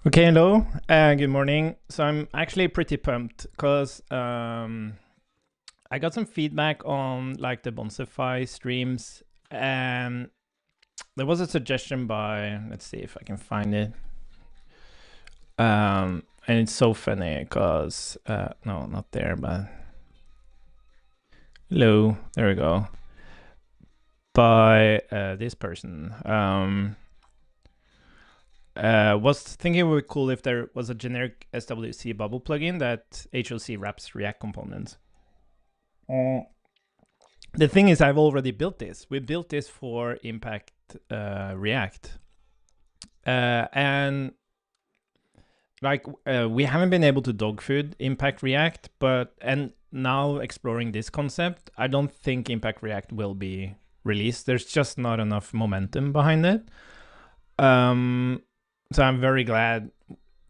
Okay, hello, good morning. So I'm actually pretty pumped because I got some feedback on like the Bonsify streams, and there was a suggestion by, let's see if I can find it. And it's so funny because no, not there, but hello, there we go. By this person. Was thinking it would be cool if there was a generic SWC bubble plugin that HOC wraps React components. The thing is, I've already built this. We built this for Impact React. And like we haven't been able to dog food Impact React, and now exploring this concept, I don't think Impact React will be released. There's just not enough momentum behind it. So I'm very glad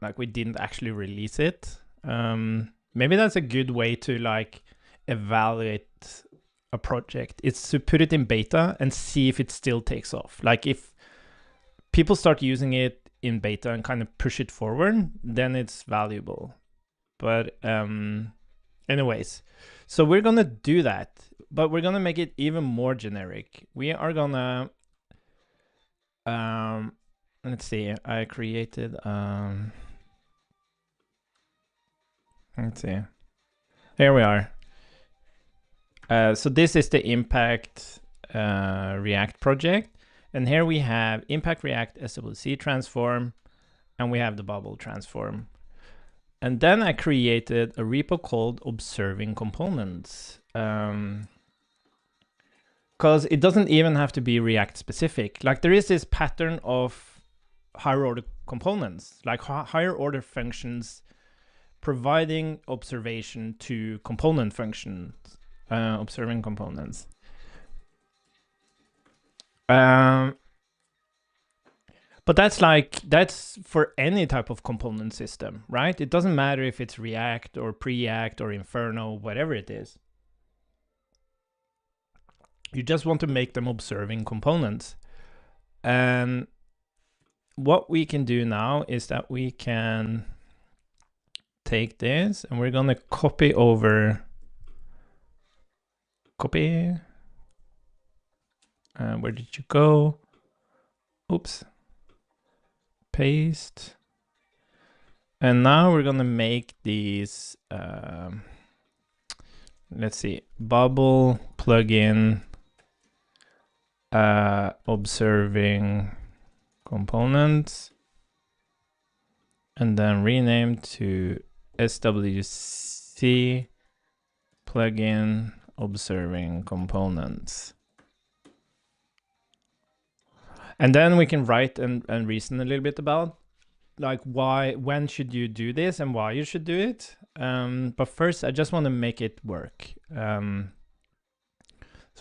like we didn't actually release it. Maybe that's a good way to like evaluate a project. It's to put it in beta and see if it still takes off. Like if people start using it in beta and kind of push it forward, then it's valuable. But anyways, so we're gonna do that, but we're gonna make it even more generic. We are gonna let's see, I created let's see, here we are. So this is the Impact React project, and here we have Impact React SWC transform, and we have the bubble transform. And then I created a repo called observing components, because it doesn't even have to be React specific. Like there is this pattern of higher order components, like higher order functions providing observation to component functions, observing components. But that's for any type of component system, right? It doesn't matter if it's React or Preact or Inferno, whatever it is. You just want to make them observing components. And what we can do now is that we can take this and we're gonna copy over, where did you go? Oops. Paste. And now we're gonna make these, let's see, bubble plugin observing components, and then rename to SWC plugin observing components. And then we can write and reason a little bit about like when should you do this and why you should do it. But first I just want to make it work. So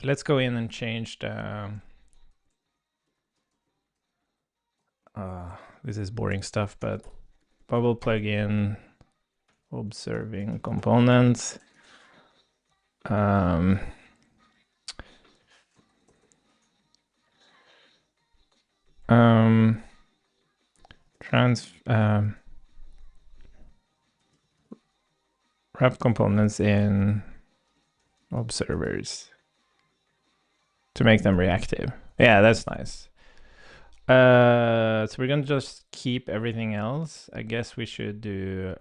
let's go in and change the, this is boring stuff, but bubble plugin observing components. Wrap components in observers to make them reactive. Yeah, that's nice. So we're gonna just keep everything else. I guess we should do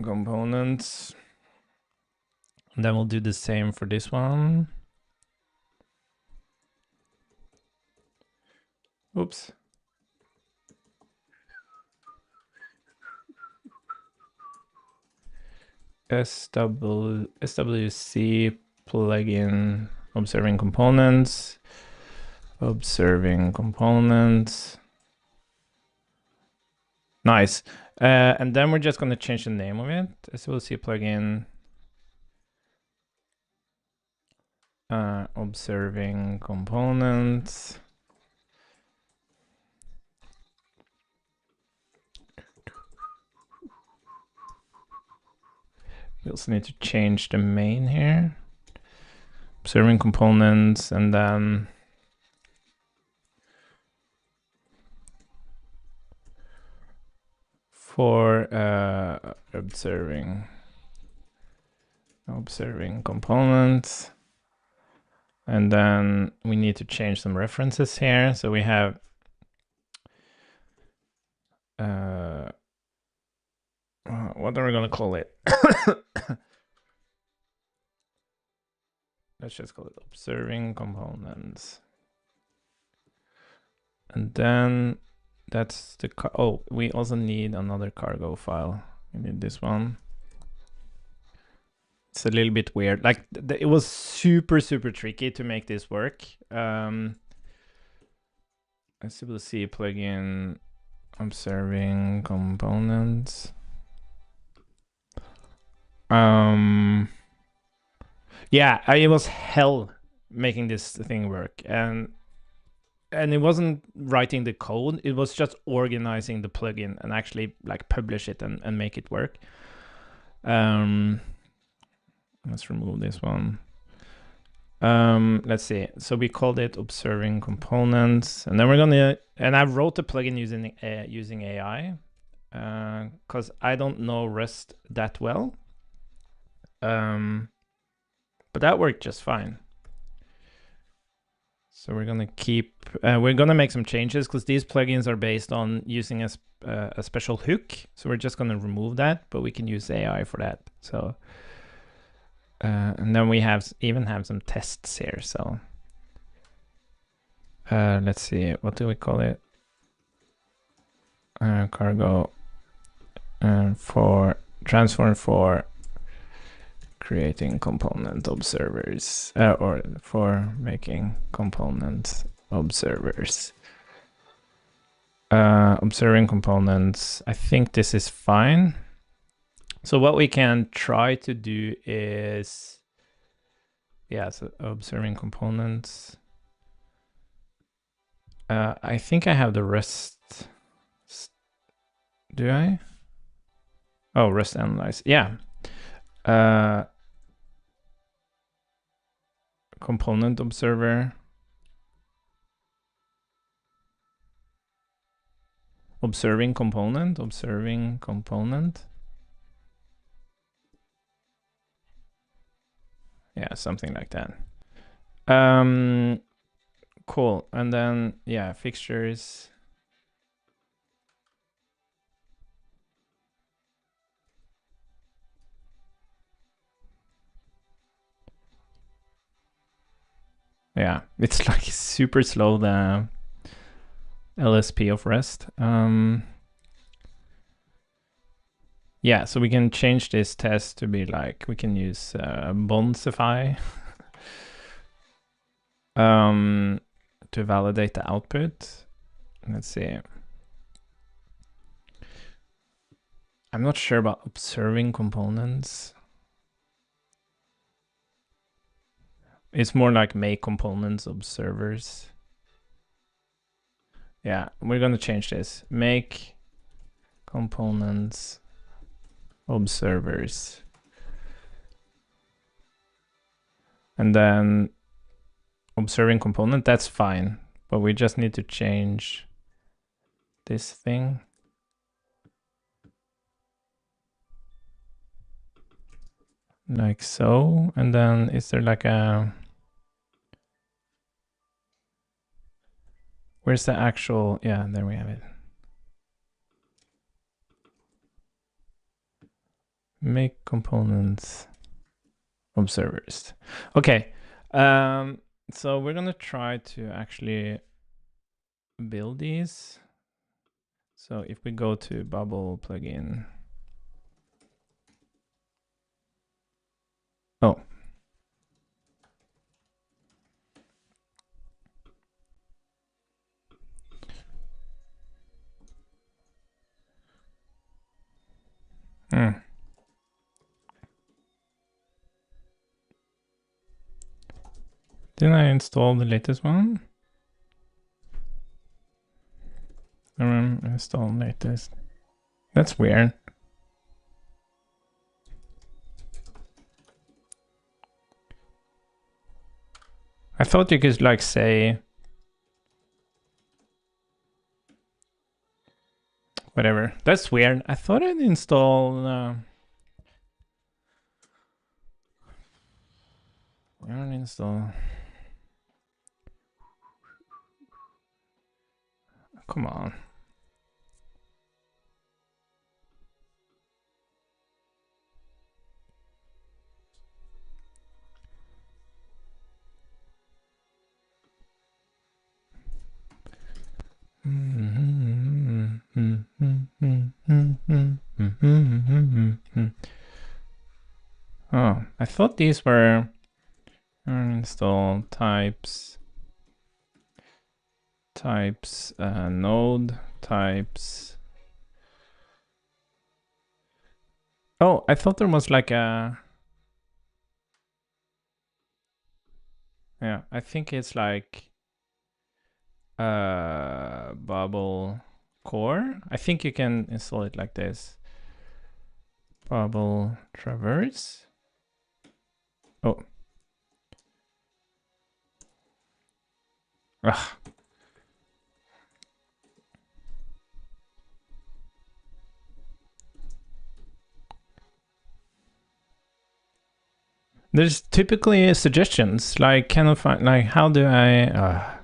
components. And then we'll do the same for this one. Oops. SWC plugin observing components. Nice. And then we're just going to change the name of it. SWC plugin observing components. We also need to change the main here. Observing components, and then for observing components. And then we need to change some references here. So we have what are we going to call it? Let's just call it observing components. And then that's the oh, we also need another cargo file. We need this one. It's a little bit weird. Like it was super tricky to make this work. SWC plugin observing components. Yeah, it was hell making this thing work, and it wasn't writing the code, it was just organizing the plugin and actually like publish it and make it work. Let's remove this one. Let's see. So we called it observing components, and then we're gonna, and I wrote the plugin using AI because I don't know Rust that well. But that worked just fine. So we're gonna keep, we're gonna make some changes because these plugins are based on using a special hook. So we're just gonna remove that, but we can use AI for that. So, and then we even have some tests here. So let's see, what do we call it? Cargo for transform for creating component observers, or for making component observers. Observing components, I think this is fine. So what we can try to do is, yeah, so observing components. I think I have the rest. Do I? Oh, rest analyze. Yeah. Component observer. Observing component. Yeah, something like that. Cool. And then, yeah, fixtures. Yeah, it's like super slow, the LSP of Rest. Yeah, so we can change this test to be like, we can use Bonsify to validate the output. Let's see. I'm not sure about observing components. It's more like make components observers. Yeah, we're gonna change this. Make components observers. And then observing component, that's fine. But we just need to change this thing. Like so. And then is there like a, where's the actual, yeah, there we have it. Make components observers. Okay. So we're gonna try to actually build these. So if we go to Bubble plugin. Oh. Didn't I install the latest one? Install latest. That's weird. I thought you could like say, Whatever. That's weird. I thought I'd install yarn install. Come on. Oh, I thought these were install types node types. Oh, I thought there was like a, yeah, I think it's like bubble core. I think you can install it like this. Bubble traverse. Oh. Ugh. There's typically suggestions like cannot find, like how do I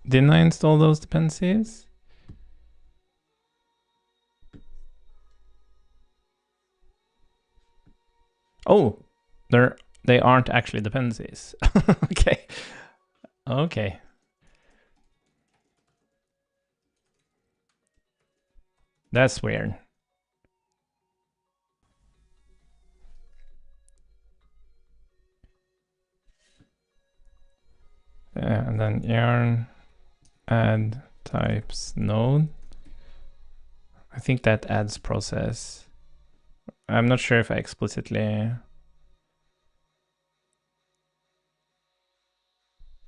didn't I install those dependencies? Oh, they aren't actually dependencies. Okay. Okay. That's weird. And then yarn add types node. I think that adds process. I'm not sure if I explicitly.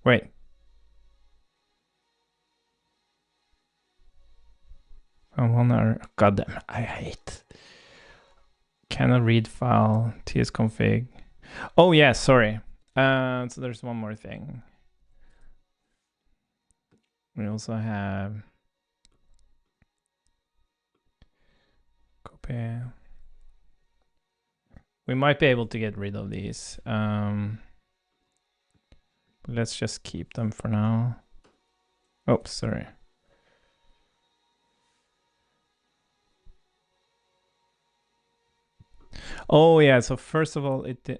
Wait. I wanna, goddamn, I hate. Cannot read file tsconfig. Oh yeah, sorry. So there's one more thing. We also have copy. We might be able to get rid of these. Let's just keep them for now. Oh, sorry. Oh yeah, so first of all, it did.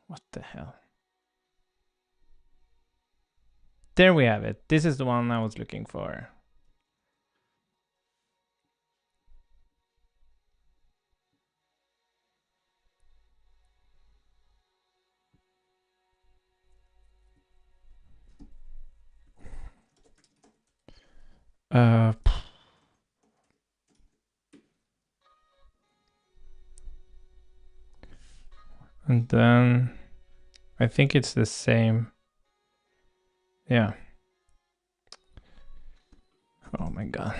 What the hell? There we have it. This is the one I was looking for. And then I think it's the same. Yeah. Oh my God.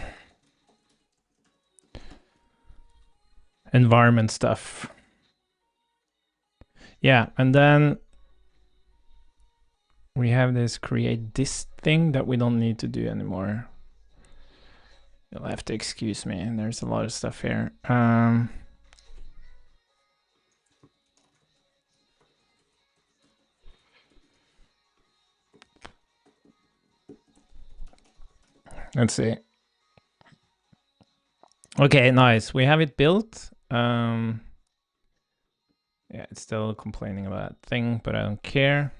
Environment stuff. Yeah, and then we have this create this thing that we don't need to do anymore. You'll have to excuse me. There's a lot of stuff here. Let's see. Okay, nice. We have it built. Yeah, it's still complaining about thing, but I don't care.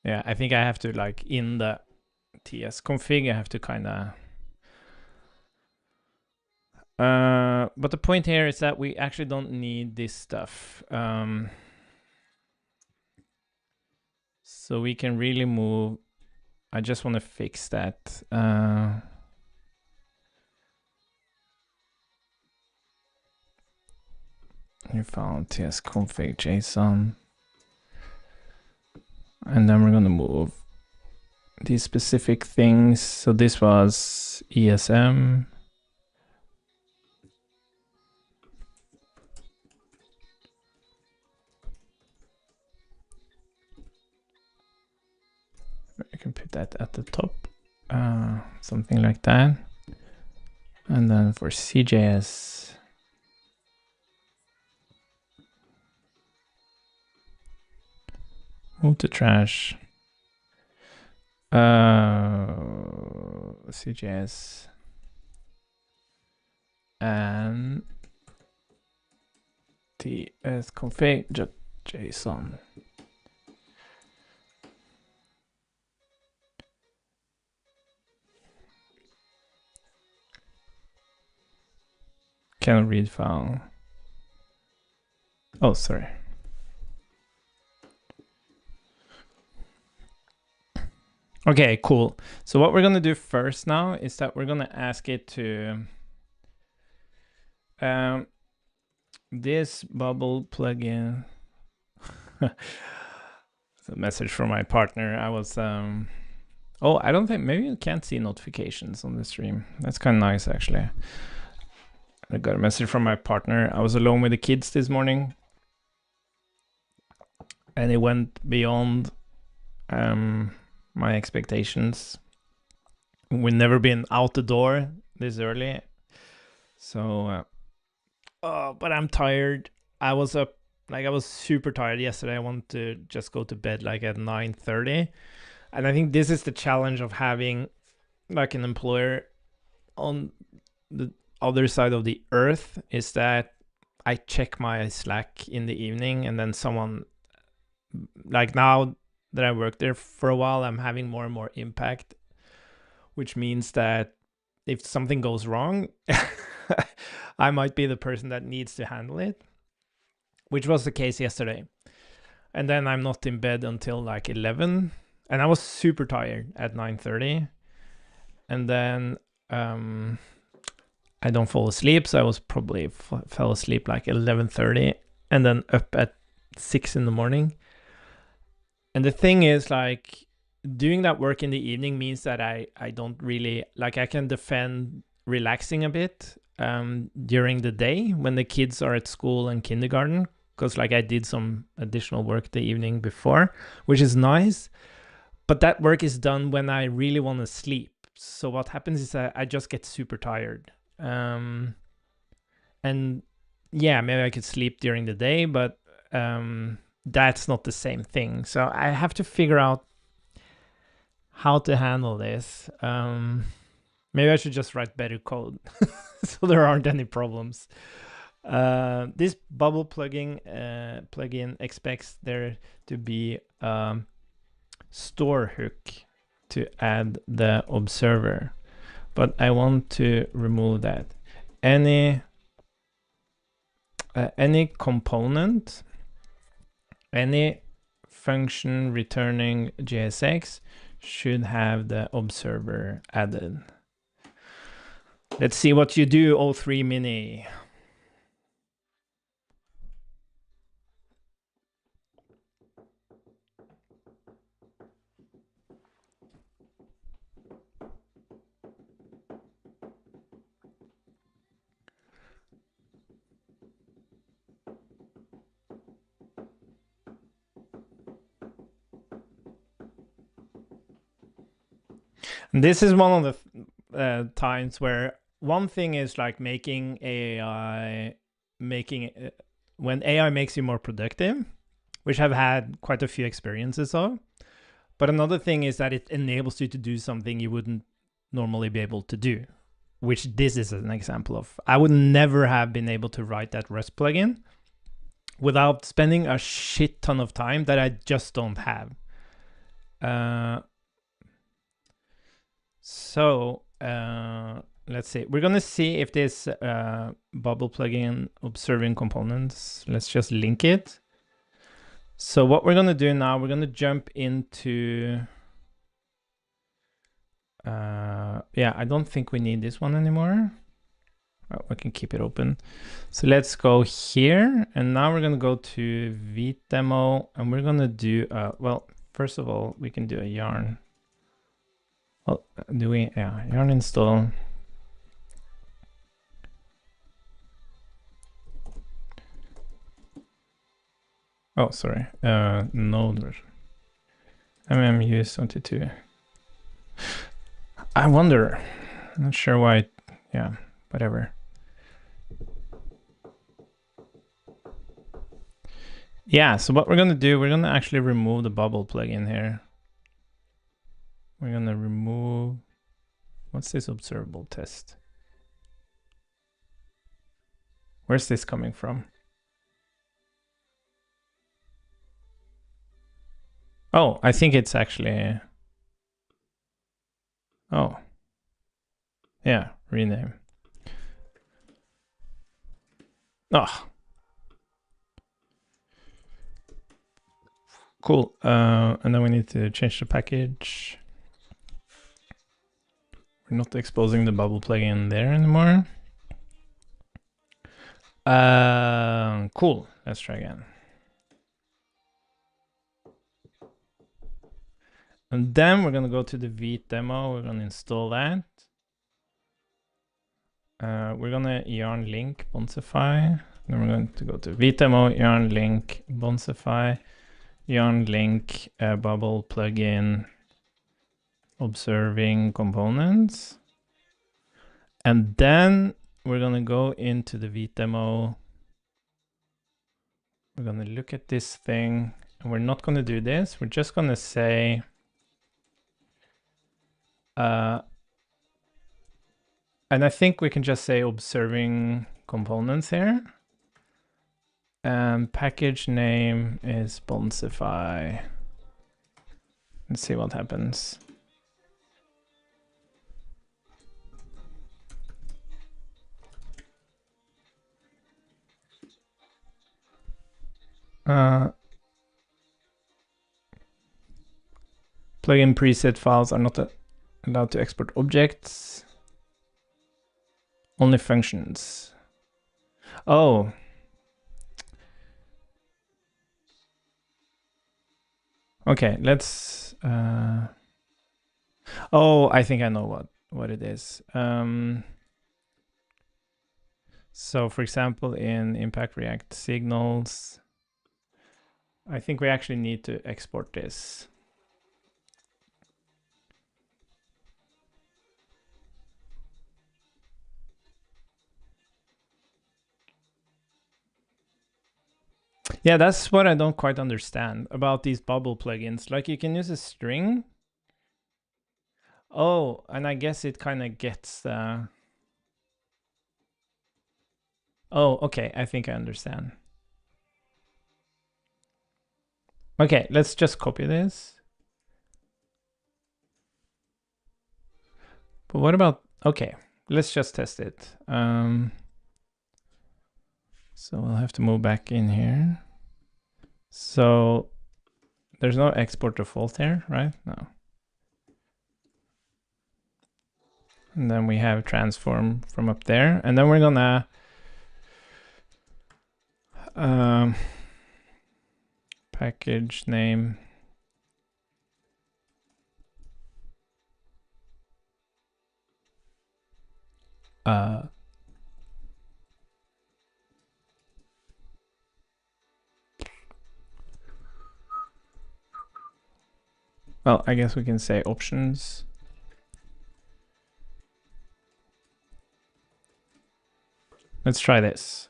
Yeah, I think I have to, like, in the tsconfig, I have to kind of. But the point here is that we actually don't need this stuff. So we can really move. I just want to fix that. You found tsconfig JSON. And then we're going to move these specific things. So this was ESM. can put that at the top, something like that. And then for CJS, move to trash. CJS and tsconfig.json. Can read file. Oh, sorry. Okay, cool. So what we're gonna do first now is that we're gonna ask it to this bubble plugin. It's a message from my partner. I was oh, I don't think, maybe you can't see notifications on the stream. That's kind of nice, actually. I got a message from my partner. I was alone with the kids this morning, and it went beyond my expectations. We've never been out the door this early, so but I'm tired. I was up, like, I was super tired yesterday. I wanted to just go to bed like at 9:30, and I think this is the challenge of having like an employer on the other side of the earth, is that I check my Slack in the evening, and then someone, like, now that I worked there for a while, I'm having more and more impact, which means that if something goes wrong, I might be the person that needs to handle it, which was the case yesterday. And then I'm not in bed until like 11, and I was super tired at 9:30. And then I don't fall asleep, so I was probably fell asleep like 11:30, and then up at 6 in the morning. And the thing is, like, doing that work in the evening means that I don't really, like, I can defend relaxing a bit during the day when the kids are at school and kindergarten, because like I did some additional work the evening before, which is nice. But that work is done when I really want to sleep. So what happens is that I just get super tired. And yeah, maybe I could sleep during the day, but that's not the same thing. So I have to figure out how to handle this. Maybe I should just write better code so there aren't any problems. This bubble plugin expects there to be store hook to add the observer, but I want to remove that. Any component, any function returning JSX should have the observer added. Let's see what you do, O3 Mini. This is one of the times where one thing is like making AI, when AI makes you more productive, which I've had quite a few experiences of. But another thing is that it enables you to do something you wouldn't normally be able to do, which this is an example of. I would never have been able to write that Rust plugin without spending a shit ton of time that I just don't have. So let's see. We're gonna see if this bubble plugin observing components. Let's just link it. So what we're gonna do now, we're gonna jump into yeah, I don't think we need this one anymore. Well, we can keep it open. So let's go here, and now we're gonna go to vdemo, and we're gonna do well, first of all, we can do a yarn. Well, yarn install. Oh, sorry, node version. MMU 22. I wonder. I'm not sure why. Yeah, whatever. Yeah, so what we're gonna do, we're gonna actually remove the bubble plugin here. We're gonna remove, what's this observable test? Where's this coming from? Oh, I think it's actually, oh, yeah, rename. Oh, cool. And then we need to change the package. We're not exposing the bubble plugin there anymore. Cool. Let's try again. And then we're gonna go to the Vite demo. We're gonna install that. We're gonna yarn link Bonsify. Then we're going to go to Vite demo, yarn link Bonsify, yarn link bubble plugin, observing components. And then we're gonna go into the Vite demo. We're gonna look at this thing, and we're not gonna do this. We're just gonna say, and I think we can just say observing components here. And package name is Bonsify. Let's see what happens. Plugin preset files are not allowed to export objects. Only functions. Oh. Okay, let's... oh, I think I know what it is. So for example, in Impact React signals, I think we actually need to export this. Yeah, that's what I don't quite understand about these bubble plugins. Like you can use a string. Oh, and I guess it kind of gets the... Oh, okay, I think I understand. Okay, let's just copy this. But what about... Okay, let's just test it. So we'll have to move back in here. So there's no export default here, right? No. And then we have transform from up there. And then we're gonna package name. Well, I guess we can say options. Let's try this.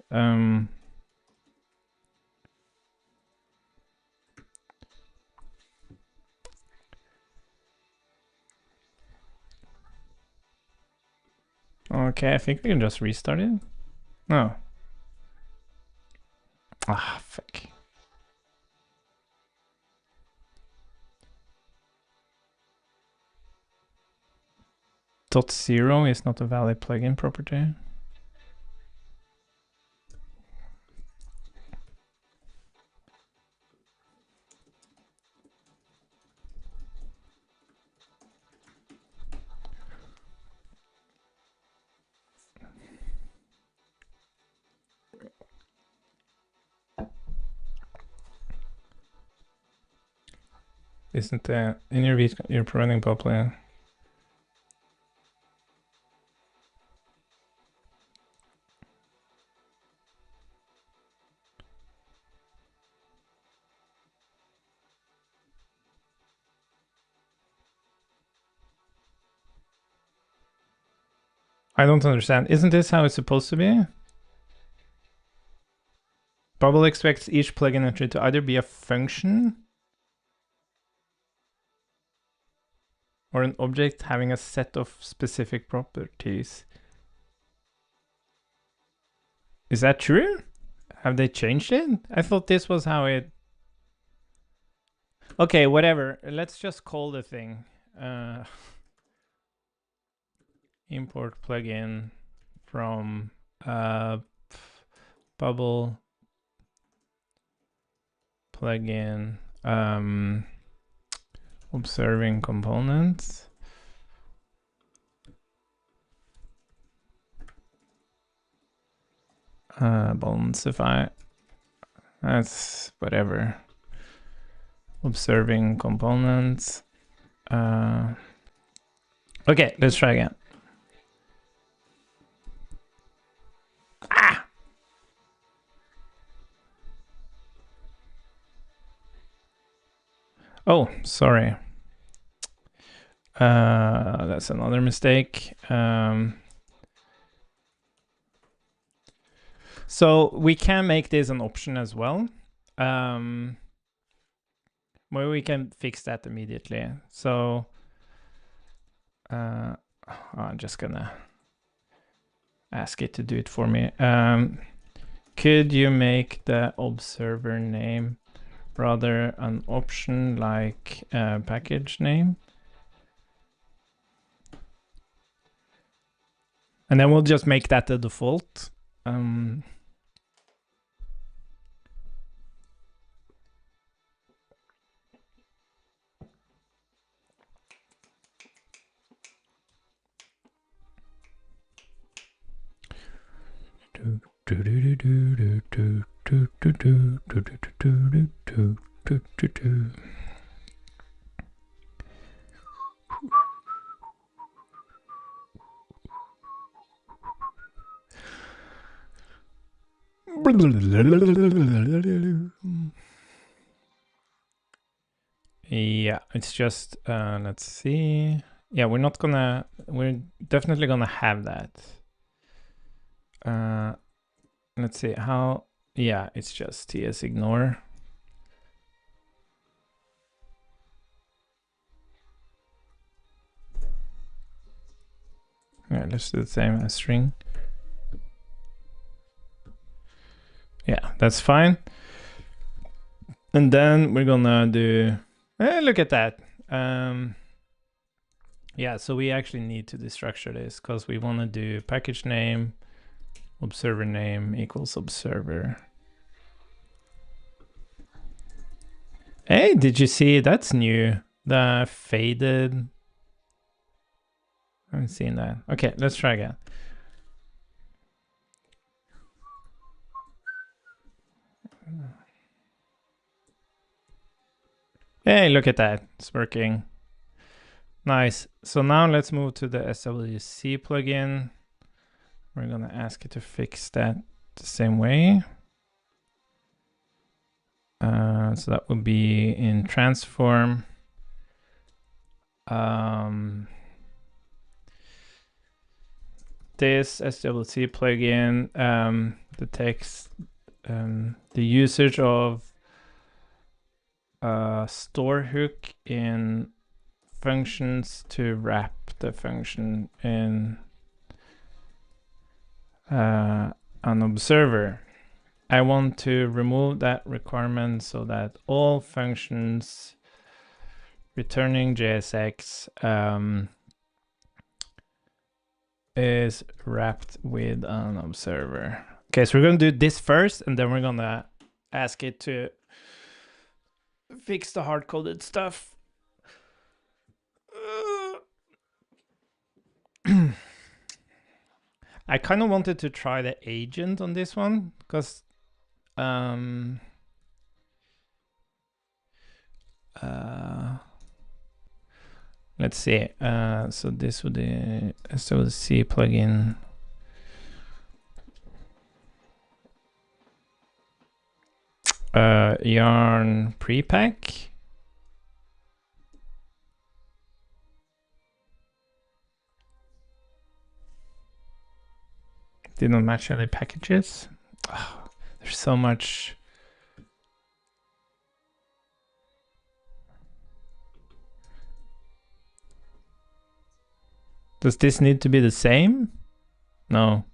Okay, I think we can just restart it. No. Ah, fuck. .0 is not a valid plugin property. Isn't that in your you're running plugin? I don't understand. Isn't this how it's supposed to be? Bubble expects each plugin entry to either be a function or an object having a set of specific properties. Is that true? Have they changed it? I thought this was how it... Okay, whatever. Let's just call the thing. Import plugin from Bubble plugin observing components. Balancify. That's whatever. Observing components. Okay, let's try again. Ah! Oh, sorry. That's another mistake. So we can make this an option as well. Where we can fix that immediately. So I'm just gonna ask it to do it for me. Could you make the observer name rather an option like package name? And then we'll just make that the default. Yeah, it's just let's see. Yeah, we're definitely gonna have that. Let's see how. Yeah, it's just TS ignore. Yeah, let's do the same as string. Yeah, that's fine. And then we're gonna do, look at that. Yeah, so we actually need to destructure this because we want to do package name, observer name equals observer. Hey, did you see? That's new. The faded. I haven't seen that. Okay, let's try again. Hey, look at that. It's working. Nice. So now let's move to the SWC plugin. We're going to ask it to fix that the same way. So that would be in transform. This SWC plugin detects the usage of store hook in functions to wrap the function in an observer. I want to remove that requirement so that all functions returning JSX is wrapped with an observer. Okay, so we're going to do this first, and then we're going to ask it to fix the hard-coded stuff. I kind of wanted to try the agent on this one because let's see. So this would be SWC plugin. Yarn prepack. Did not match any packages. Oh, there's so much. Does this need to be the same? No.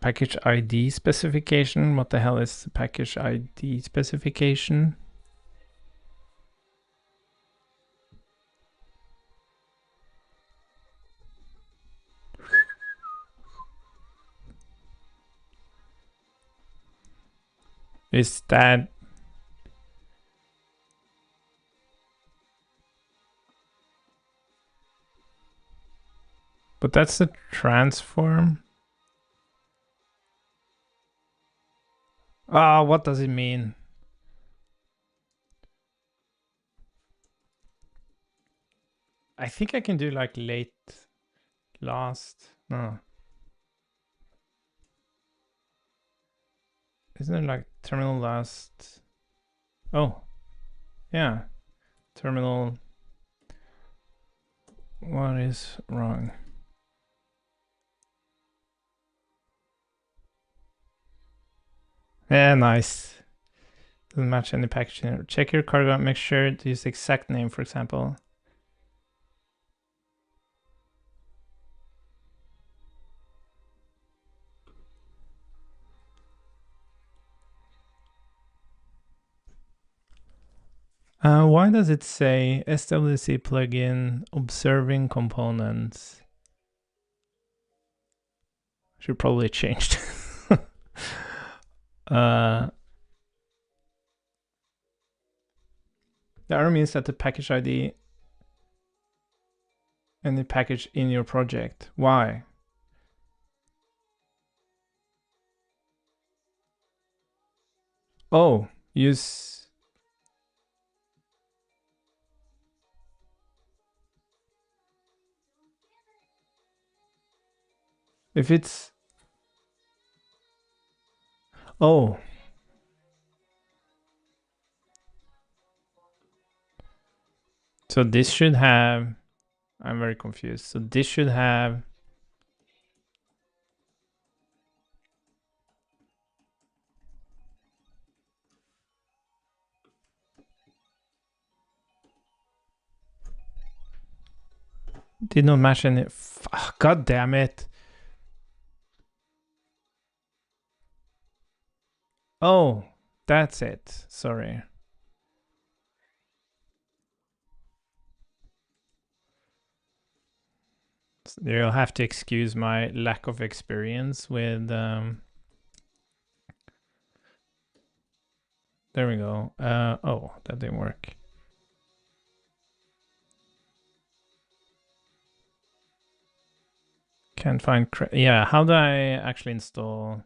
Package ID specification. What the hell is the package ID specification? Is that... But that's the transform. Ah, what does it mean? I think I can do like late, last. No. Isn't it like terminal last? Oh, yeah. Terminal. What is wrong? Yeah, nice. Doesn't match any packaging. Check your cargo and make sure to use the exact name, for example. Why does it say SWC plugin observing components? Should probably change. The error means that the package ID and the package in your project. Why? Oh, use. If it's. Oh. So this should have. I'm very confused. So this should have. Did not match any. God damn it. Oh, that's it. Sorry. You'll have to excuse my lack of experience with. There we go. Oh, that didn't work. Can't find. Yeah, how do I actually install?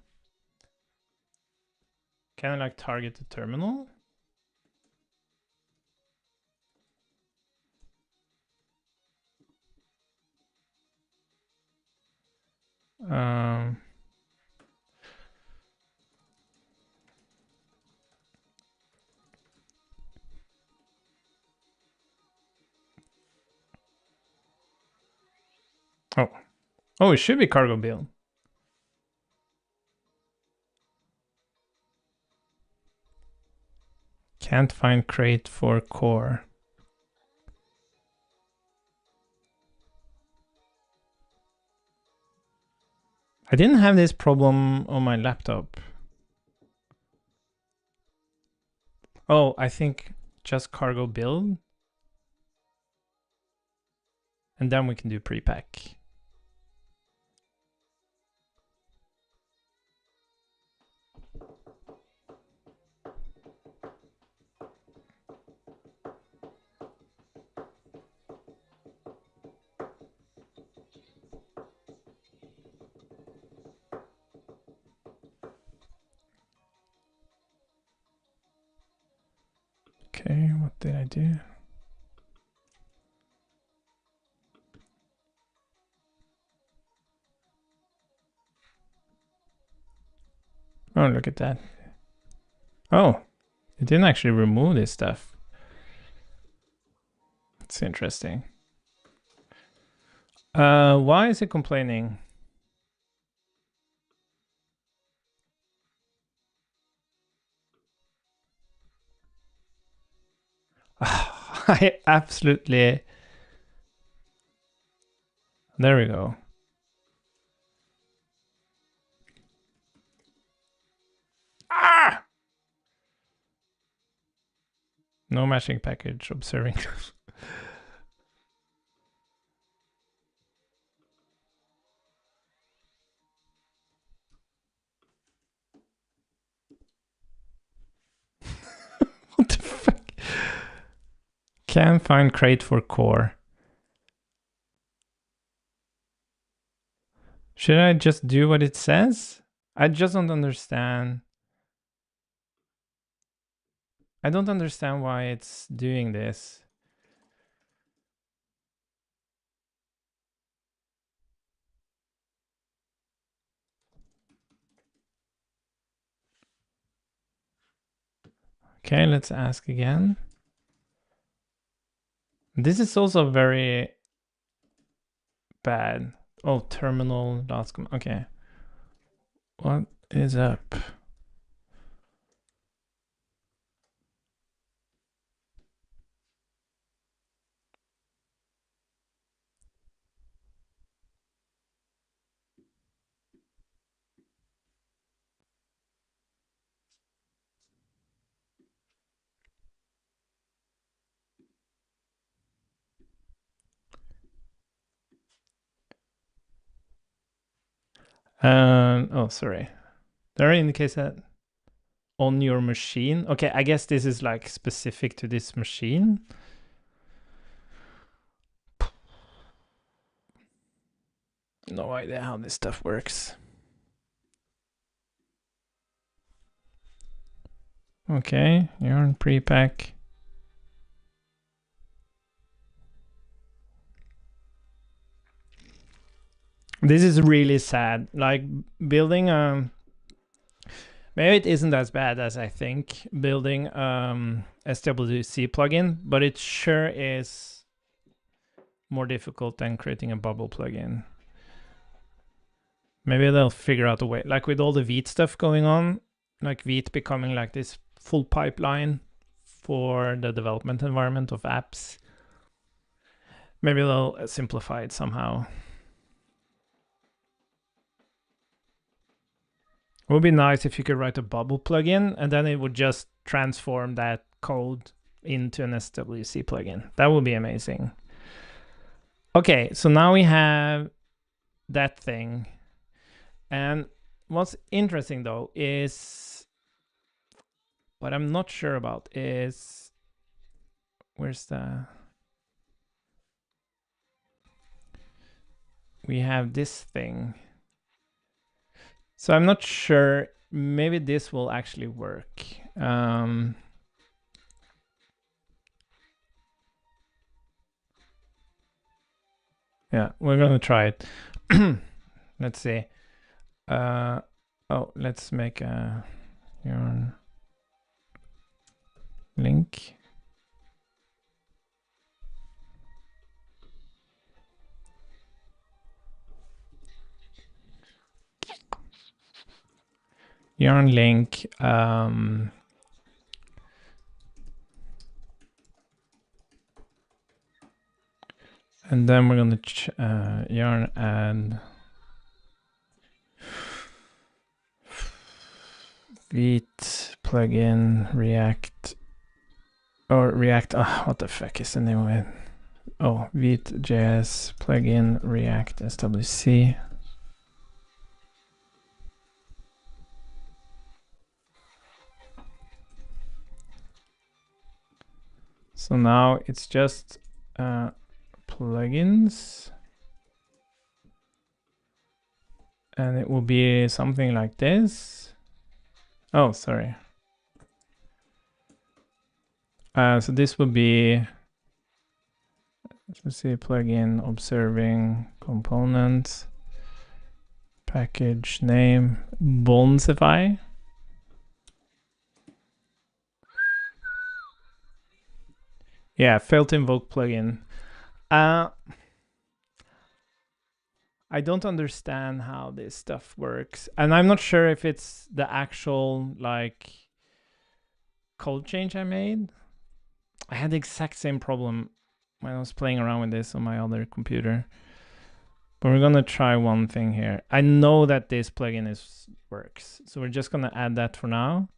Can I like target the terminal? Oh, it should be cargo build. Can't find crate for core. I didn't have this problem on my laptop. Oh, I think just cargo build. And then we can do pre-pack. Okay, what did I do? Oh, look at that. Oh, It didn't actually remove this stuff. It's interesting. Why is it complaining? I absolutely... There we go. Ah! No matching package observing. What the fuck? Can't find crate for core. Should I just do what it says? I just don't understand. I don't understand why it's doing this. Okay, let's ask again. This is also very bad. Oh, terminal last command. Okay. What is up? Oh, sorry. There indicates that on your machine. Okay, I guess this is like specific to this machine. No idea how this stuff works. Okay, you're on pre-pack. This is really sad. Like building maybe it isn't as bad as I think, building SWC plugin, but it sure is more difficult than creating a bubble plugin. Maybe they'll figure out a way, like with all the Vite stuff going on, like Vite becoming like this full pipeline for the development environment of apps. Maybe they'll simplify it somehow. It would be nice if you could write a bubble plugin and then it would just transform that code into an SWC plugin. That would be amazing. Okay, so now we have that thing. And what's interesting though is, what I'm not sure about is, where's the, we have this thing. So I'm not sure, maybe this will actually work. Yeah, we're gonna try it. Let's see. Oh, let's make a yarn link. Yarn link. And then we're gonna yarn add Vite plugin React, or React. Oh, what the fuck is the name of it? Oh, Vite.js plugin React SWC. So now it's just plugins, and it will be something like this. Oh, sorry. So this would be, let's see, plugin observing components, package name, Bonsify. Yeah, failed to invoke plugin. I don't understand how this stuff works, and I'm not sure if it's the actual like code change I made. I had the exact same problem when I was playing around with this on my other computer. But we're gonna try one thing here. I know that this plugin works, so we're just gonna add that for now.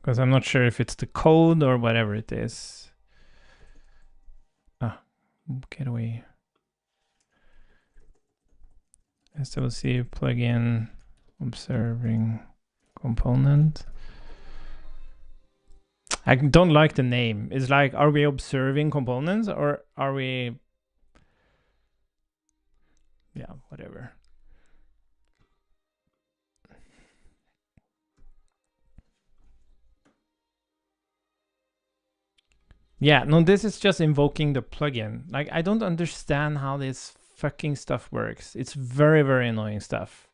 Because I'm not sure if it's the code or whatever it is. Ah, get away. SWC plugin observing component. I don't like the name. It's like, are we observing components or are we? Yeah, whatever. Yeah, no, this is just invoking the plugin. Like, I don't understand how this fucking stuff works. It's very, very annoying stuff.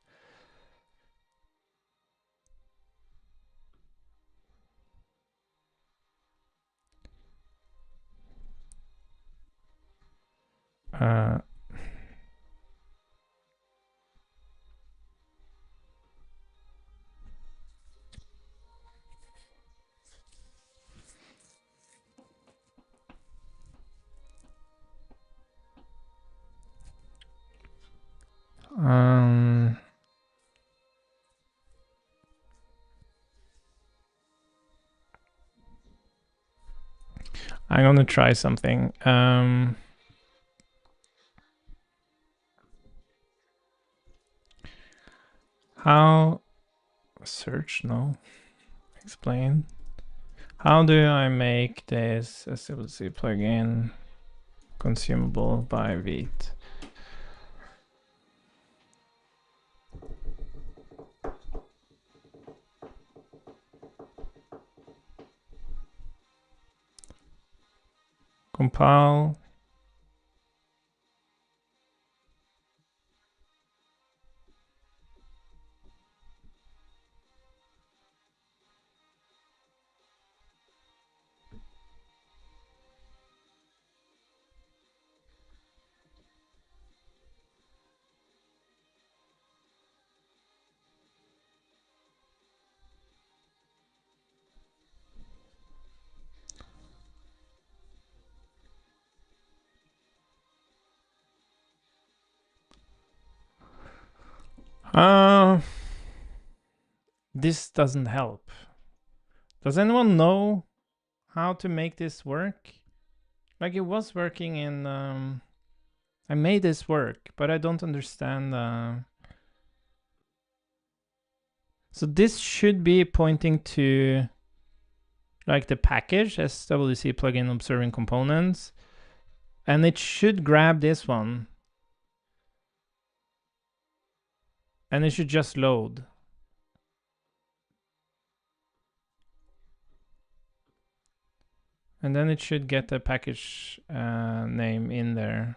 Uh, um, I'm gonna try something. How search? No, explain. How do I make this SWC plugin consumable by Vite? Compile. This doesn't help. Does anyone know how to make this work? Like, it was working in I made this work, but I don't understand so this should be pointing to like the package SWC plugin observing components, and it should grab this one and it should just load. And then it should get the package name in there.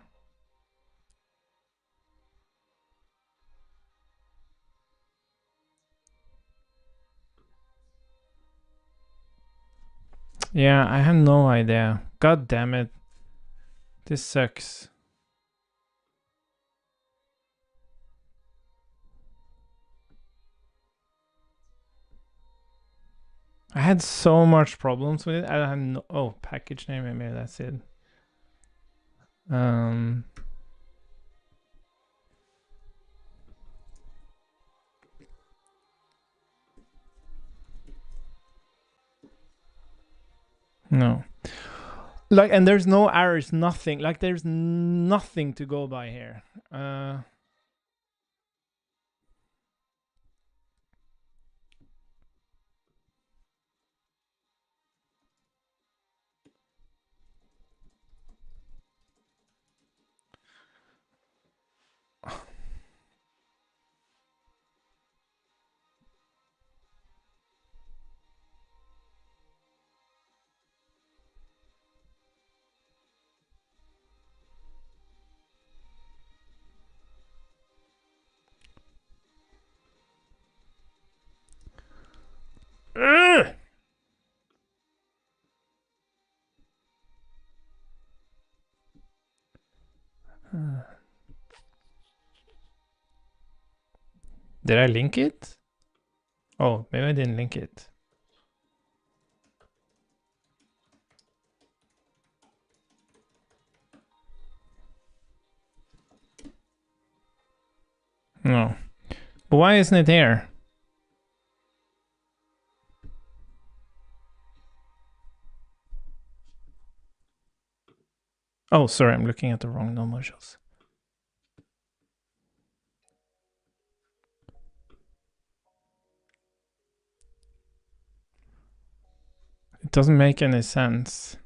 Yeah, I have no idea. God damn it. This sucks. I had so much problems with it. I have no, oh, package name, maybe that's it. No. Like, and there's no errors, nothing. Like, there's nothing to go by here. Did I link it? Oh, maybe I didn't link it. No. But why isn't it here? Oh, sorry, I'm looking at the wrong non-modules. It doesn't make any sense.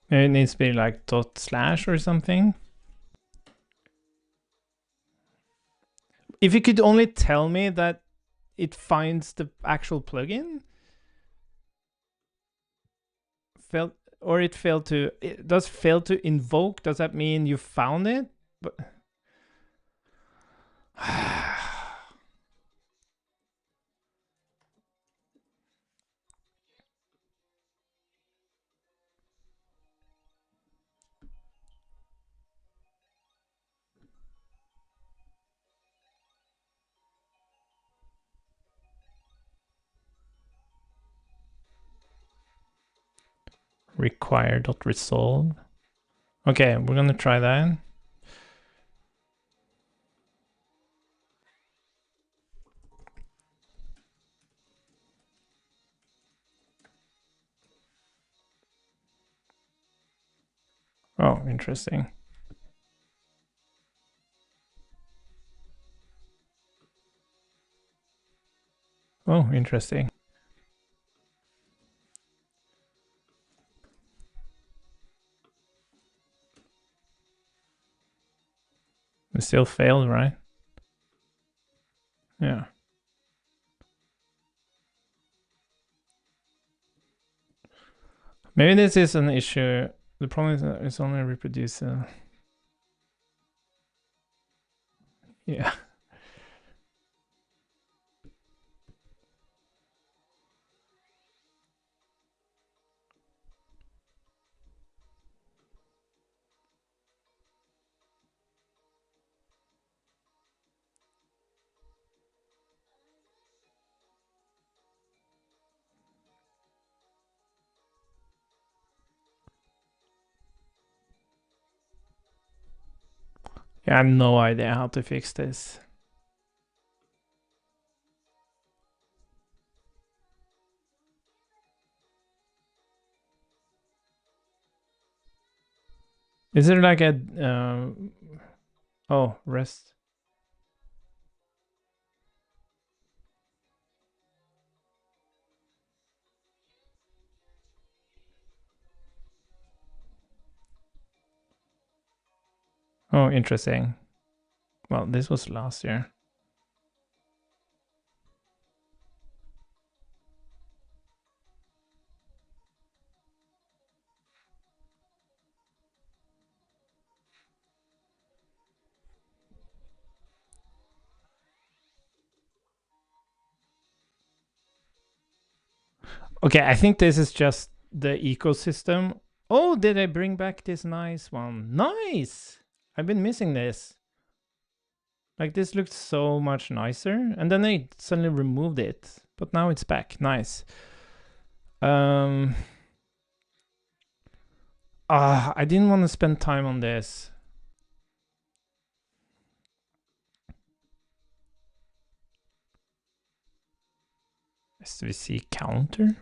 Maybe it needs to be like ./ or something. If you could only tell me that it finds the actual plugin, or it failed to, it does fail to invoke, does that mean you found it? But require.resolve. Okay, we're gonna try that. Oh, interesting. Oh, interesting. It still failed, right? Yeah. Maybe this is an issue. The problem is that it's only reproducing. Yeah. Yeah, I have no idea how to fix this. Is there like a oh, rest? Oh, interesting. Well, this was last year. Okay, I think this is just the ecosystem. Oh, did I bring back this nice one? Nice! I've been missing this. Like, this looked so much nicer. And then they suddenly removed it. But now it's back. Nice. I didn't want to spend time on this. SVC counter?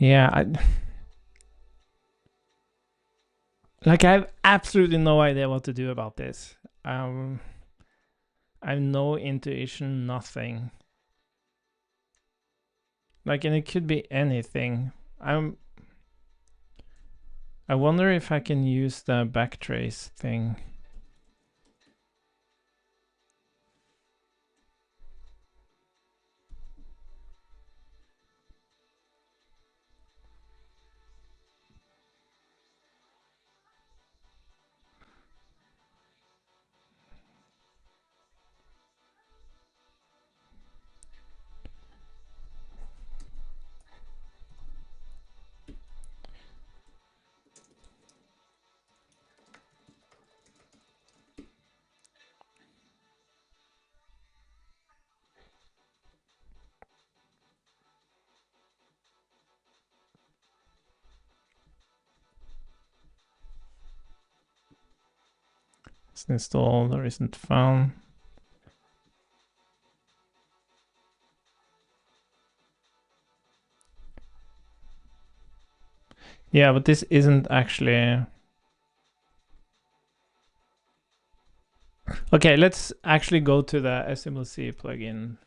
Yeah, I have absolutely no idea what to do about this. I have no intuition, nothing. Like, and it could be anything. I wonder if I can use the backtrace thing. It's installed or isn't found. Yeah, but this isn't actually... Okay, let's actually go to the SMLC plugin.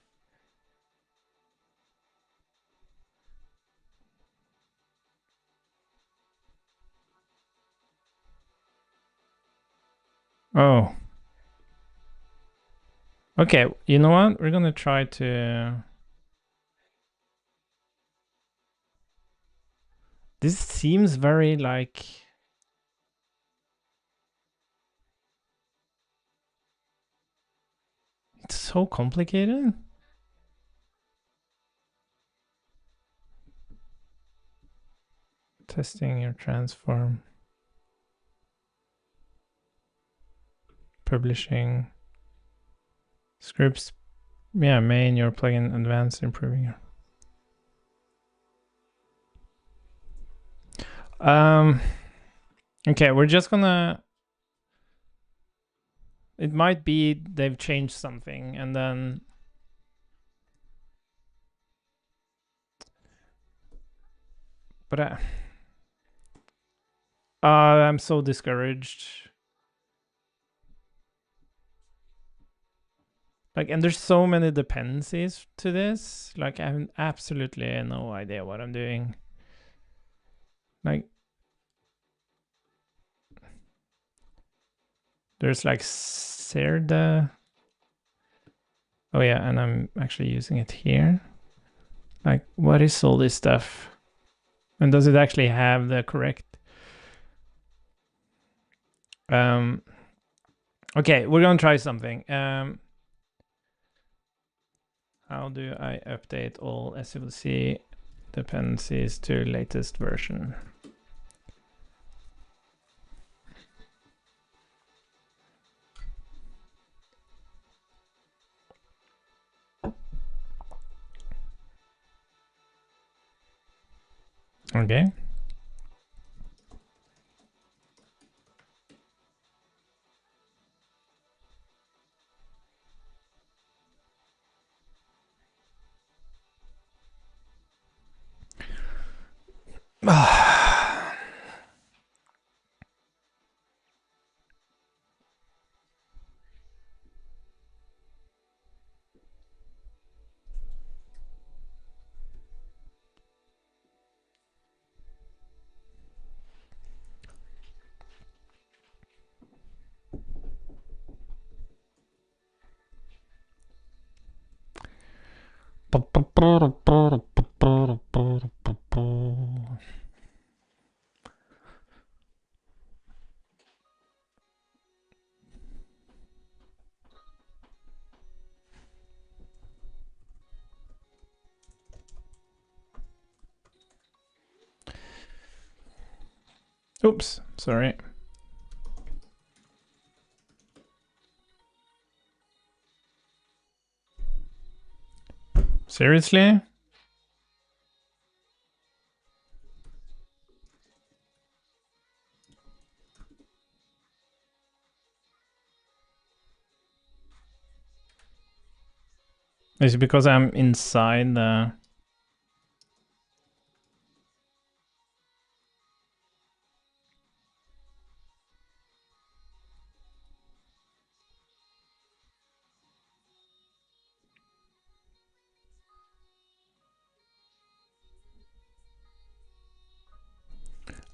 Oh. Okay, you know what? We're gonna try to... This seems very like... It's so complicated. Testing your transform. Publishing. Scripts. Yeah, main your plugin advanced improving your... Okay, we're just gonna... It might be they've changed something and then... But I'm so discouraged. Like, and there's so many dependencies to this. Like, I have absolutely no idea what I'm doing. Like, there's like Serda. Oh yeah, and I'm actually using it here. Like, what is all this stuff? And does it actually have the correct? Okay, we're gonna try something. How do I update all SWC dependencies to latest version? Okay. Oops, sorry. Seriously? Is it because I'm inside the...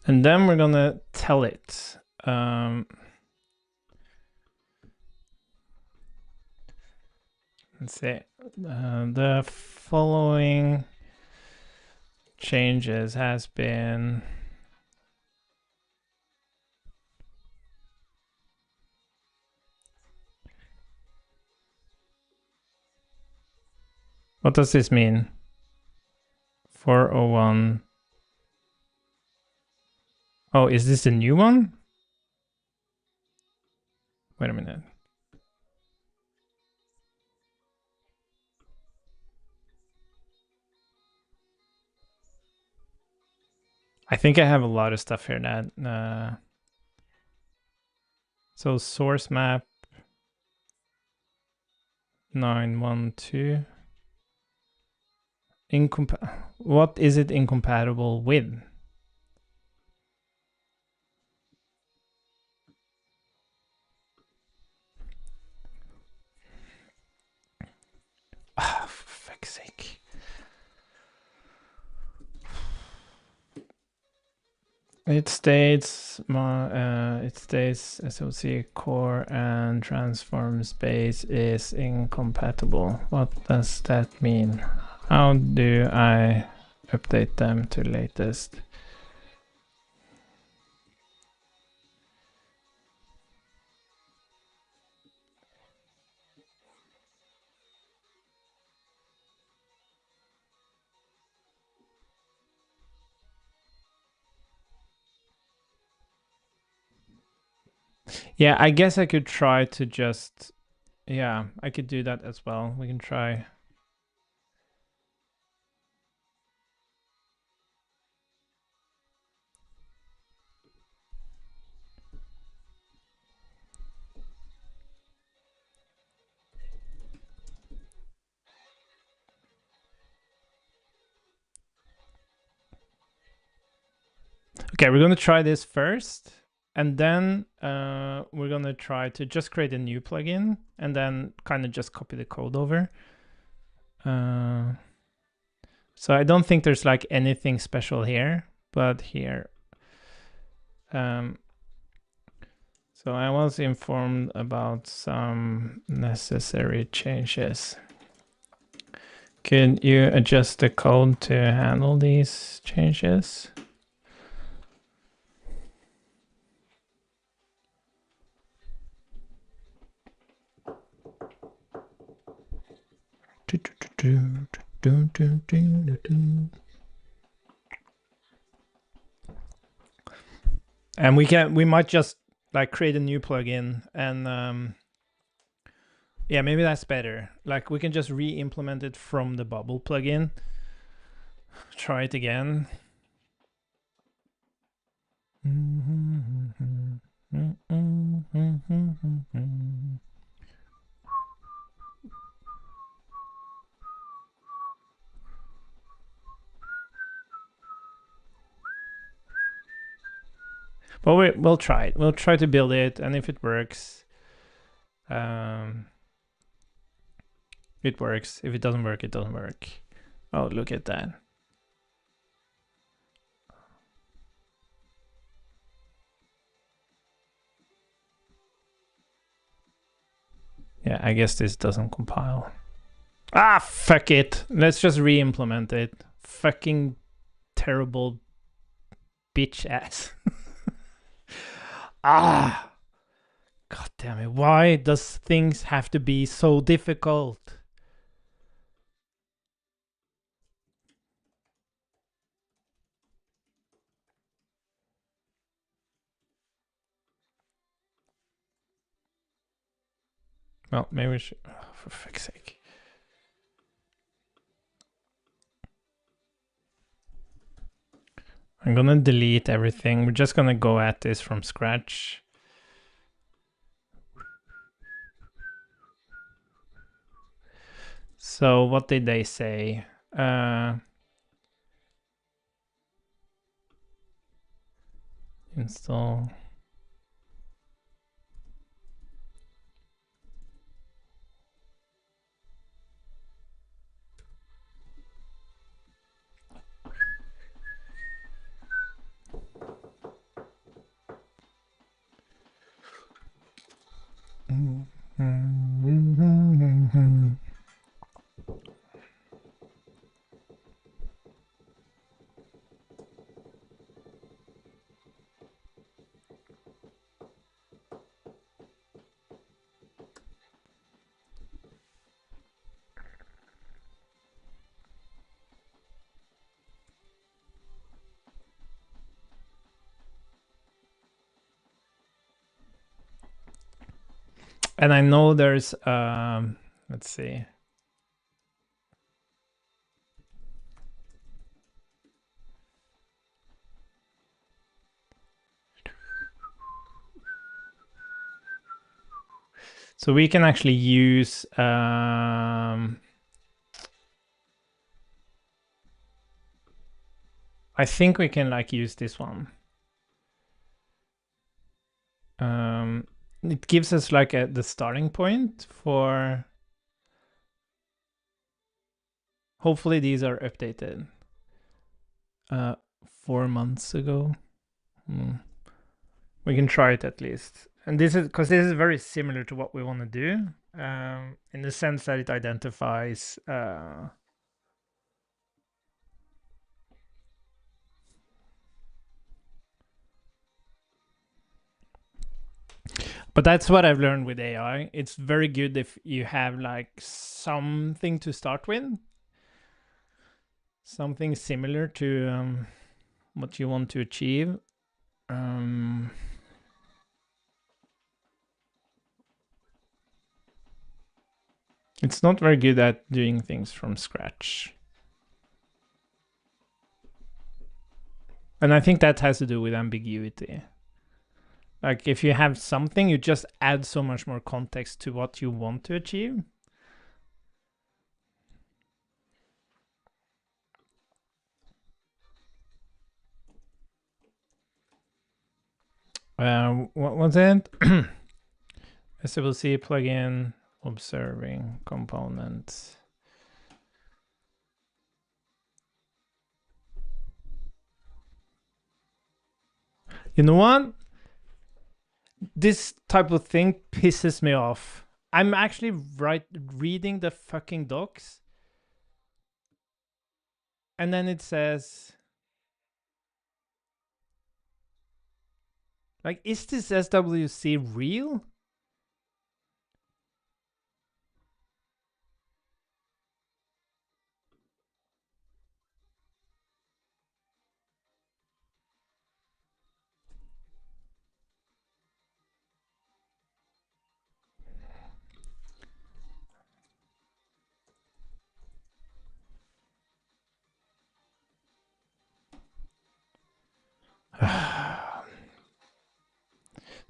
And then we're gonna tell it. Let's see. The following changes has been... What does this mean? 401. Oh, is this a new one? Wait a minute. I think I have a lot of stuff here that... So source map 912. What is it incompatible with? Ah, for fuck's sake. It states SOC core and transform space is incompatible. What does that mean? How do I update them to latest? Yeah, I guess I could try to just, yeah, I could do that as well. We can try. Okay, we're going to try this first, and then we're going to try to just create a new plugin and then kind of just copy the code over. So I don't think there's like anything special here, but here. So I was informed about some necessary changes. Could you adjust the code to handle these changes? And we might just like create a new plugin and yeah, maybe that's better. Like we can just re-implement it from the Bubble plugin. Try it again. But we'll try it. We'll try to build it, and if it works, it works. If it doesn't work, it doesn't work. Oh, look at that. Yeah, I guess this doesn't compile. Ah, fuck it. Let's just re-implement it. Fucking terrible bitch ass. Ah. God damn it. Why does things have to be so difficult? Well, maybe we should. Oh, for fuck's sake. I'm gonna delete everything. We're just gonna go at this from scratch. So, what did they say? Install. And I know there's, let's see. So we can actually use I think we can like use this one. It gives us like the starting point for. Hopefully these are updated. 4 months ago. We can try it at least. And this is because this is very similar to what we want to do, in the sense that it identifies. But that's what I've learned with AI. It's very good if you have like something to start with, something similar to what you want to achieve. It's not very good at doing things from scratch. And I think that has to do with ambiguity. Like if you have something, you just add so much more context to what you want to achieve. What was it? SWC plugin observing components. You know what? This type of thing pisses me off. I'm actually reading the fucking docs, and then it says, like, is this SWC real?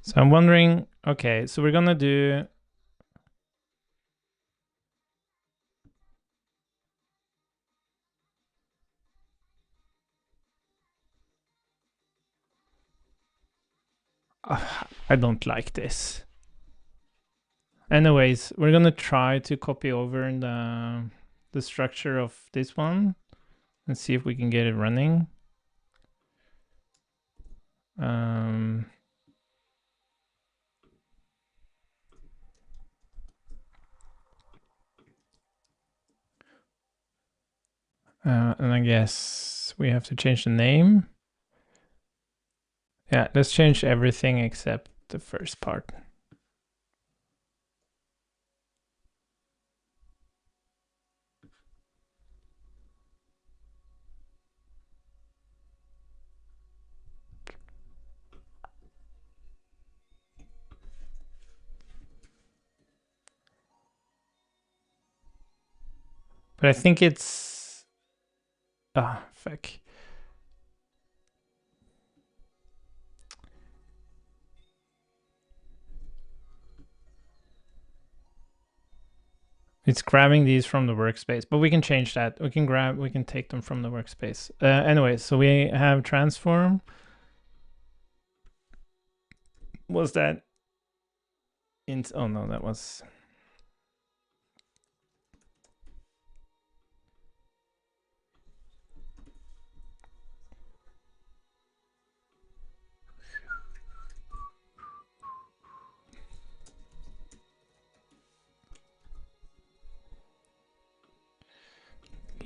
So I'm wondering, okay, so we're gonna do. I don't like this. Anyways, we're gonna try to copy over the structure of this one and see if we can get it running. And I guess we have to change the name. Yeah, let's change everything except the first part. But I think it's. Ah, fuck. It's grabbing these from the workspace, but we can change that. We can take them from the workspace. Anyway, so we have transform. Was that? Oh no, that was.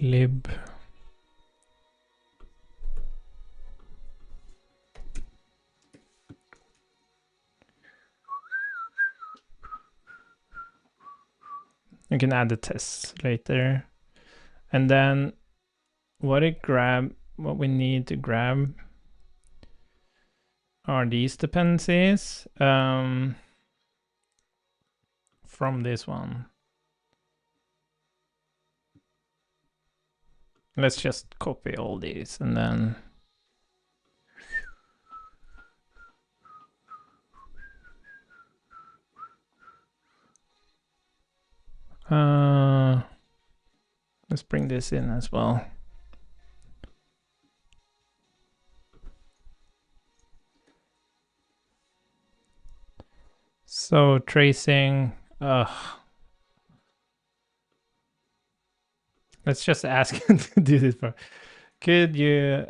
Lib. You can add the tests later. And then what we need to grab are these dependencies from this one. Let's just copy all these and then Let's bring this in as well. So tracing, let's just ask him to do this for. Could you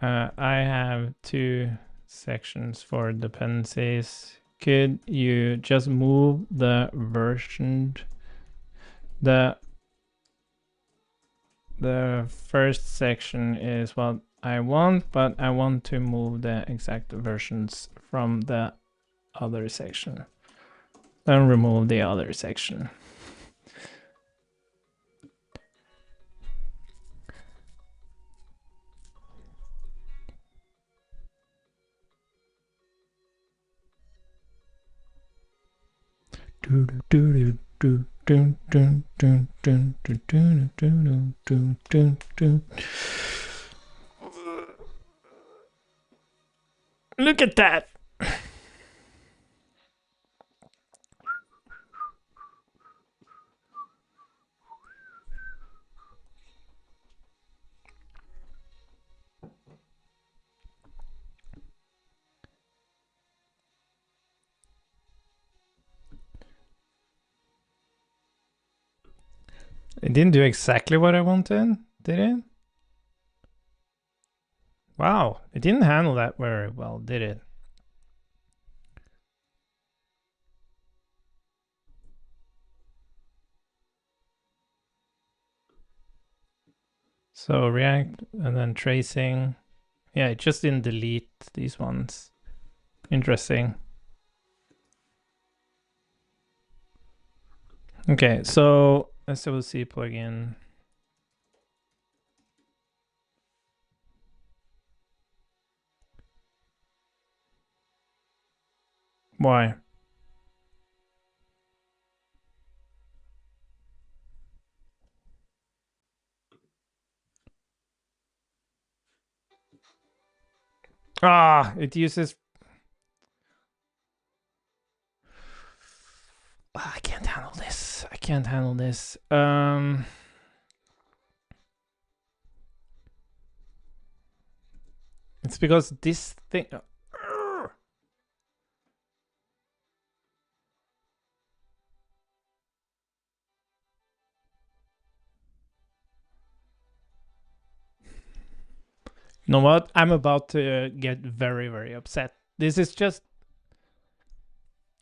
I have two sections for dependencies. Could you just move the version, the first section is what I want, but I want to move the exact versions from the other section. Then remove the other section. Look at that. It didn't do exactly what I wanted, did it? Wow, it didn't handle that very well, did it? So React and then tracing. Yeah, it just didn't delete these ones. Interesting. Okay, so SWC plugin. Why? Ah, it uses. I can't handle this. I can't handle this. It's because this thing. You know what? I'm about to get very, very upset. This is just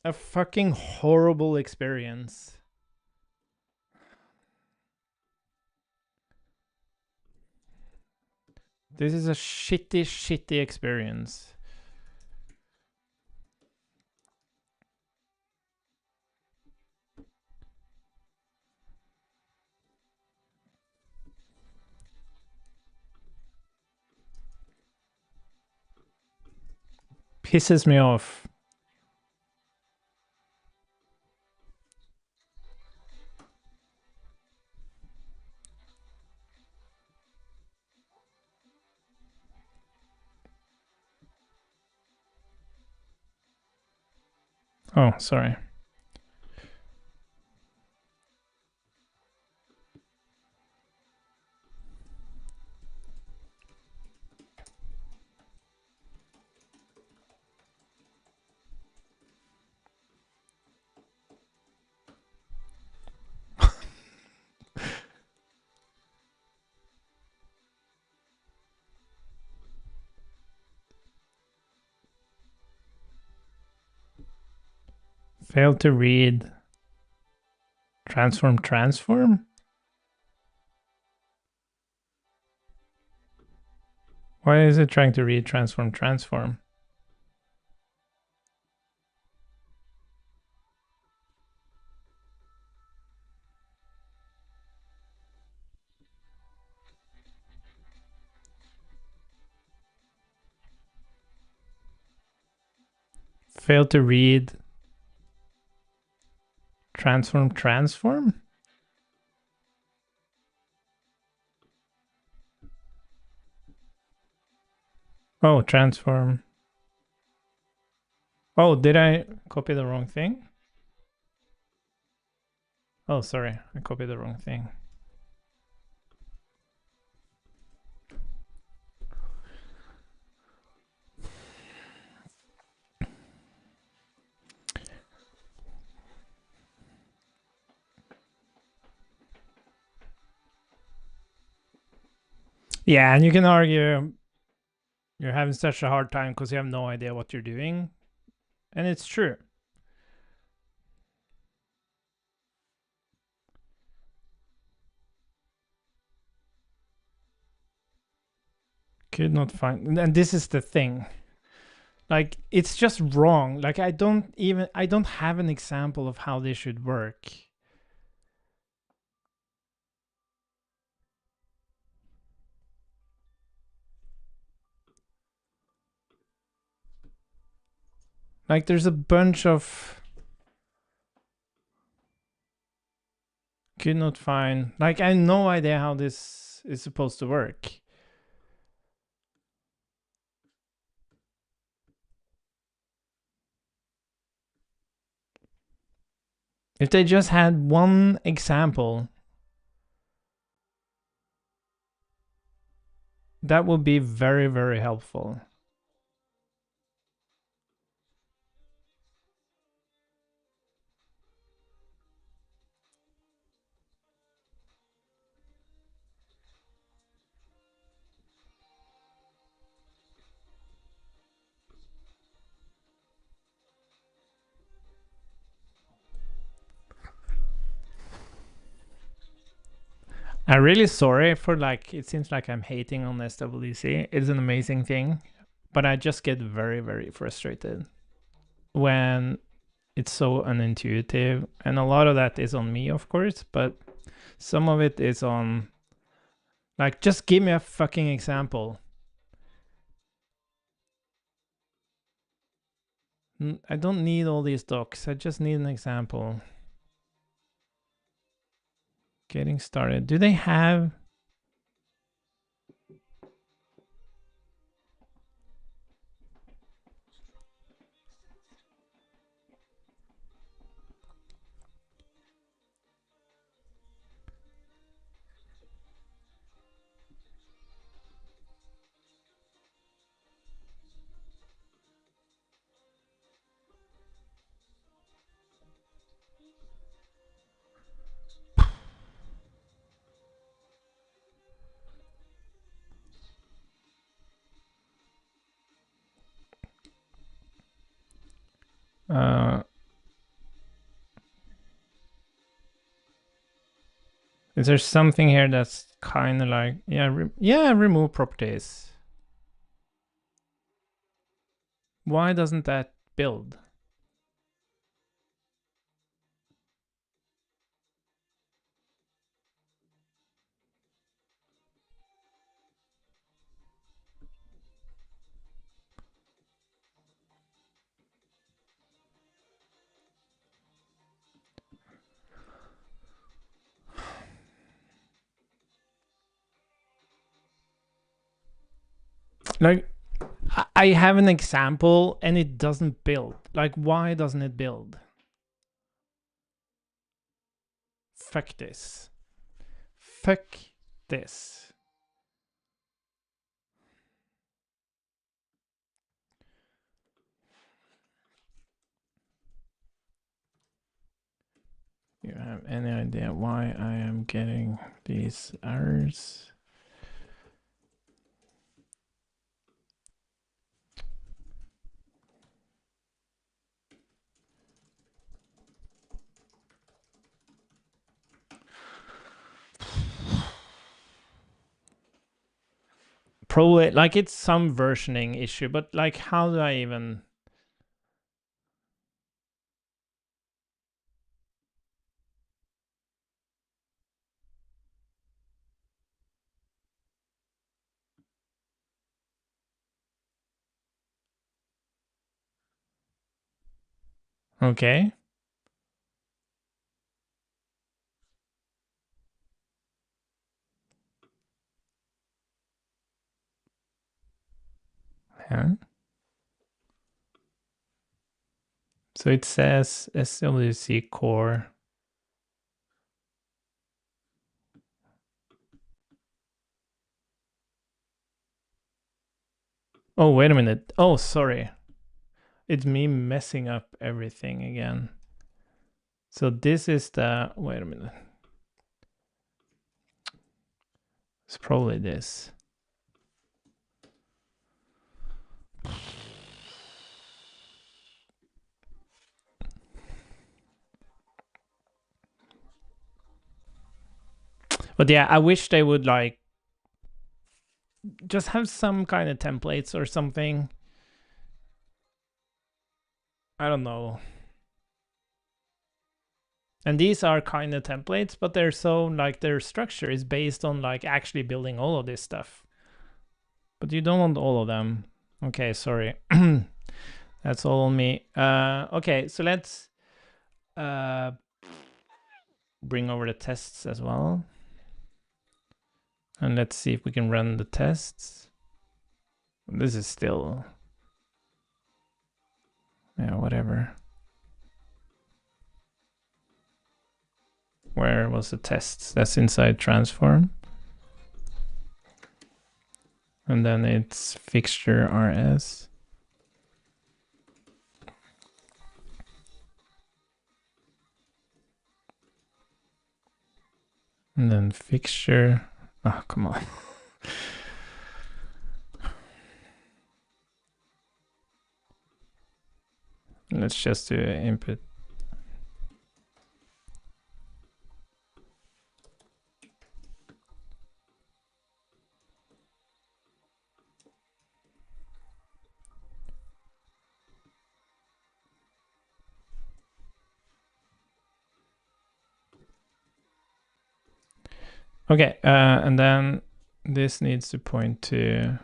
a fucking horrible experience. This is a shitty, shitty experience. Pisses me off. Oh, sorry. Failed to read transform? Why is it trying to read transform? Failed to read transform? Oh, transform. Oh, did I copy the wrong thing? Oh, sorry, I copied the wrong thing. Yeah, and you can argue you're having such a hard time because you have no idea what you're doing. And it's true. Could not find, and this is the thing. Like, it's just wrong. Like, I don't have an example of how this should work. Like, there's a bunch of could not find. Like, I have no idea how this is supposed to work. If they just had one example, that would be very, very helpful. I'm really sorry for, like, it seems like I'm hating on SWC. It's an amazing thing, but I just get very, very frustrated when it's so unintuitive. And a lot of that is on me, of course, but some of it is on, like, just give me a fucking example. I don't need all these docs. I just need an example. Getting started. Do they have... is there something here that's kind of like... Yeah, remove properties. Why doesn't that build? Like, I have an example and it doesn't build. Like, why doesn't it build? Fuck this. Fuck this. You have any idea why I am getting these errors? Probably, like, it's some versioning issue, but, like, how do I even... Okay. Yeah. So it says SWC core. Oh, wait a minute. Oh, sorry. It's me messing up everything again. So this is the, wait a minute. It's probably this. But yeah, I wish they would like just have some kind of templates or something. I don't know. And these are kind of templates, but they're so like their structure is based on like actually building all of this stuff. But you don't want all of them. Okay, sorry. That's all on me. Okay, so let's bring over the tests as well. And let's see if we can run the tests. This is still, yeah, whatever. Where was the tests? That's inside transform. And then it's fixture RS. And then fixture. Oh, come on. Let's just do input. Okay, and then this needs to point to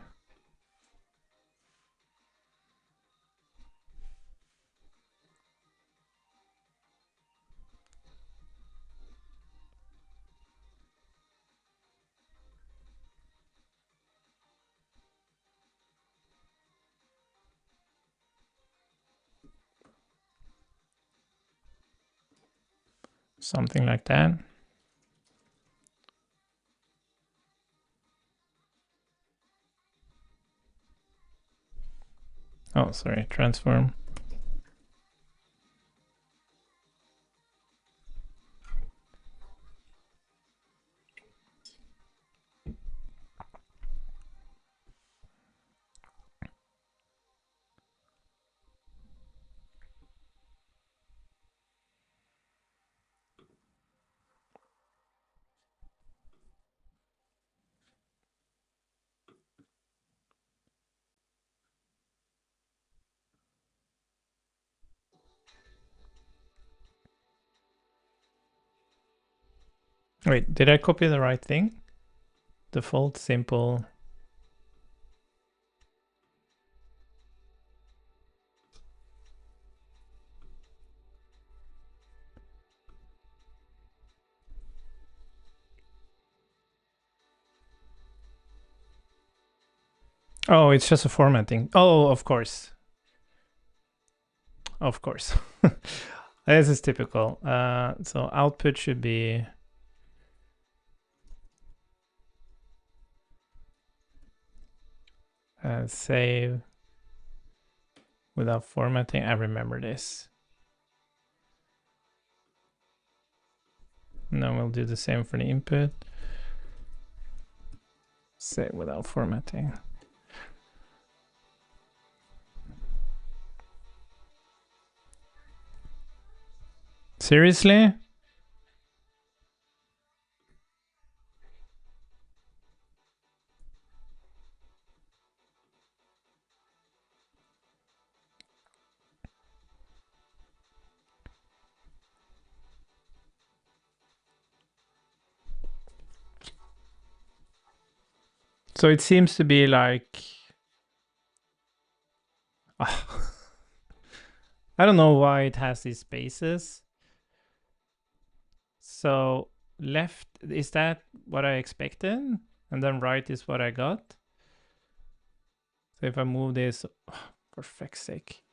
something like that. Oh, sorry, transform. Wait, did I copy the right thing? Default simple. Oh, it's just a formatting. Oh, of course. Of course. This is typical. So output should be save without formatting. I remember this. And then we'll do the same for the input. Save without formatting. Seriously? So it seems to be like, I don't know why it has these spaces. So left, is that what I expected? And then right is what I got. So if I move this, oh, for feck's sake.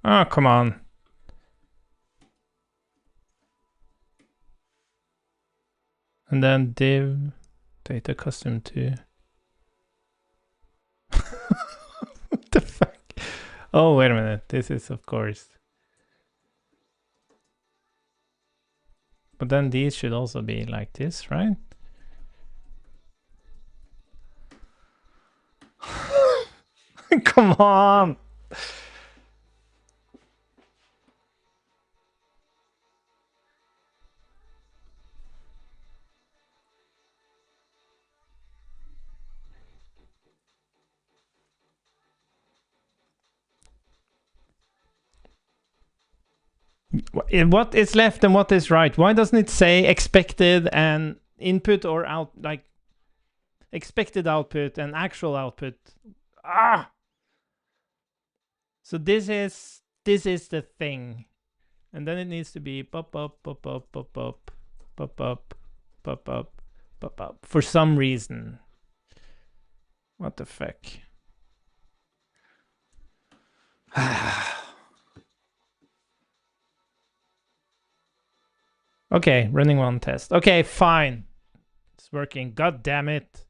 Oh, come on. And then div data custom to. What the fuck? Oh, wait a minute. This is, of course. But then these should also be like this, right? Come on. What is left and what is right? Why doesn't it say expected and input or out, like expected output and actual output? Ah! So this is the thing. And then it needs to be pop up, pop up, pop up, pop up, pop up, pop up. For some reason. What the fuck? Okay, running one test. Okay, fine. It's working. God damn it.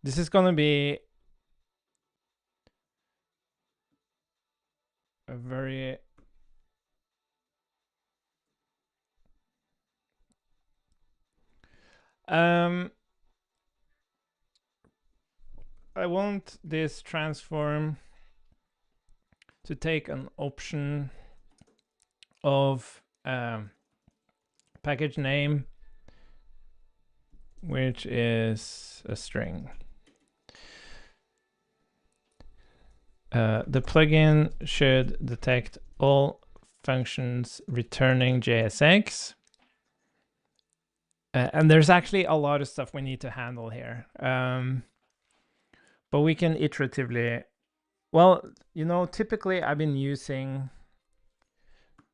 This is gonna be a very... I want this transform to take an option of package name, which is a string. The plugin should detect all functions returning JSX. And there's actually a lot of stuff we need to handle here. But we can iteratively... Well, you know, typically I've been using...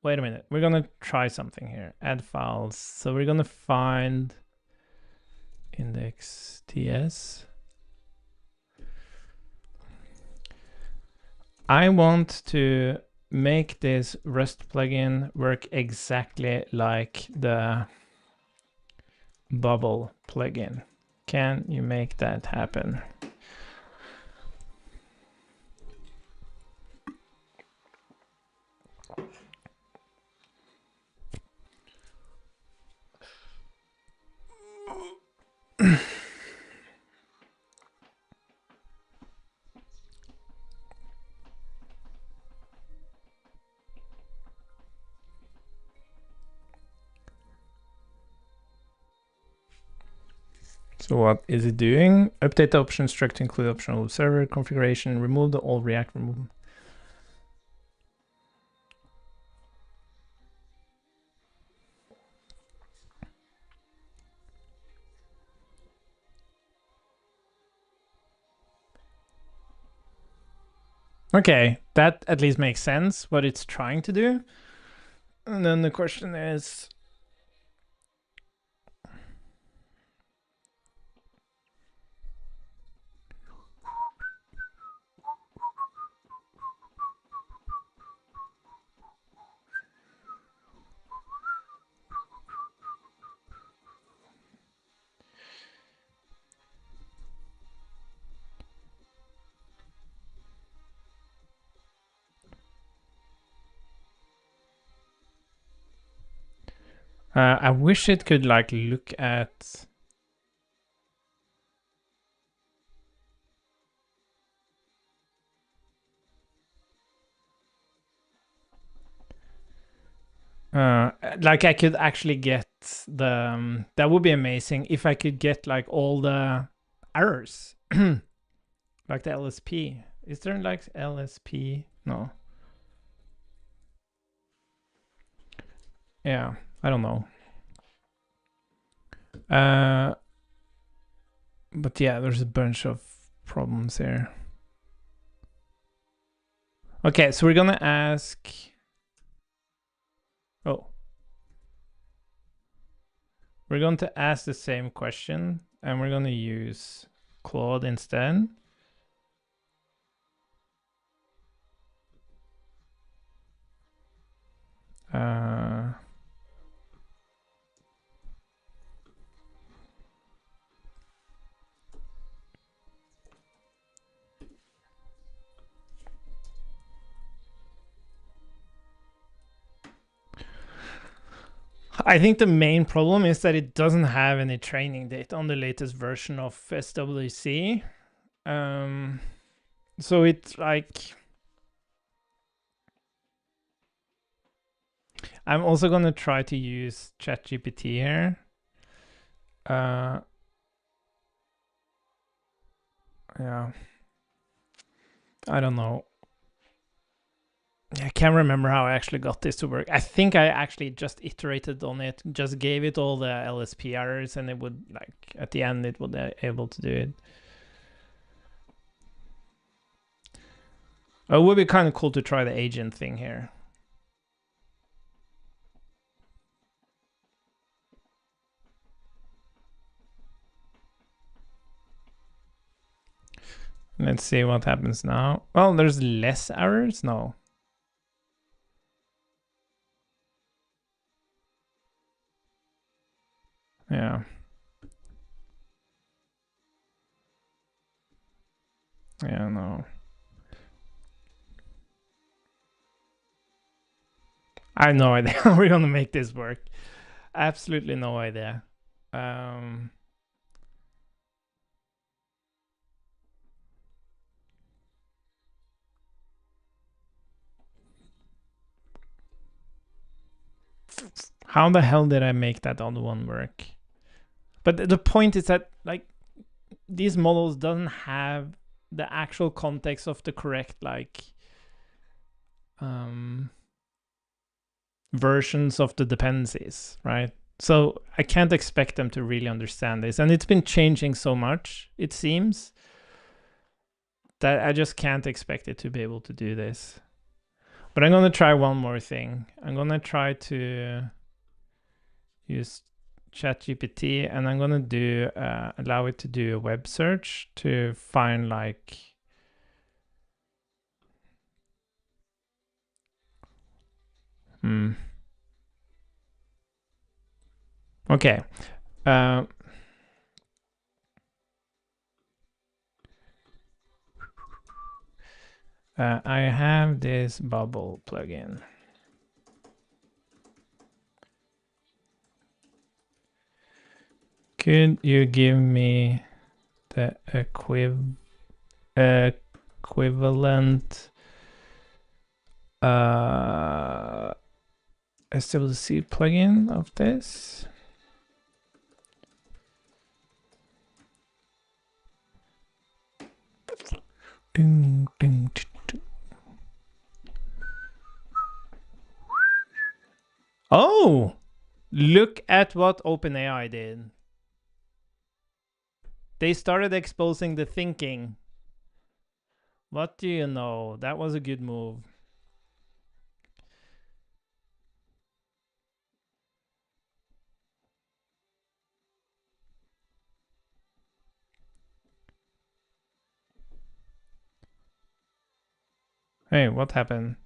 Wait a minute. We're going to try something here. Add files. So we're going to find index.ts. I want to make this Rust plugin work exactly like the Bubble plugin. Can you make that happen? So what is it doing? Update the option struct to include optional server configuration, remove the old React remove. Okay, that at least makes sense what it's trying to do. And then the question is, I wish it could like look at... like I could actually get the... that would be amazing if I could get like all the errors. Like the LSP. Is there like LSP? No. Yeah, I don't know. But yeah, there's a bunch of problems here. Okay, so we're gonna ask... Oh. We're going to ask the same question, and we're going to use Claude instead. I think the main problem is that it doesn't have any training data on the latest version of SWC. So it's like, I'm also gonna try to use ChatGPT here. Yeah, I don't know. I can't remember how I actually got this to work. I think I actually just iterated on it, just gave it all the LSP errors, and it would, like, at the end it would be able to do it. It would be kind of cool to try the agent thing here. Let's see what happens now. Well, there's less errors? No. Yeah. Yeah, no. I have no idea how we're gonna make this work. Absolutely no idea. How the hell did I make that other one work? But the point is that, like, these models doesn't have the actual context of the correct, like, versions of the dependencies, right? So I can't expect them to really understand this. And it's been changing so much, it seems, that I just can't expect it to be able to do this. But I'm going to try one more thing. I'm going to try to use ChatGPT, and I'm going to do allow it to do a web search to find, like, okay. I have this bubble plugin. Could you give me the equivalent SWC plugin of this? Ding, ding, ding, ding. Oh, look at what OpenAI did. They started exposing the thinking. What do you know? That was a good move. Hey, what happened?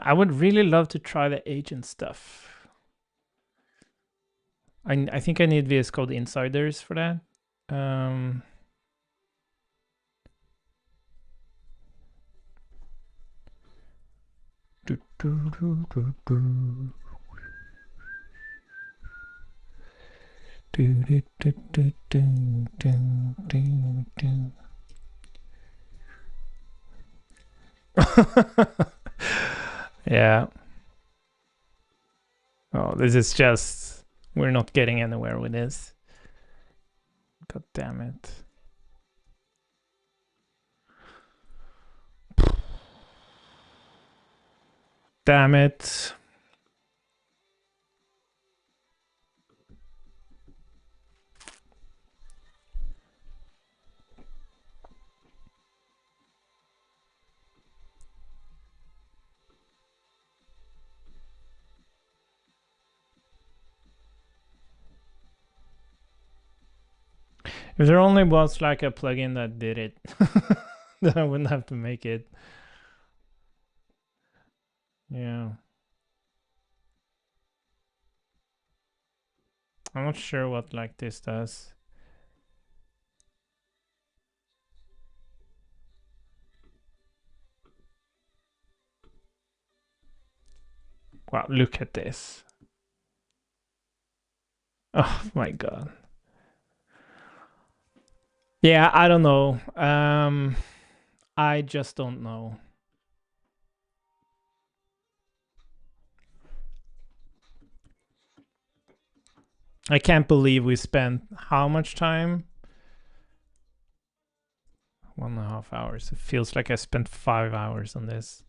I would really love to try the agent stuff. I think I need VS Code Insiders for that. Yeah. Oh, this is just, we're not getting anywhere with this. God damn it. Damn it. If there only was like a plugin that did it, then I wouldn't have to make it. Yeah. I'm not sure what like this does. Wow, look at this. Oh my god. Yeah, I don't know. I just don't know. I can't believe we spent how much time? 1.5 hours. It feels like I spent 5 hours on this.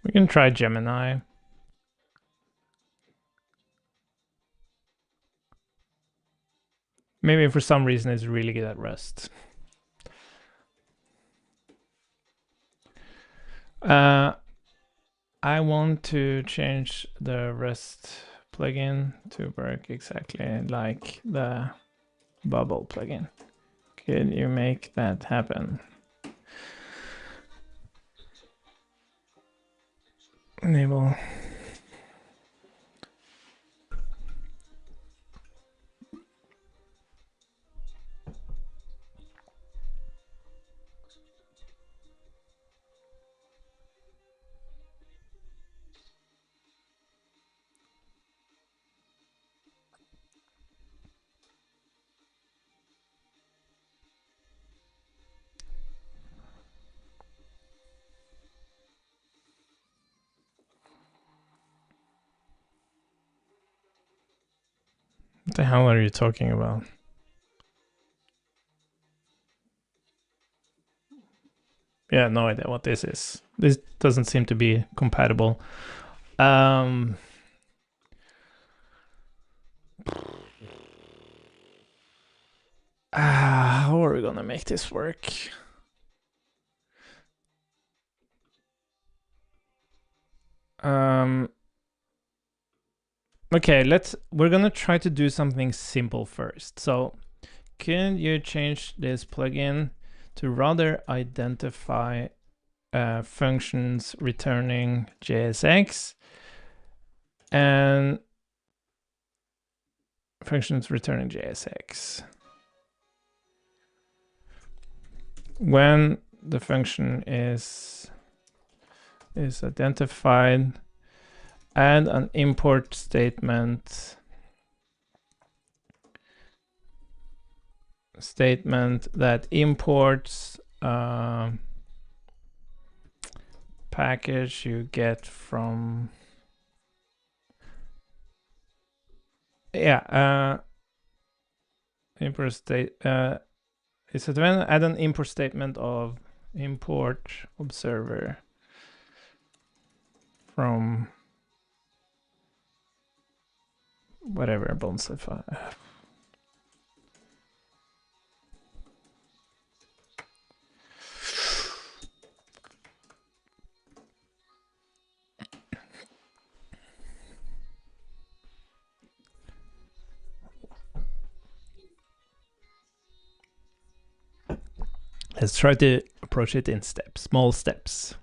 We can try Gemini. Maybe for some reason it's really good at Rust. I want to change the Rust plugin to work exactly like the Bubble plugin. Could you make that happen? Enable. What the hell are you talking about? Yeah, no idea what this is. This doesn't seem to be compatible. How are we gonna make this work? Okay, we're gonna try to do something simple first. So can you change this plugin to rather identify functions returning JSX and functions returning JSX when the function is identified, add an import statement that imports package you get from import state is it when add an import statement of import observer from whatever Bonsai. Let's try to approach it in steps, small steps.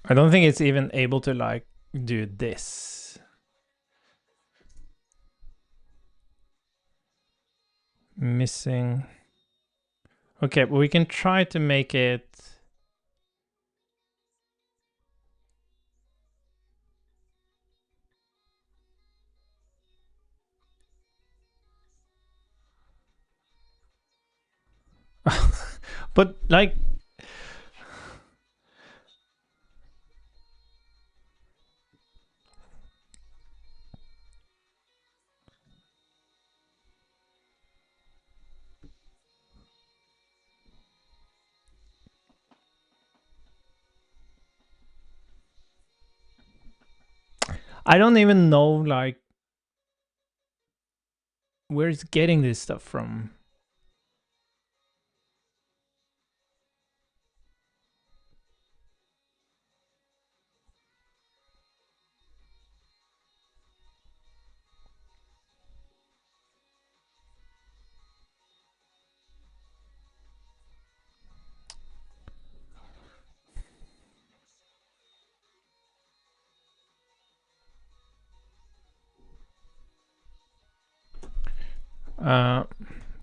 I don't think it's even able to like do this. Missing. Okay, but we can try to make it. But like, I don't even know like where it's getting this stuff from.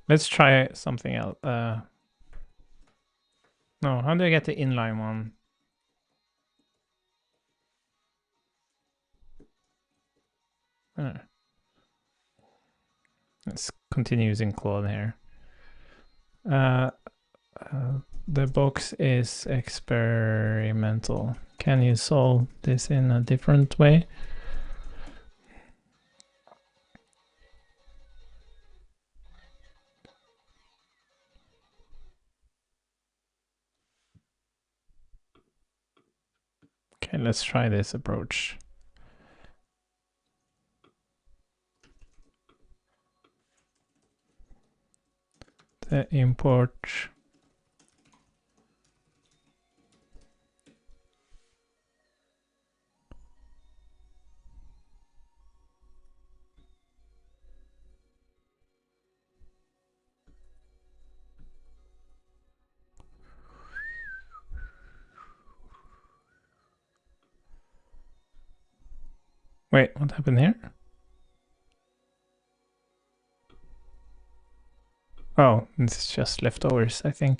Let's try something else. No, how do I get the inline one? Let's continue using Claude here. The box is experimental. Can you solve this in a different way? Okay, let's try this approach. The import. Wait, what happened here? Oh, this is just leftovers, I think.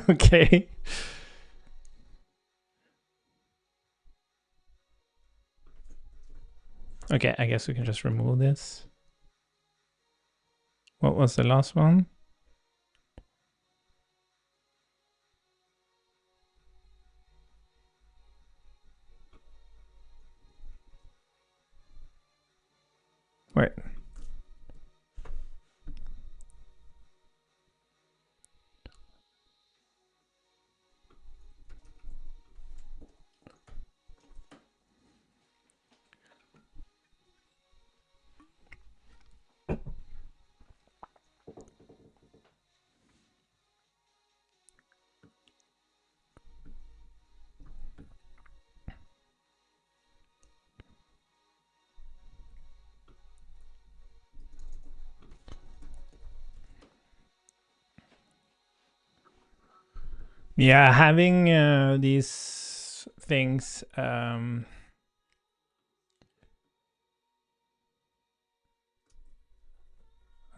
Okay. Okay, I guess we can just remove this. What was the last one? Wait. Yeah, having these things. And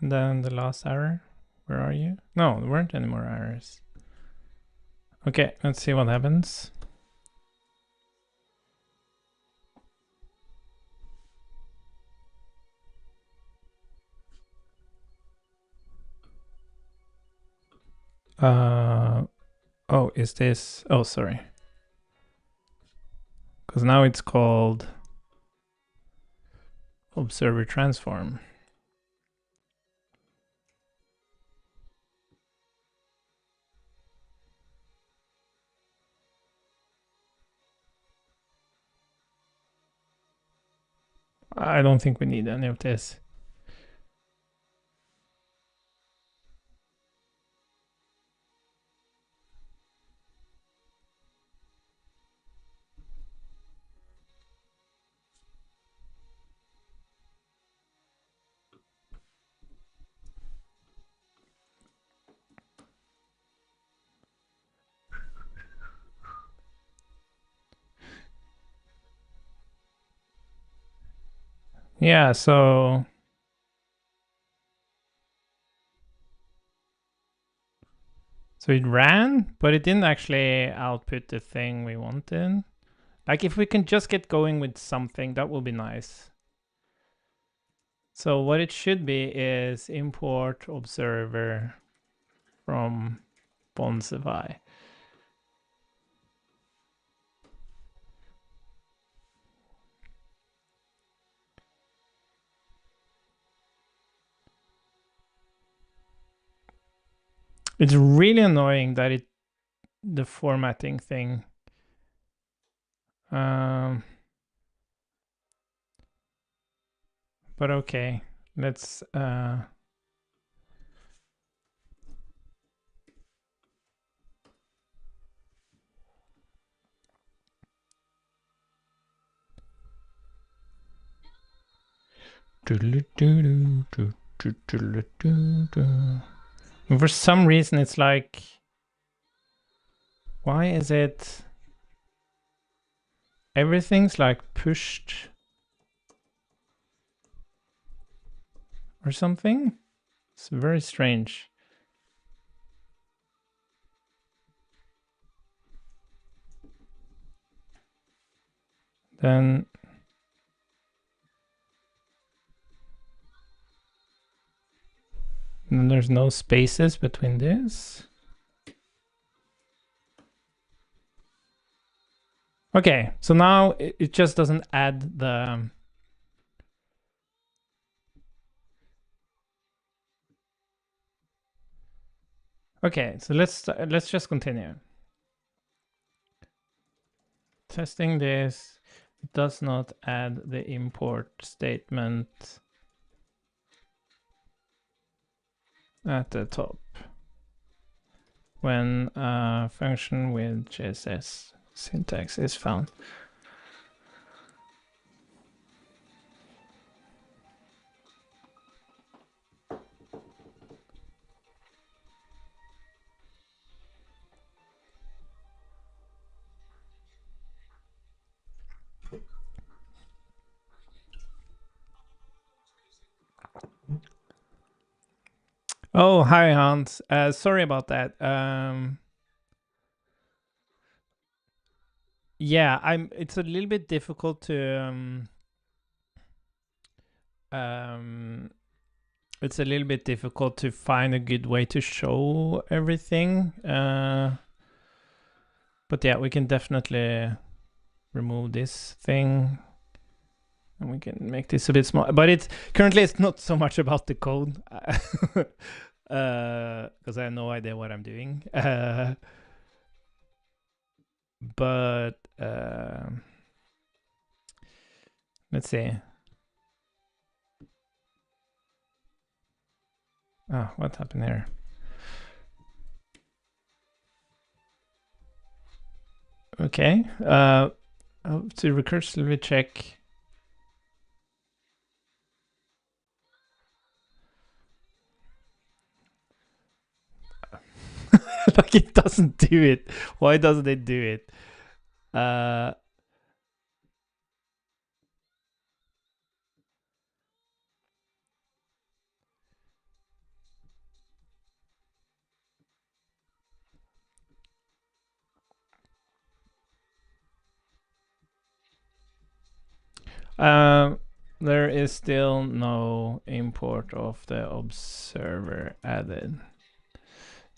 then the last error. Where are you? No, there weren't any more errors. Okay, let's see what happens. Oh, is this? Oh, sorry. Because now it's called observer transform. I don't think we need any of this. Yeah, so it ran, but it didn't actually output the thing we wanted. Like if we can just get going with something, that will be nice. So what it should be is import observer from Bonsai. It's really annoying that the formatting thing. But okay, let's for some reason it's like, why is it everything's like pushed or something? It's very strange. Then there's no spaces between this. Okay, so now it just doesn't add the okay, so let's just continue. Testing this, it does not add the import statement at the top when a function with JSS syntax is found. Oh, hi Hans. Sorry about that. Yeah, it's a little bit difficult to it's a little bit difficult to find a good way to show everything. But yeah, we can definitely remove this thing and we can make this a bit smaller. But it's currently it's not so much about the code because I have no idea what I'm doing. But let's see. Oh, what happened here? Okay. To recursively check. Like it doesn't do it. Why doesn't it do it? There is still no import of the observer added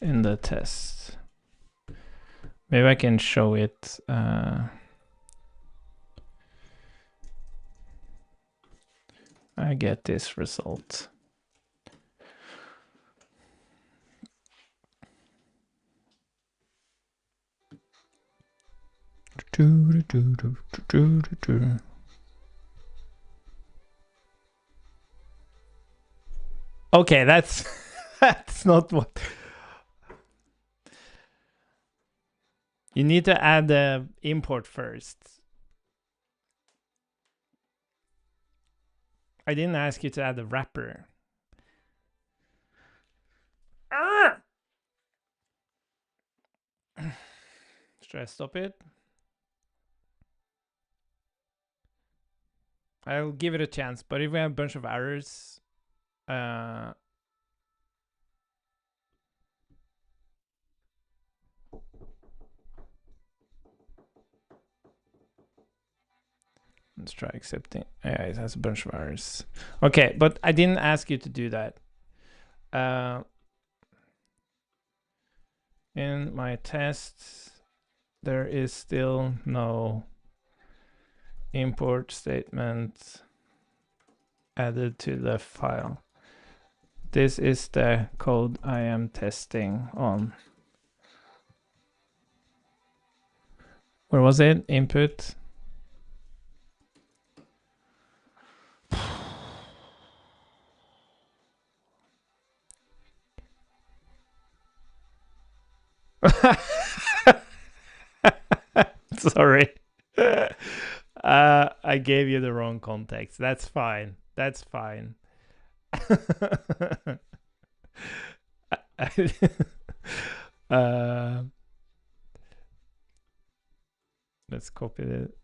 in the test. Maybe I can show it. I get this result. Okay, that's that's not what you need to add the import first. I didn't ask you to add the wrapper. Should I stop it? I'll give it a chance, but if we have a bunch of errors, Let's try accepting. Yeah, it has a bunch of errors. Okay, but I didn't ask you to do that. In my tests, there is still no import statement added to the file. This is the code I am testing on. Where was it? Input. Sorry. I gave you the wrong context. That's fine. That's fine. Let's copy it.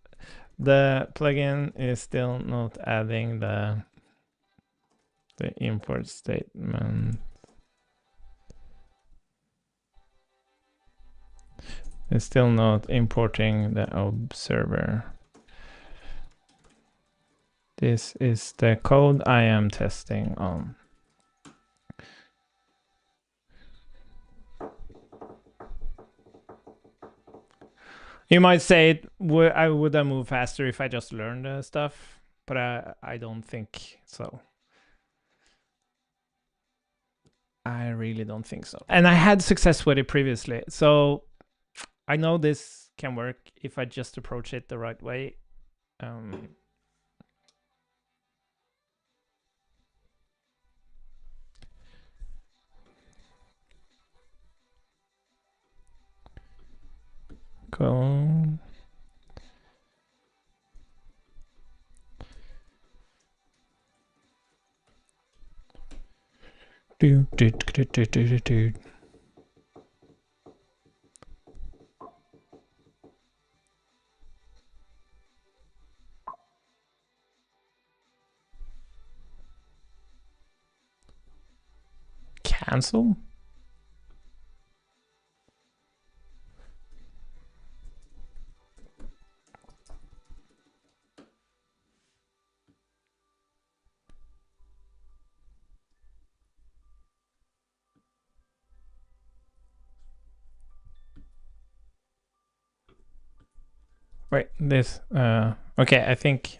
The plugin is still not adding the import statement. It's still not importing the observer. This is the code I am testing on. You might say I would have moved faster if I just learned the stuff, but I don't think so. I really don't think so. And I had success with it previously, so I know this can work if I just approach it the right way. Cool. Cancel? Wait, this, okay, I think,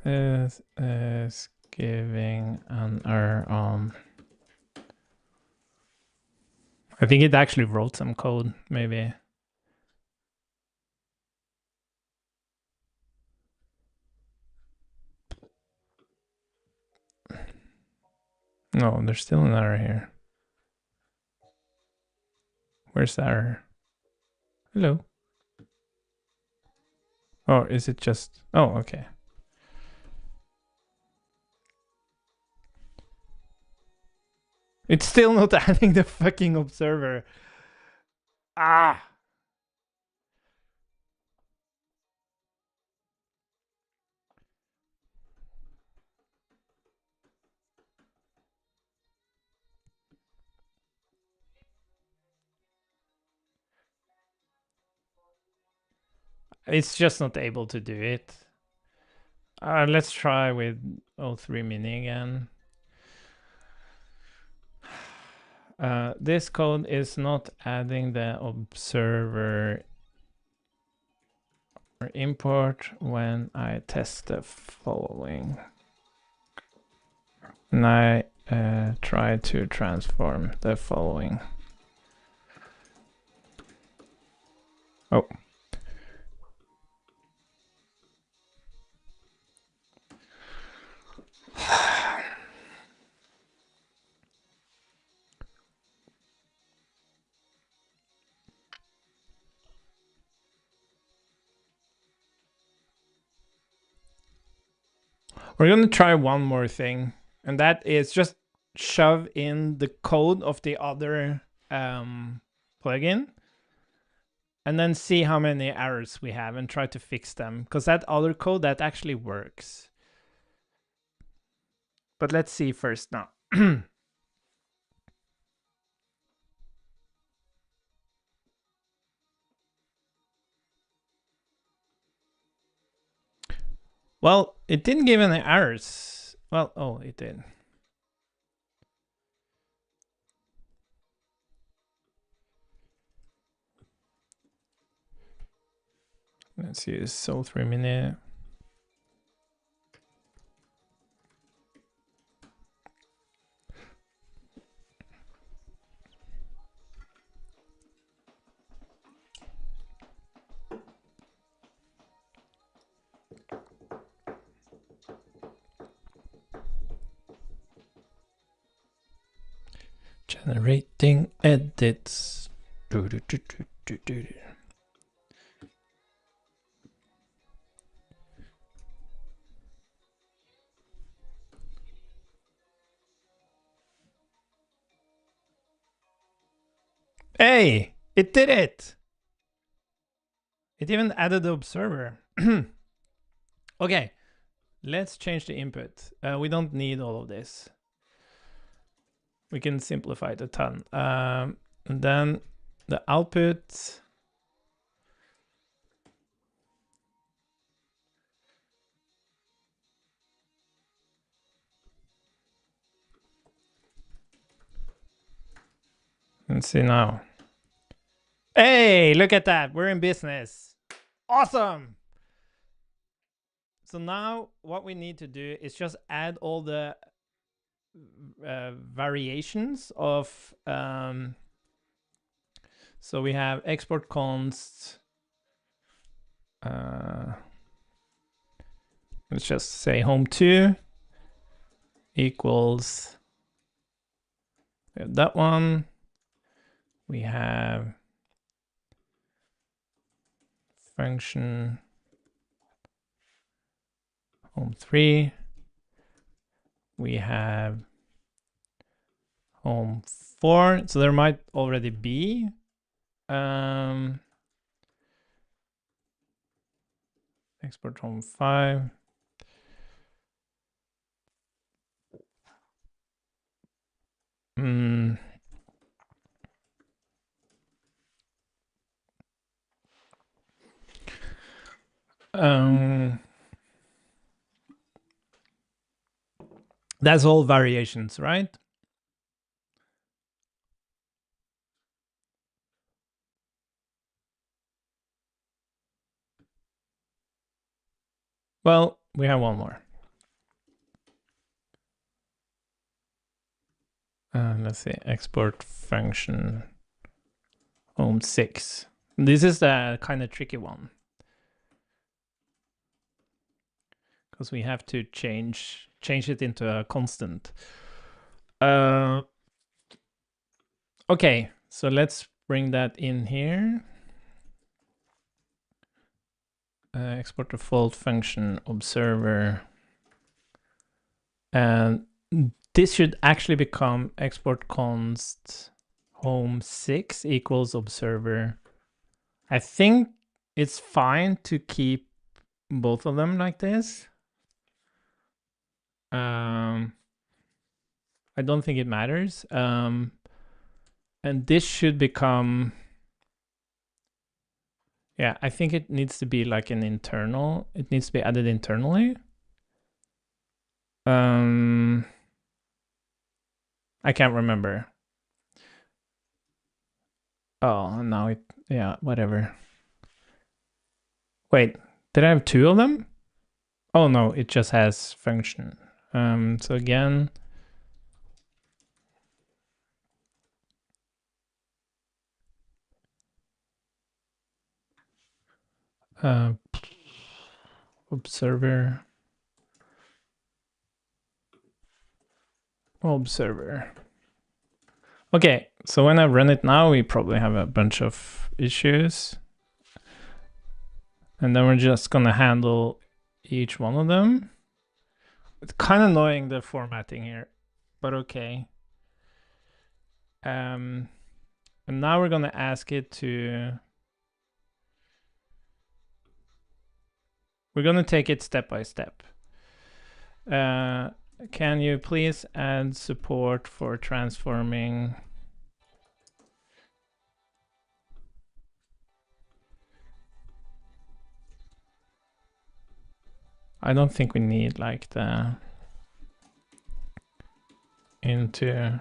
this is giving an error on, I think it actually wrote some code, maybe. No, there's still an error here. Where's the error? Hello. Oh, is it just, oh, okay. It's still not adding the fucking observer. Ah. It's just not able to do it. Let's try with O3 Mini again. This code is not adding the observer or import when I test the following. And I try to transform the following. Oh. We're going to try one more thing, and that is just shove in the code of the other plugin and then see how many errors we have and try to fix them, because that other code, that actually works. But let's see first now. Well, it didn't give any errors. Well, oh, it did. Let's use Soul 3 minute. Generating edits. Hey, it did it. It even added the observer. Okay, let's change the input. We don't need all of this. We can simplify it a ton. And then the output. Let's see now. Hey, look at that. We're in business. Awesome. So now what we need to do is just add all the variations of so we have export const, let's just say home2 equals, we have that one, we have function home3, we have home4, so there might already be export home5. That's all variations, right? Well, we have one more. Let's see, export function home6. This is the kind of tricky one, because we have to change it into a constant. Okay, so let's bring that in here. Export default function observer, and this should actually become export const home6 equals observer. I think it's fine to keep both of them like this. I don't think it matters. And this should become, yeah, I think it needs to be like an internal. It needs to be added internally. I can't remember. Oh, now it, yeah, whatever. Wait, did I have two of them? Oh no, it just has function. So again, observer. Okay, so when I run it now, we probably have a bunch of issues. And then we're just gonna handle each one of them. It's kind of annoying, the formatting here, but okay. And now we're gonna ask it to, we're gonna take it step by step. Can you please add support for transforming I don't think we need like the into.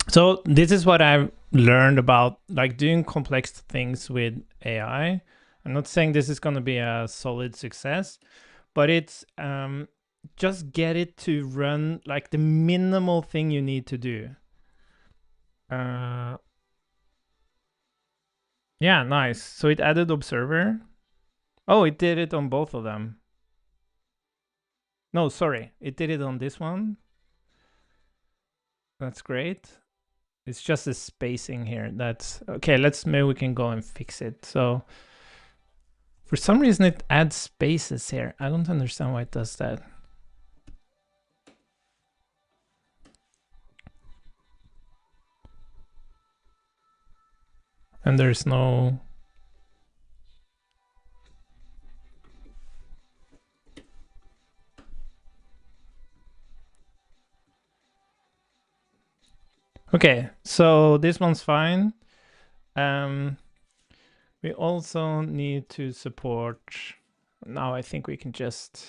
So this is what I've learned about like doing complex things with AI. I'm not saying this is going to be a solid success, but it's just get it to run like the minimal thing you need to do. Yeah, nice. So it added observer. Oh, it did it on both of them. No, sorry. It did it on this one. That's great. It's just the spacing here. That's okay. Maybe we can go and fix it. So for some reason it adds spaces here. I don't understand why it does that. And there's no... Okay, so this one's fine. We also need to support... Now I think we can just...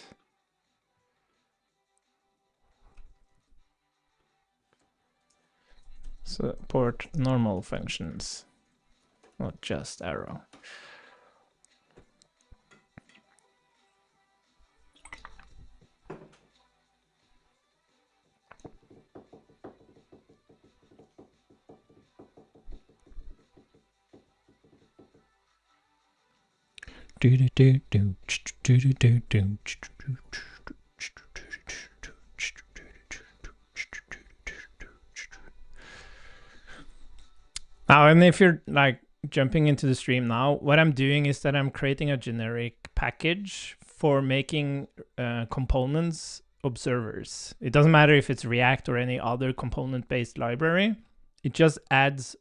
support normal functions, not just arrow. Now, and if you're like jumping into the stream now, what I'm doing is that I'm creating a generic package for making components observers. It doesn't matter if it's React or any other component-based library. It just adds,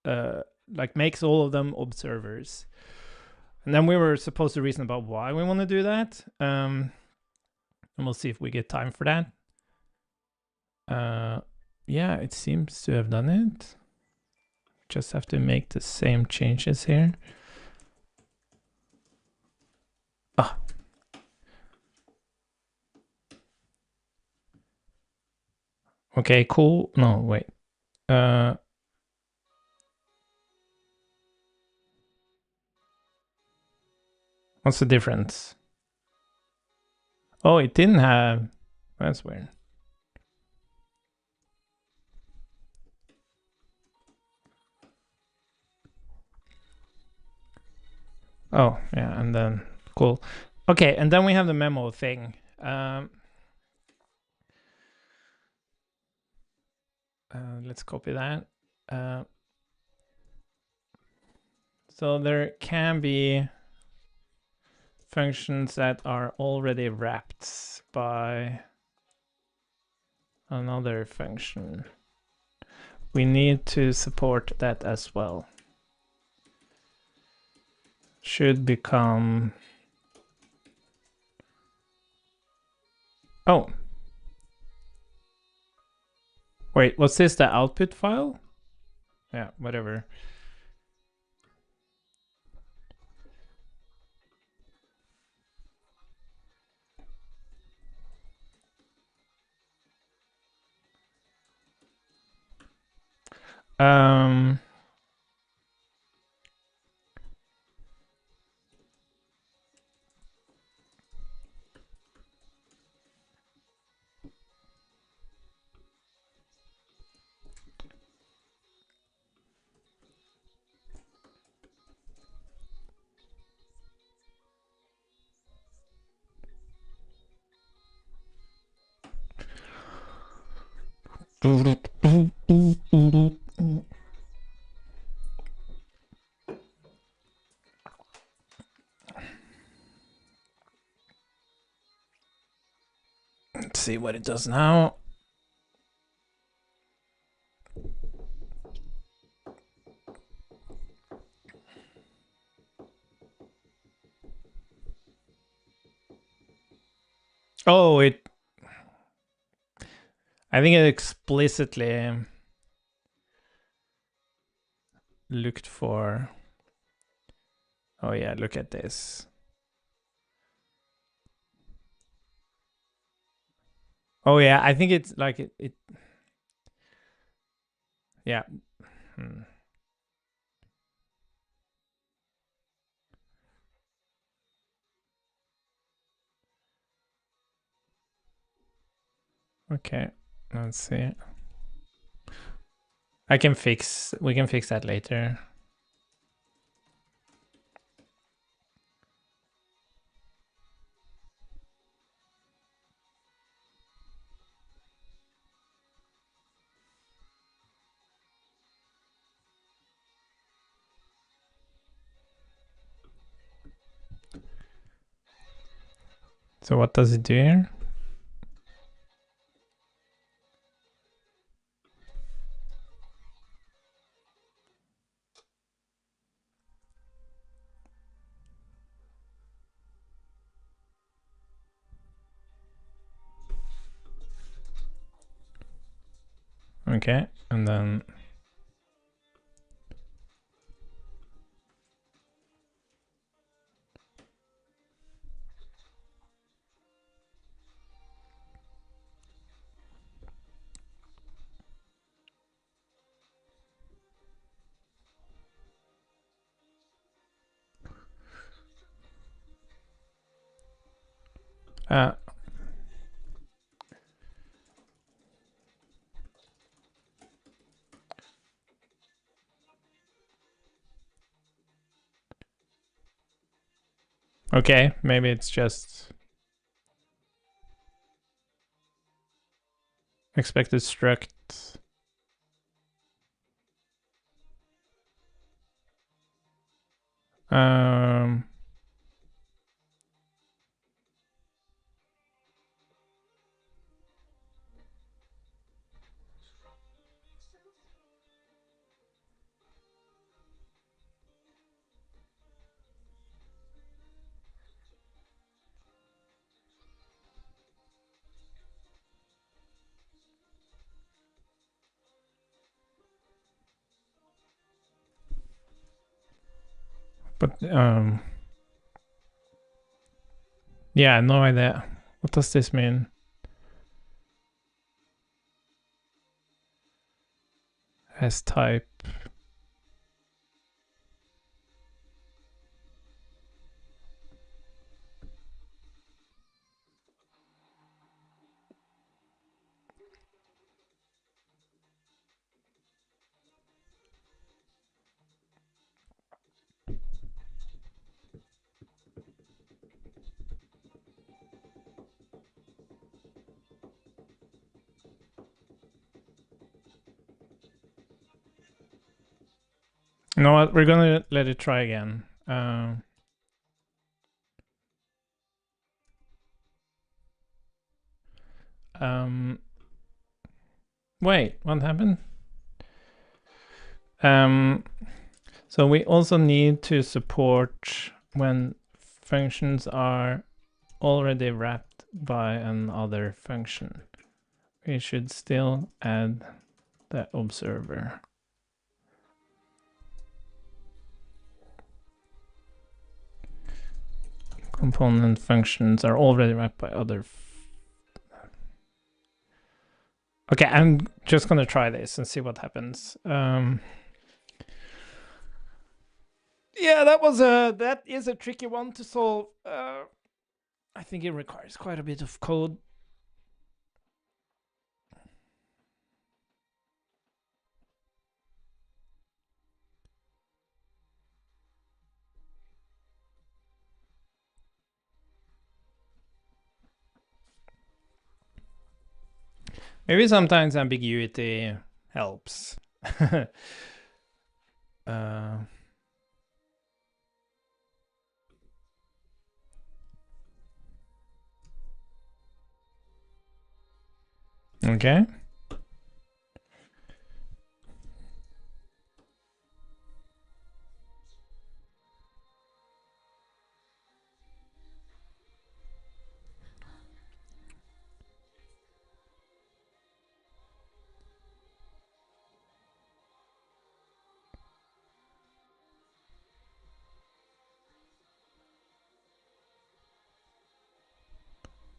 like makes all of them observers. And then we were supposed to reason about why we want to do that. And we'll see if we get time for that. Yeah, it seems to have done it. Just have to make the same changes here. Ah. Okay, cool. No, wait. What's the difference? Oh, it didn't have... That's weird. Oh, yeah, and then... Cool. Okay, and then we have the memo thing. Let's copy that. So there can be functions that are already wrapped by another function. We need to support that as well. Should become... Oh. Wait, was this the output file? Yeah, whatever. Let's see what it does now. Oh, I think it explicitly looked for. Oh yeah, look at this. Oh yeah, I think it's like it yeah. Okay, let's see. We can fix that later. So what does it do here? Okay, and then okay, maybe it's just expected struct. But yeah, no idea. What does this mean? As type. You know what? We're gonna let it try again. Wait, what happened? So we also need to support when functions are already wrapped by another function. We should still add the observer. Component functions are already wrapped by other. Okay, I'm just gonna try this and see what happens. Yeah, that is a tricky one to solve. I think it requires quite a bit of code. Maybe sometimes ambiguity helps. Okay.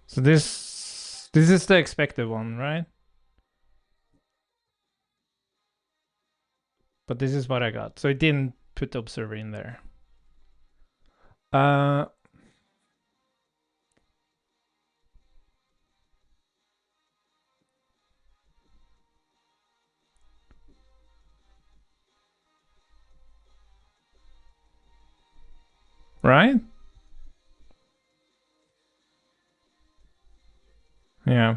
So this is the expected one, right? But this is what I got. So it didn't put the observer in there. Right? Yeah.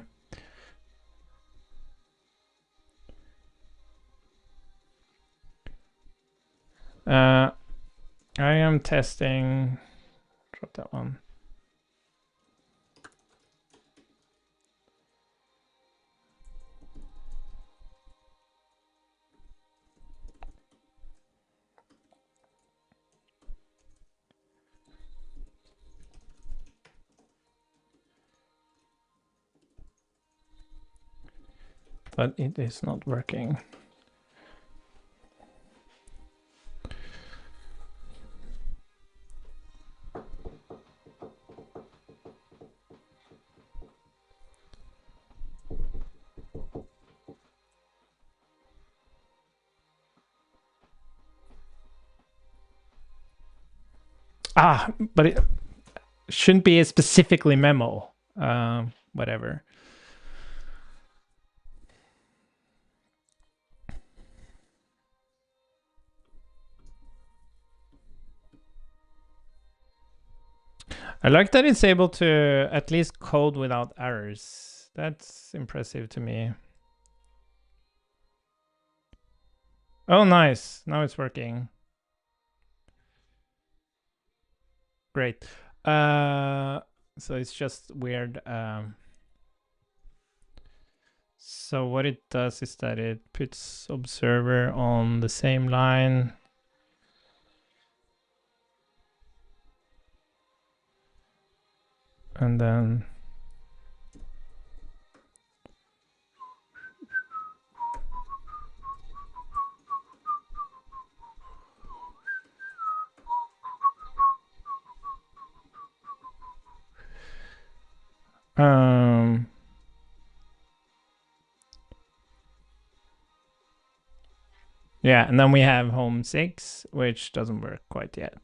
I am testing. Drop that one. But it is not working. But it shouldn't be specifically memo. Whatever. I like that it's able to at least code without errors. That's impressive to me. Oh, nice. Now it's working. Great. So it's just weird. So what it does is that it puts observer on the same line. And then yeah, and then we have home 6, which doesn't work quite yet.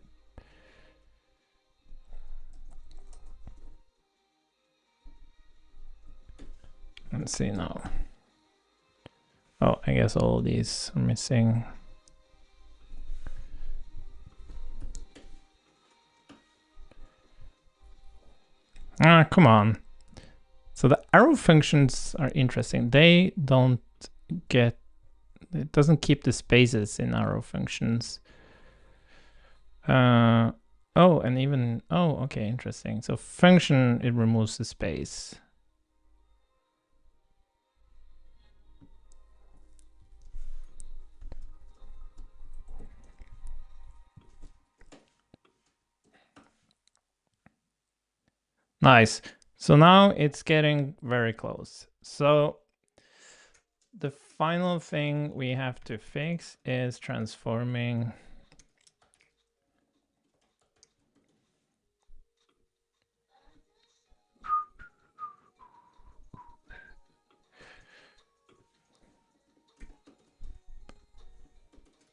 Let's see now. Oh, I guess all of these are missing. Come on. So the arrow functions are interesting. They don't get, it doesn't keep the spaces in arrow functions. Oh, and even, oh, okay, interesting. So function, it removes the space. Nice. So now it's getting very close. So the final thing we have to fix is transforming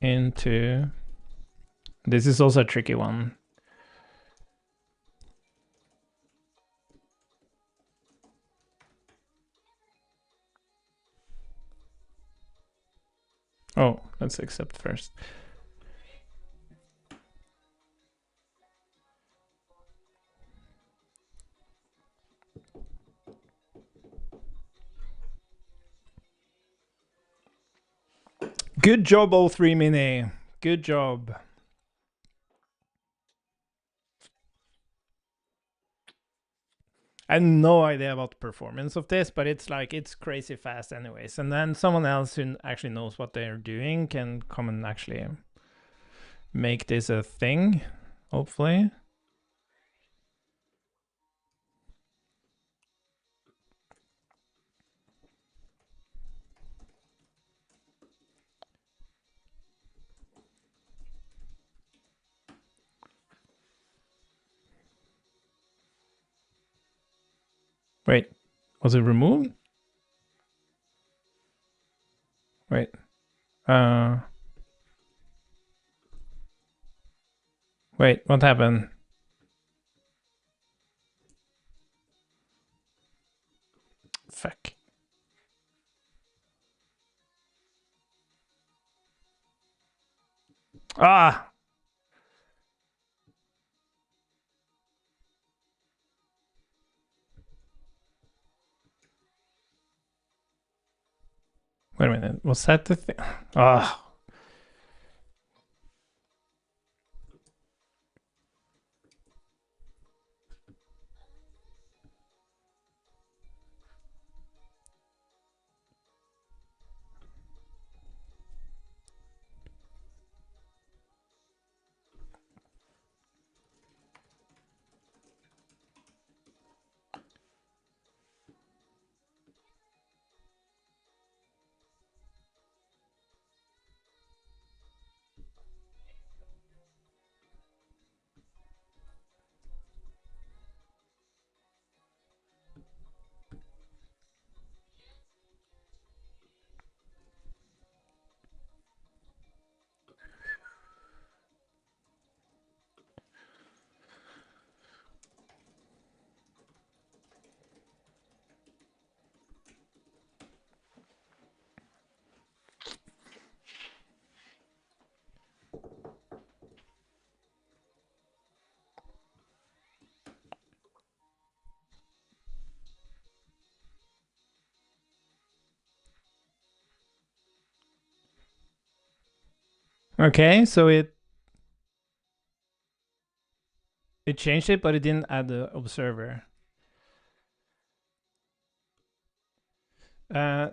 into, this is also a tricky one. Oh, let's accept first. Good job, O3 Mini. Good job. I have no idea about the performance of this, but it's like it's crazy fast anyways. And then someone else who actually knows what they're doing can come and actually make this a thing, hopefully. Wait, was it removed? Wait. Wait, what happened? Fuck. Ah! Wait a minute, was that the thing? Ah. Okay, so it changed it, but it didn't add the observer.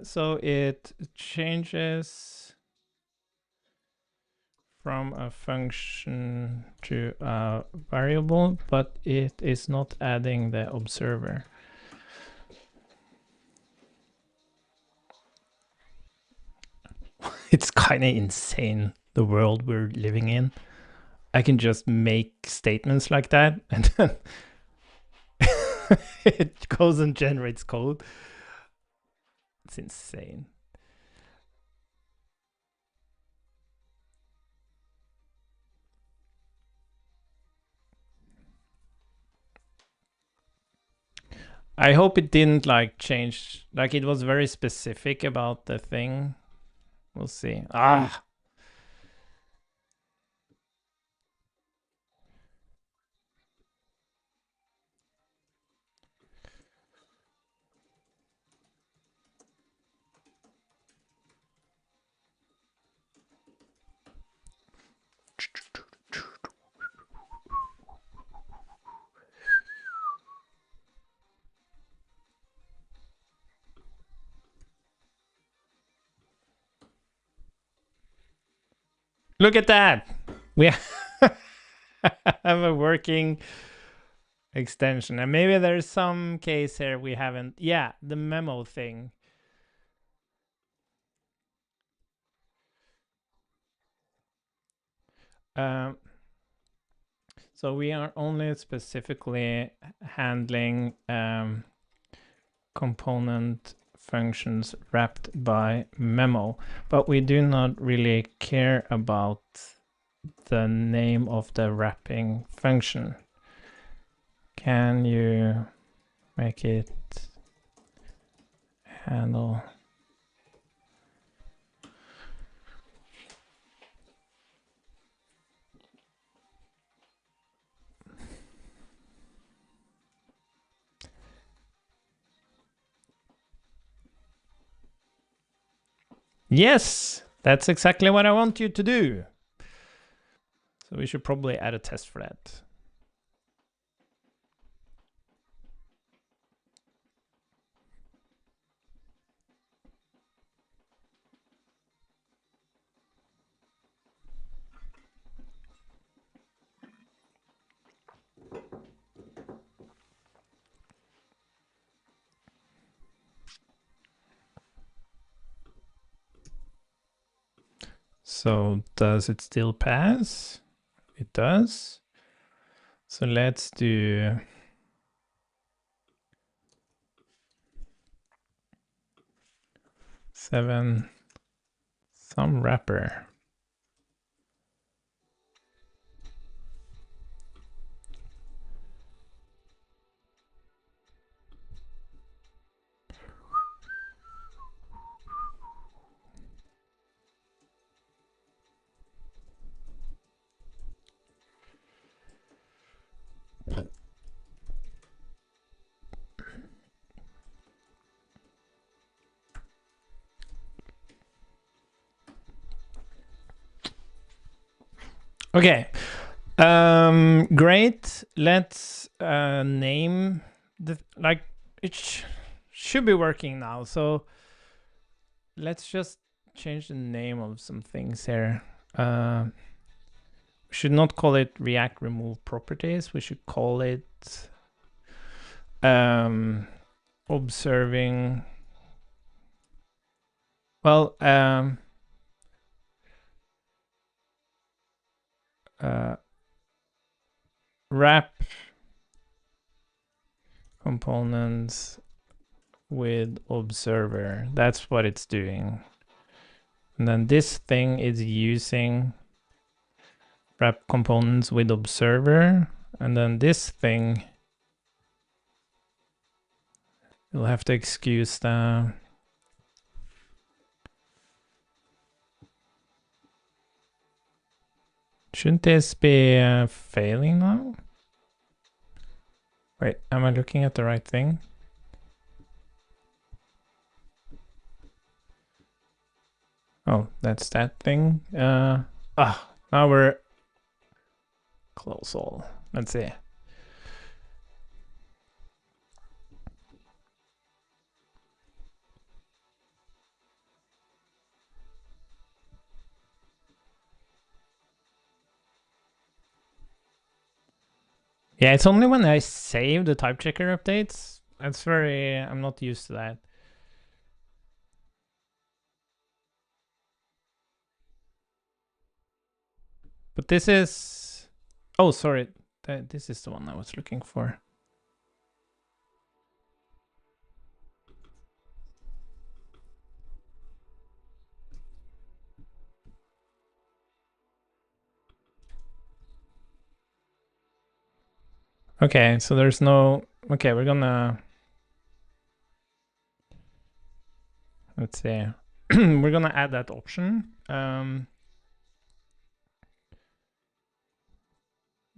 So it changes from a function to a variable, but it is not adding the observer. It's kind of insane, the world we're living in. I can just make statements like that, and then it goes and generates code. It's insane. I hope it didn't like change, like it was very specific about the thing. We'll see. Ah. Look at that. We have a working extension. And maybe there's some case here we haven't. Yeah, the memo thing. So we are only specifically handling component functions wrapped by memo, but we do not really care about the name of the wrapping function. Can you make it handle? Yes, That's exactly what I want you to do. So we should probably add a test for that. So does it still pass? It does. So let's do seven some wrapper. Okay. Great. Let's name the it should be working now. So let's just change the name of some things here. We should not call it React remove properties. We should call it observing. Well, wrap components with observer. That's what it's doing. And then this thing is using wrap components with observer. And then this thing, you'll have to excuse the shouldn't this be failing now? Wait, am I looking at the right thing? Oh, that's that thing. Now we're close all. Let's see. Yeah, it's only when I save the type checker updates. That's I'm not used to that. But this is, oh, sorry. This is the one I was looking for. Okay, so there's no, okay, we're gonna, let's see. We're gonna add that option.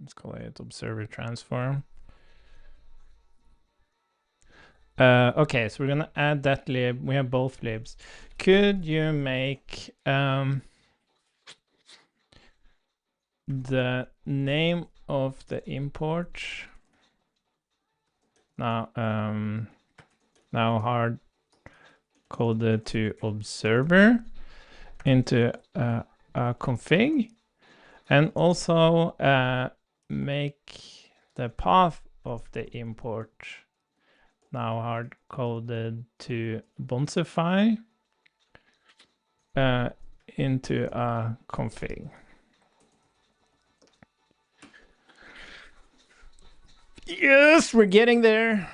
Let's call it observer transform. Okay, so we're gonna add that lib. We have both libs. Could you make the name of the import now hard coded to observer into a config, and also make the path of the import now hard coded to Bonsify into a config. Yes, we're getting there.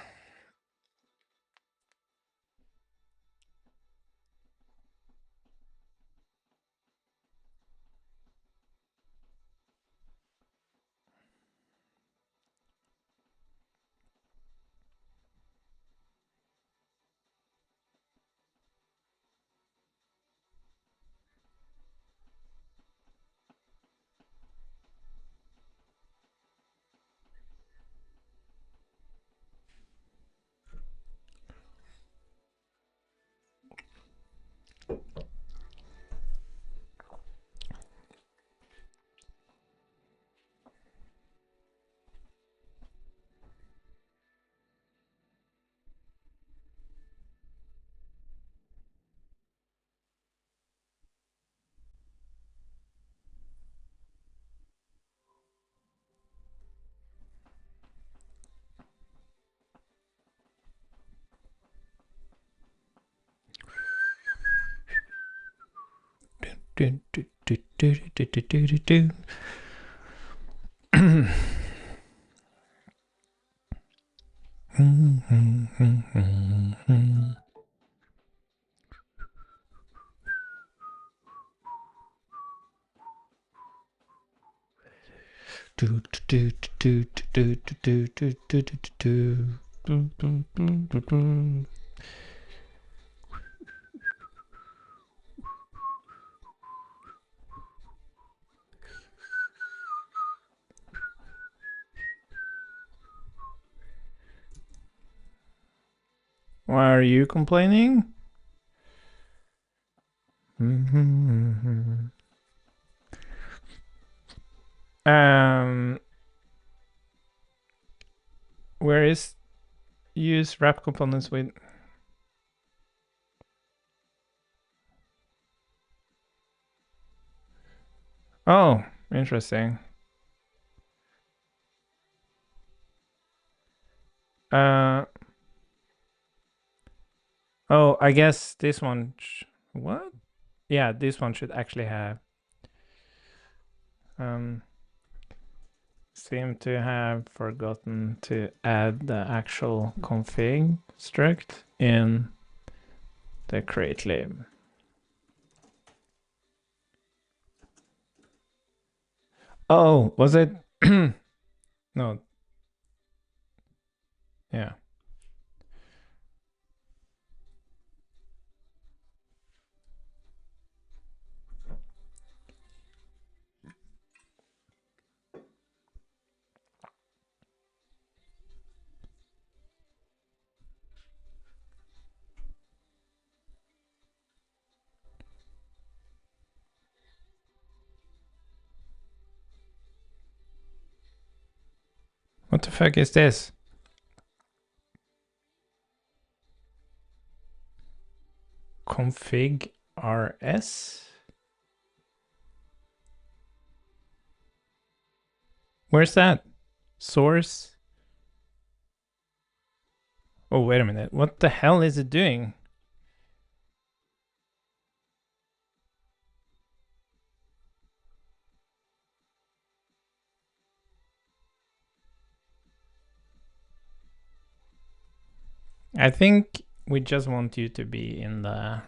Why are you complaining? Where is use wrap components with? Oh, interesting. Oh, I guess this one. What? Yeah, this one should actually have. Seem to have forgotten to add the actual config struct in the create lib. Oh, was it? No. Yeah. What the fuck is this? Config rs? Where's that? Source? Oh, wait a minute. What the hell is it doing? I think we just want you to be in the...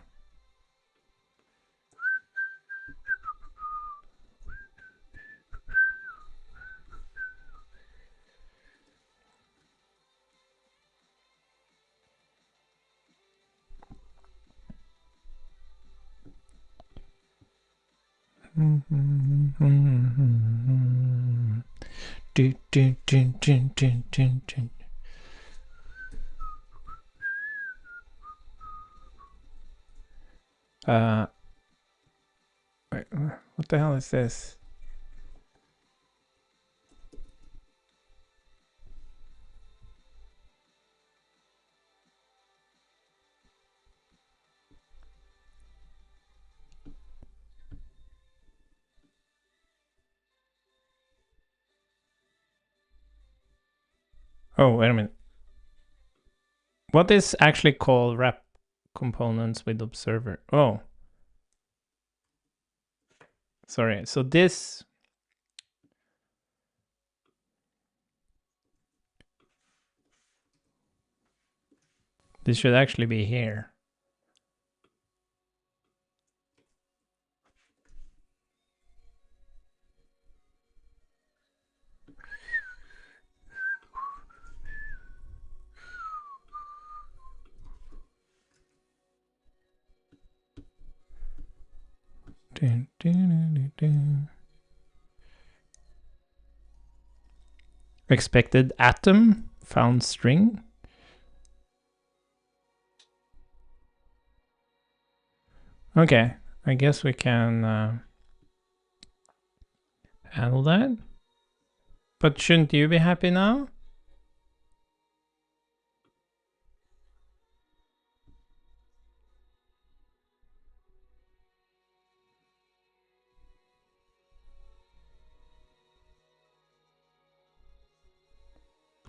Wait, what the hell is this? Oh, wait a minute. What is actually called wrap components with observer? Oh. Sorry. So this... This should actually be here. Expected atom found string. Okay, I guess we can handle that. But shouldn't you be happy now?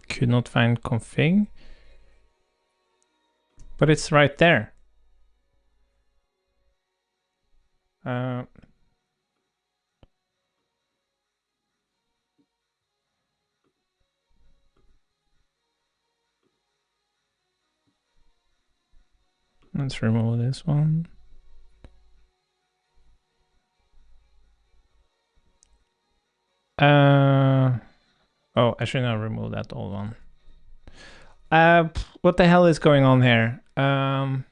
Could not find config. But it's right there. Let's remove this one. Oh, I should not remove that old one. What the hell is going on here? Oh,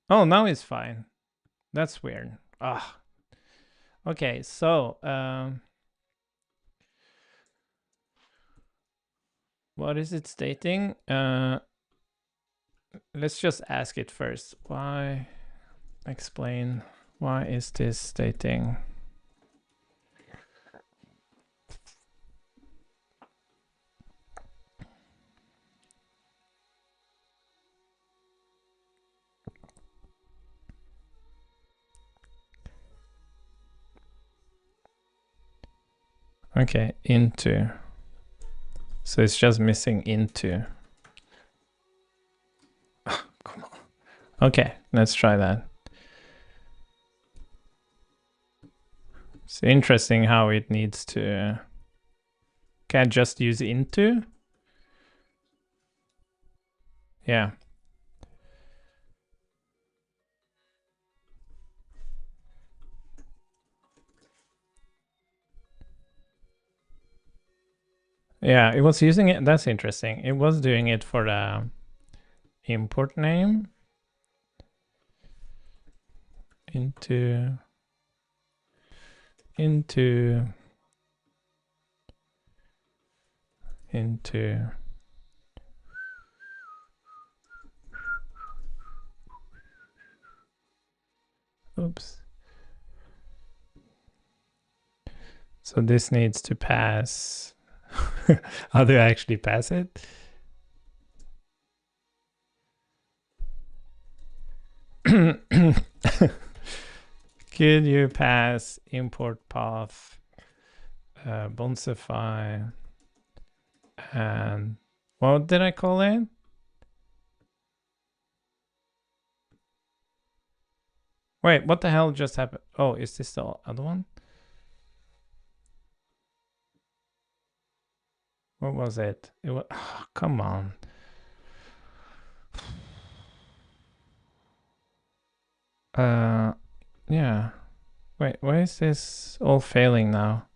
now it's fine. That's weird. Ah. Okay, so what is it stating? Let's just ask it first. Why? Explain. Why is this stating? Okay, into. So it's just missing into. Oh, come on. Okay, let's try that. It's interesting how it needs to. Can I just use into? Yeah. Yeah, it was using it. That's interesting. It was doing it for the import name. Into. Oops. So this needs to pass. How do I actually pass it? Could you pass import path, Bonsify, and what did I call it? Wait, what the hell just happened? Oh, is this the other one? What was it? It was, oh, come on. Yeah. Wait, why is this all failing now?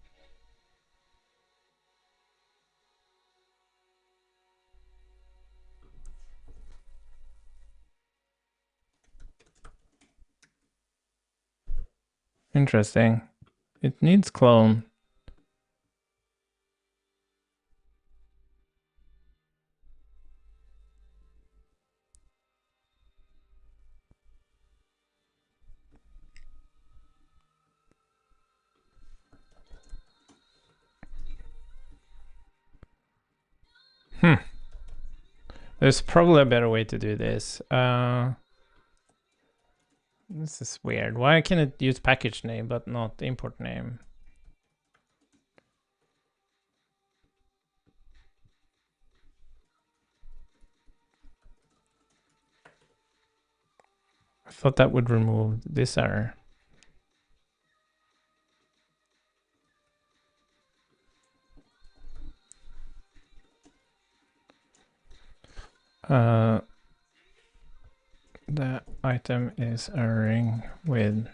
Interesting. It needs clone. There's probably a better way to do this. This is weird. Why can it use package name but not import name? I thought that would remove this error. The item is erroring with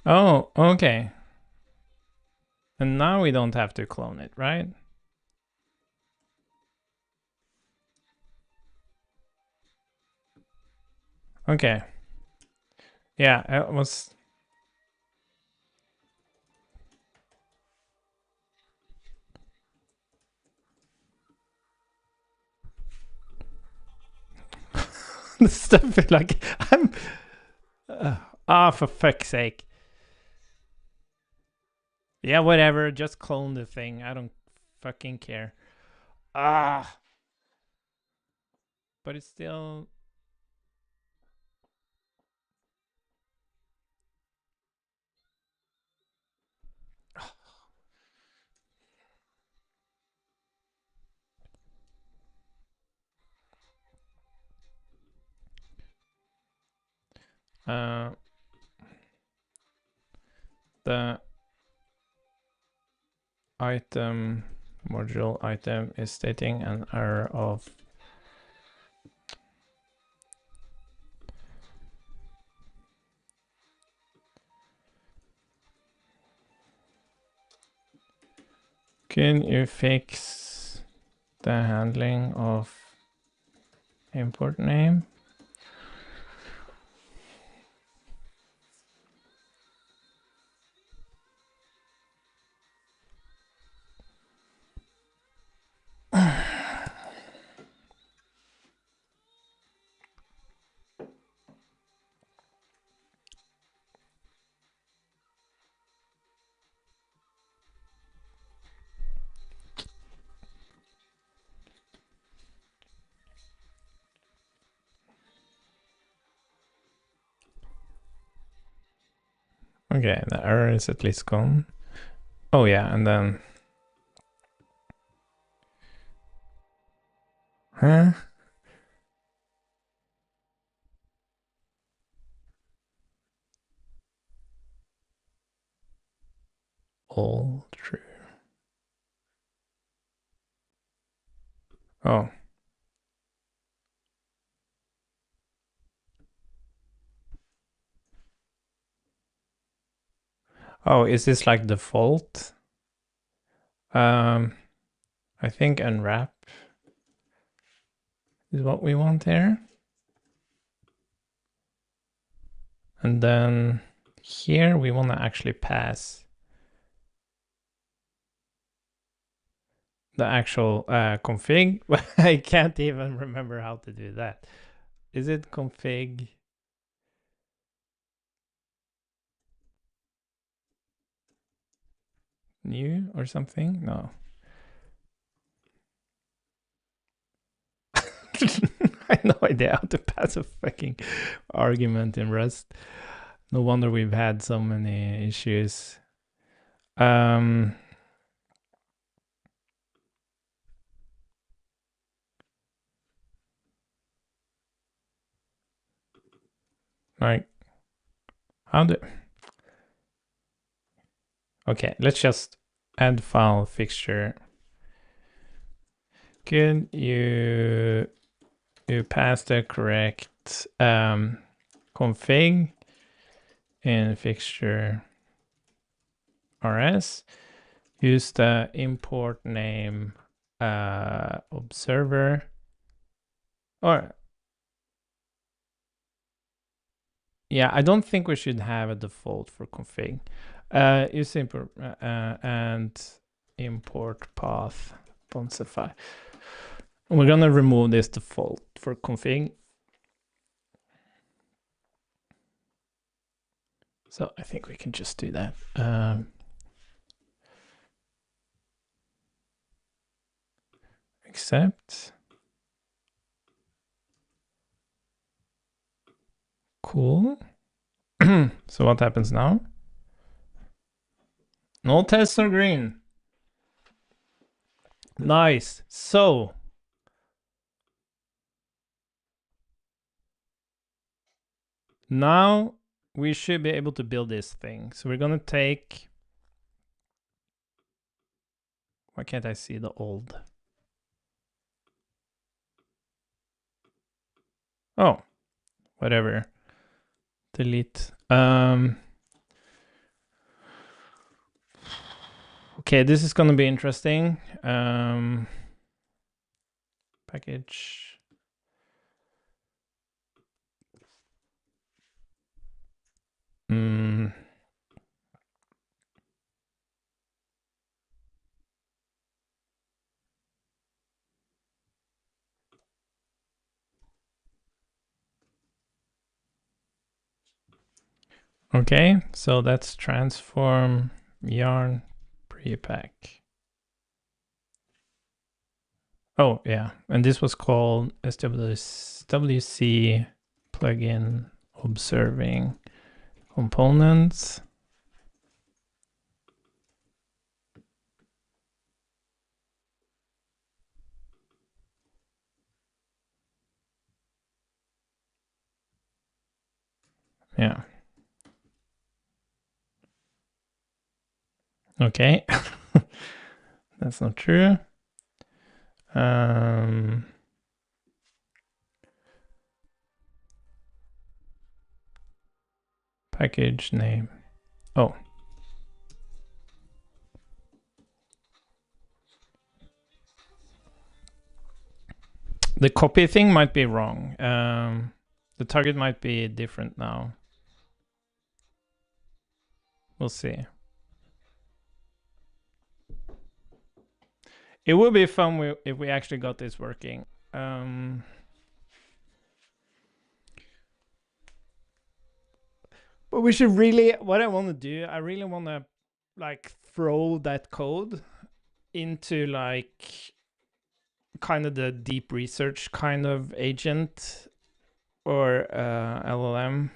oh, okay. And now we don't have to clone it, right? Okay. Yeah, it was. The stuff like I'm. For fuck's sake. Yeah, whatever. Just clone the thing. I don't fucking care. But it's still. The item module item is stating an error of can you fix the handling of import name? Okay, the error is at least gone. Oh yeah, and then huh? All true. Oh. Oh, is this like default? I think unwrap is what we want here. And then here we want to actually pass the actual config. I can't even remember how to do that. Is it config new or something? No. I have no idea how to pass a fucking argument in Rust. No wonder we've had so many issues. Like, how do... Okay, let's just add file fixture. Could you pass the correct config in fixture rs? Use the import name observer, or yeah, I don't think we should have a default for config. Use import and import path Bonsify. We're gonna remove this default for config. So I think we can just do that. Accept. Cool. So what happens now? No tests are green. Nice. So now we should be able to build this thing. So we're gonna take... Why can't I see the old? Oh, whatever. Delete. Okay, this is gonna be interesting. Package. Okay, so that's transform yarn prepack. Oh yeah, and this was called SWC plugin observing components. Yeah. Okay. That's not true. Package name. Oh. The copy thing might be wrong. The target might be different now. We'll see. It would be fun if we actually got this working. But we should really, what I want to do, I really want to like throw that code into like kind of the deep research kind of agent or LLM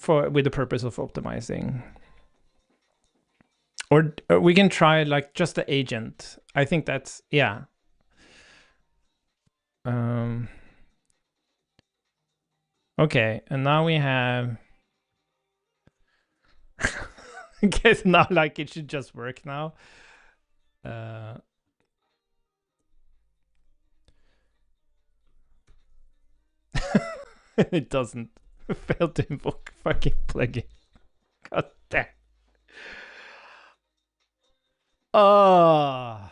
with the purpose of optimizing. Or we can try like just the agent. I think that's, yeah. Okay, and now we have. I guess now, like, it should just work now. It doesn't. Fail to invoke fucking plugin. God damn. Oh.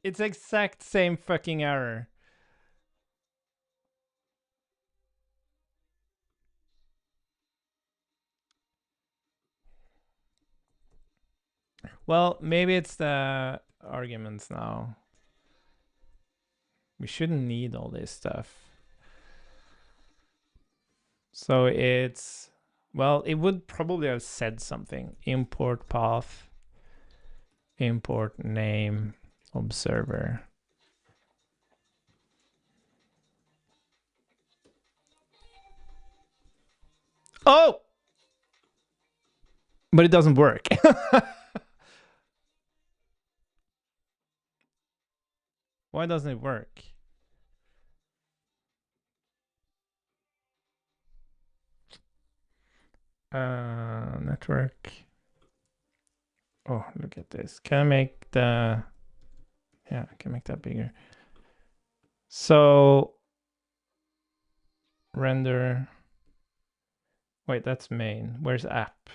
It's exact same fucking error. Well, maybe it's the arguments now. We shouldn't need all this stuff. So it's, well, it would probably have said something. Import path, import name, observer. Oh! But it doesn't work. Why doesn't it work? Network. Oh, look at this. Can I make the... Yeah, I can make that bigger. So, render... Wait, that's main. Where's app?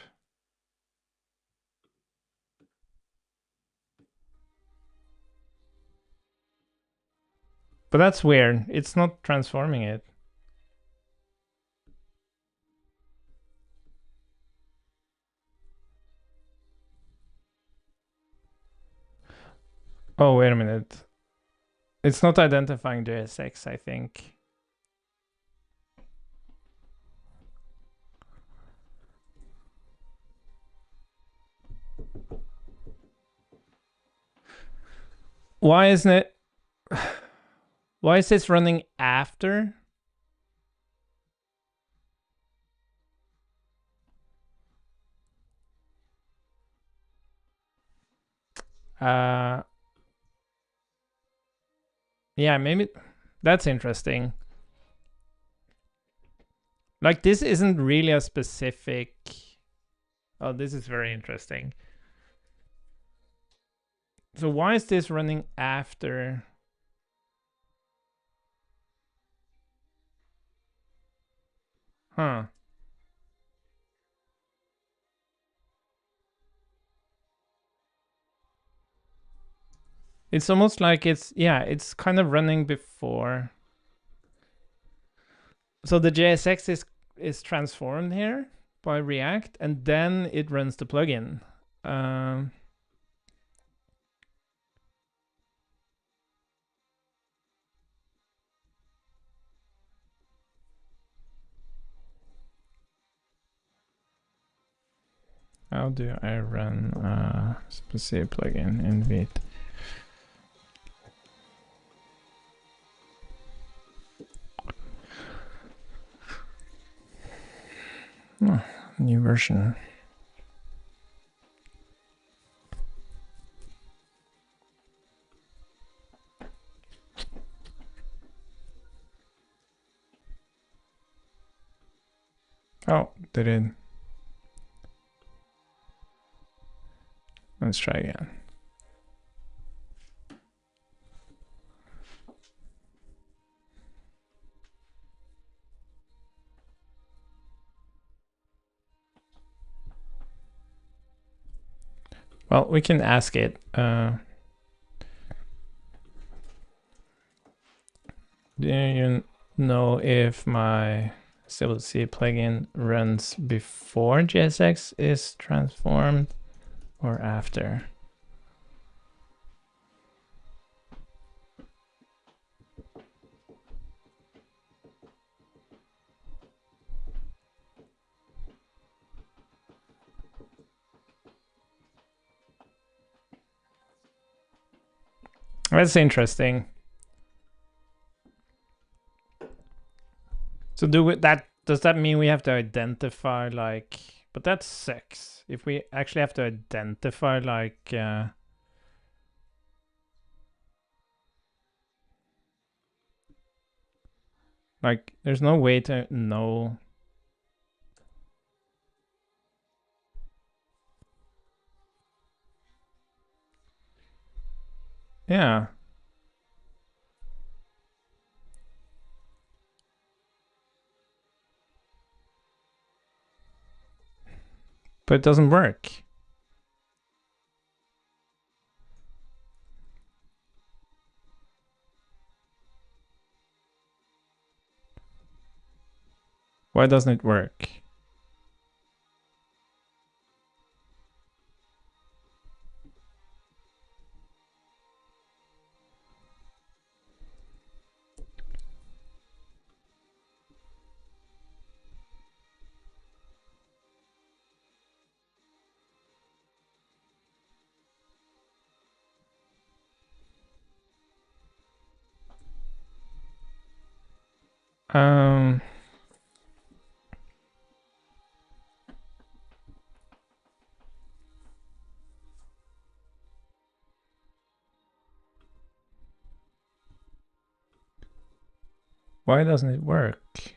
But that's weird. It's not transforming it. Oh, wait a minute. It's not identifying JSX, I think. Why isn't it... Why is this running after? Yeah, maybe that's interesting. Like, this isn't really a specific... Oh, this is very interesting. So why is this running after? Huh. It's almost like it's, yeah, it's kind of running before. So the JSX is transformed here by React, and then it runs the plugin. How do I run a specific plugin in Vite? Oh, new version. Oh, did it? Let's try again. Well, we can ask it. Do you know if my Stability plugin runs before JSX is transformed or after? That's interesting. So does that mean we have to identify like, but that's 6. If we actually have to identify like there's no way to know. Yeah. But it doesn't work. Why doesn't it work? Why doesn't it work?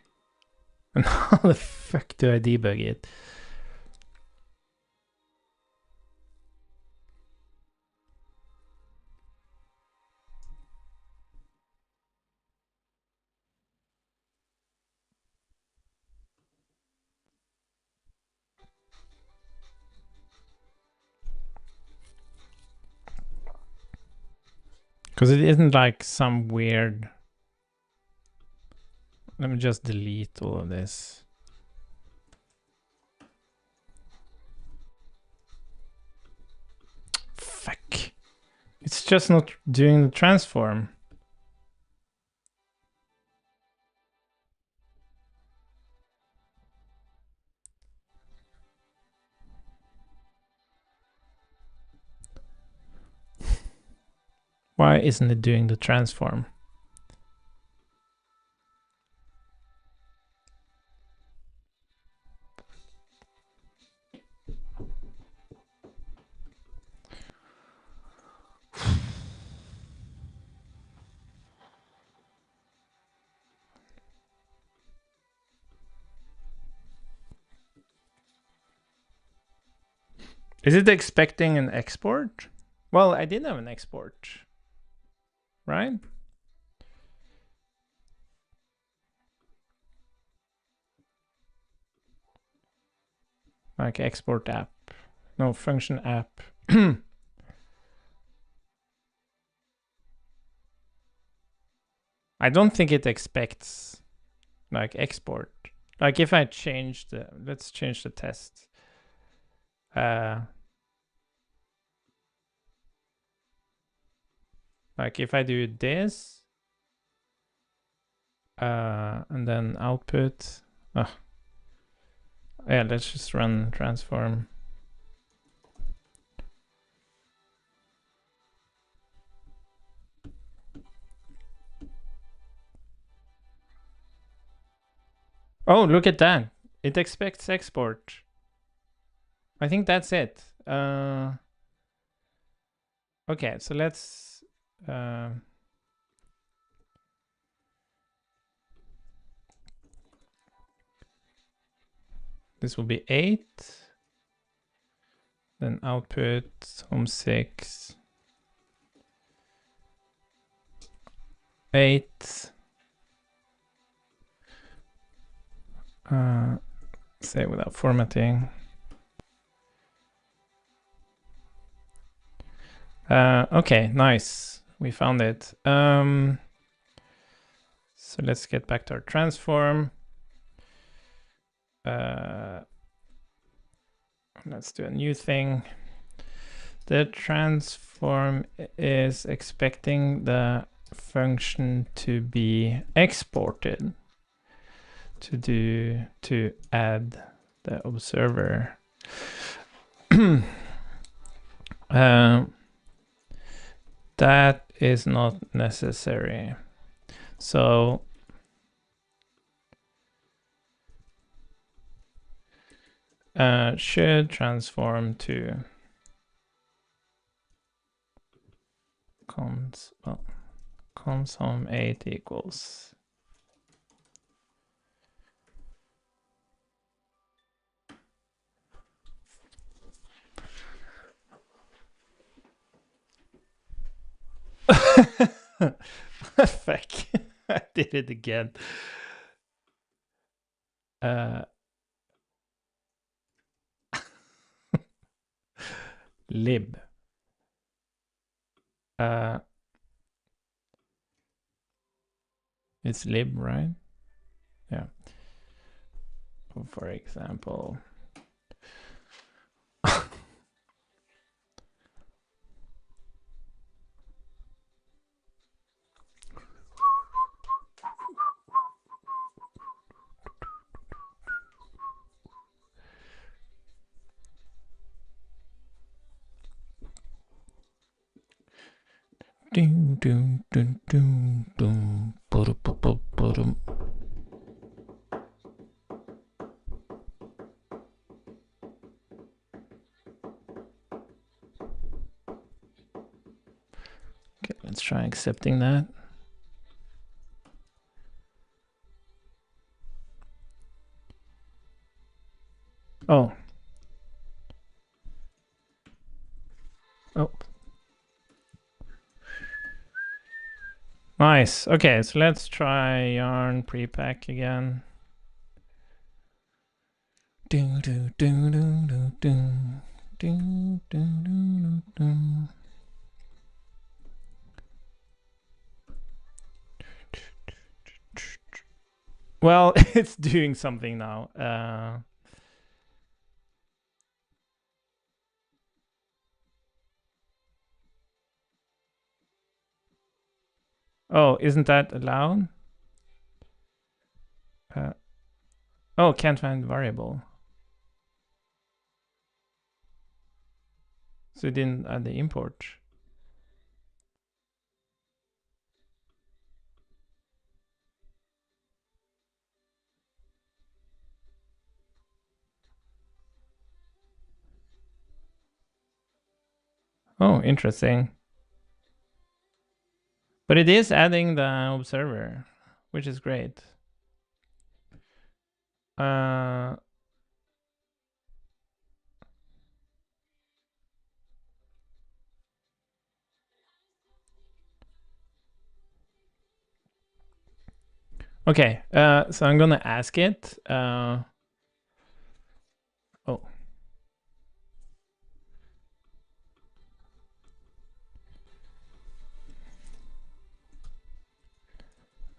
And how the fuck do I debug it? Because it isn't like some weird. Let me just delete all of this. Fuck. It's just not doing the transform. Why isn't it doing the transform? Is it expecting an export? Well, I did have an export, right? Like export app. No, function app. I don't think it expects like export. Like if I change the, let's change the test. Like if I do this, and then output. Yeah, let's just run transform. Oh, look at that. It expects export. I think that's it. Okay, so let's this will be 8. Then output home 6, 8. Save without formatting. Okay, nice. We found it. So let's get back to our transform. Let's do a new thing. The transform is expecting the function to be exported to add the observer. That is not necessary. So should transform to cons home 8 equals fuck. I did it again. Lib. It's lib, right? Yeah. For example. Okay, let's try accepting that. Oh. Nice. Okay, so let's try yarn prepack again. Well, it's doing something now. Oh, isn't that allowed? Oh, can't find variable. So it didn't add the import. Oh, interesting. But it is adding the observer, which is great. Okay, so I'm gonna ask it. Oh.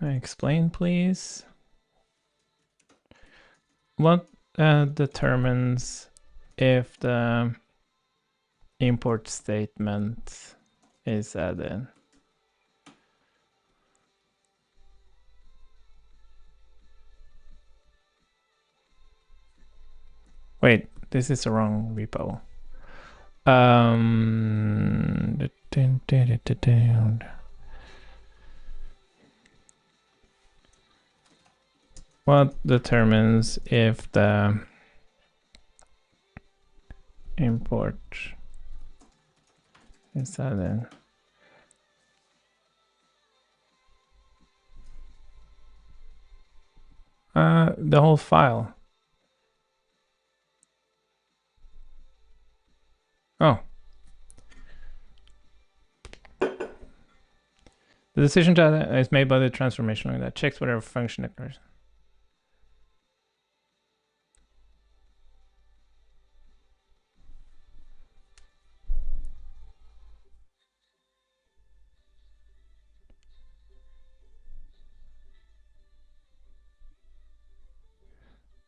Explain, please. What determines if the import statement is added? Wait, this is the wrong repo. What determines if the import is added? The whole file. The decision to is made by the transformation that checks whatever function occurs.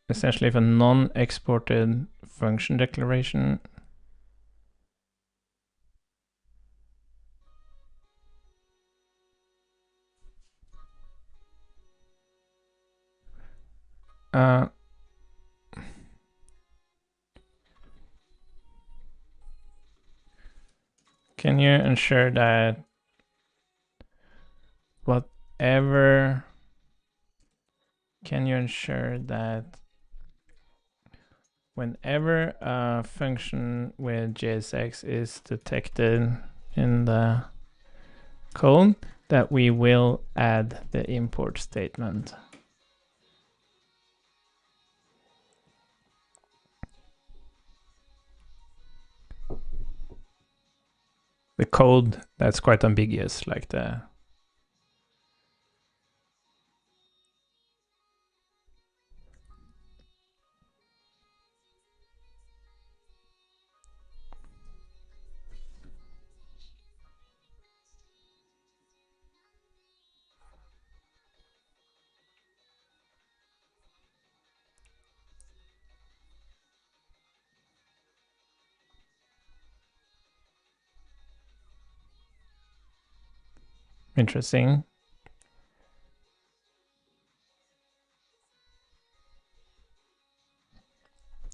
Essentially, if a non-exported function declaration can you ensure that whatever can you ensure that whenever a function with JSX is detected in the code, that we will add the import statement? The code that's quite ambiguous, like the interesting.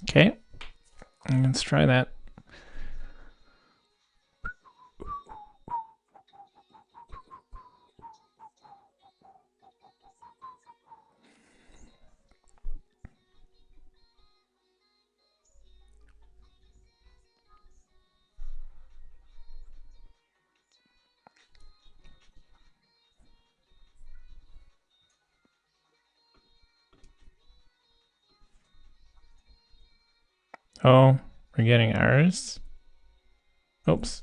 Okay, let's try that. Oh, we're getting errors. Oops.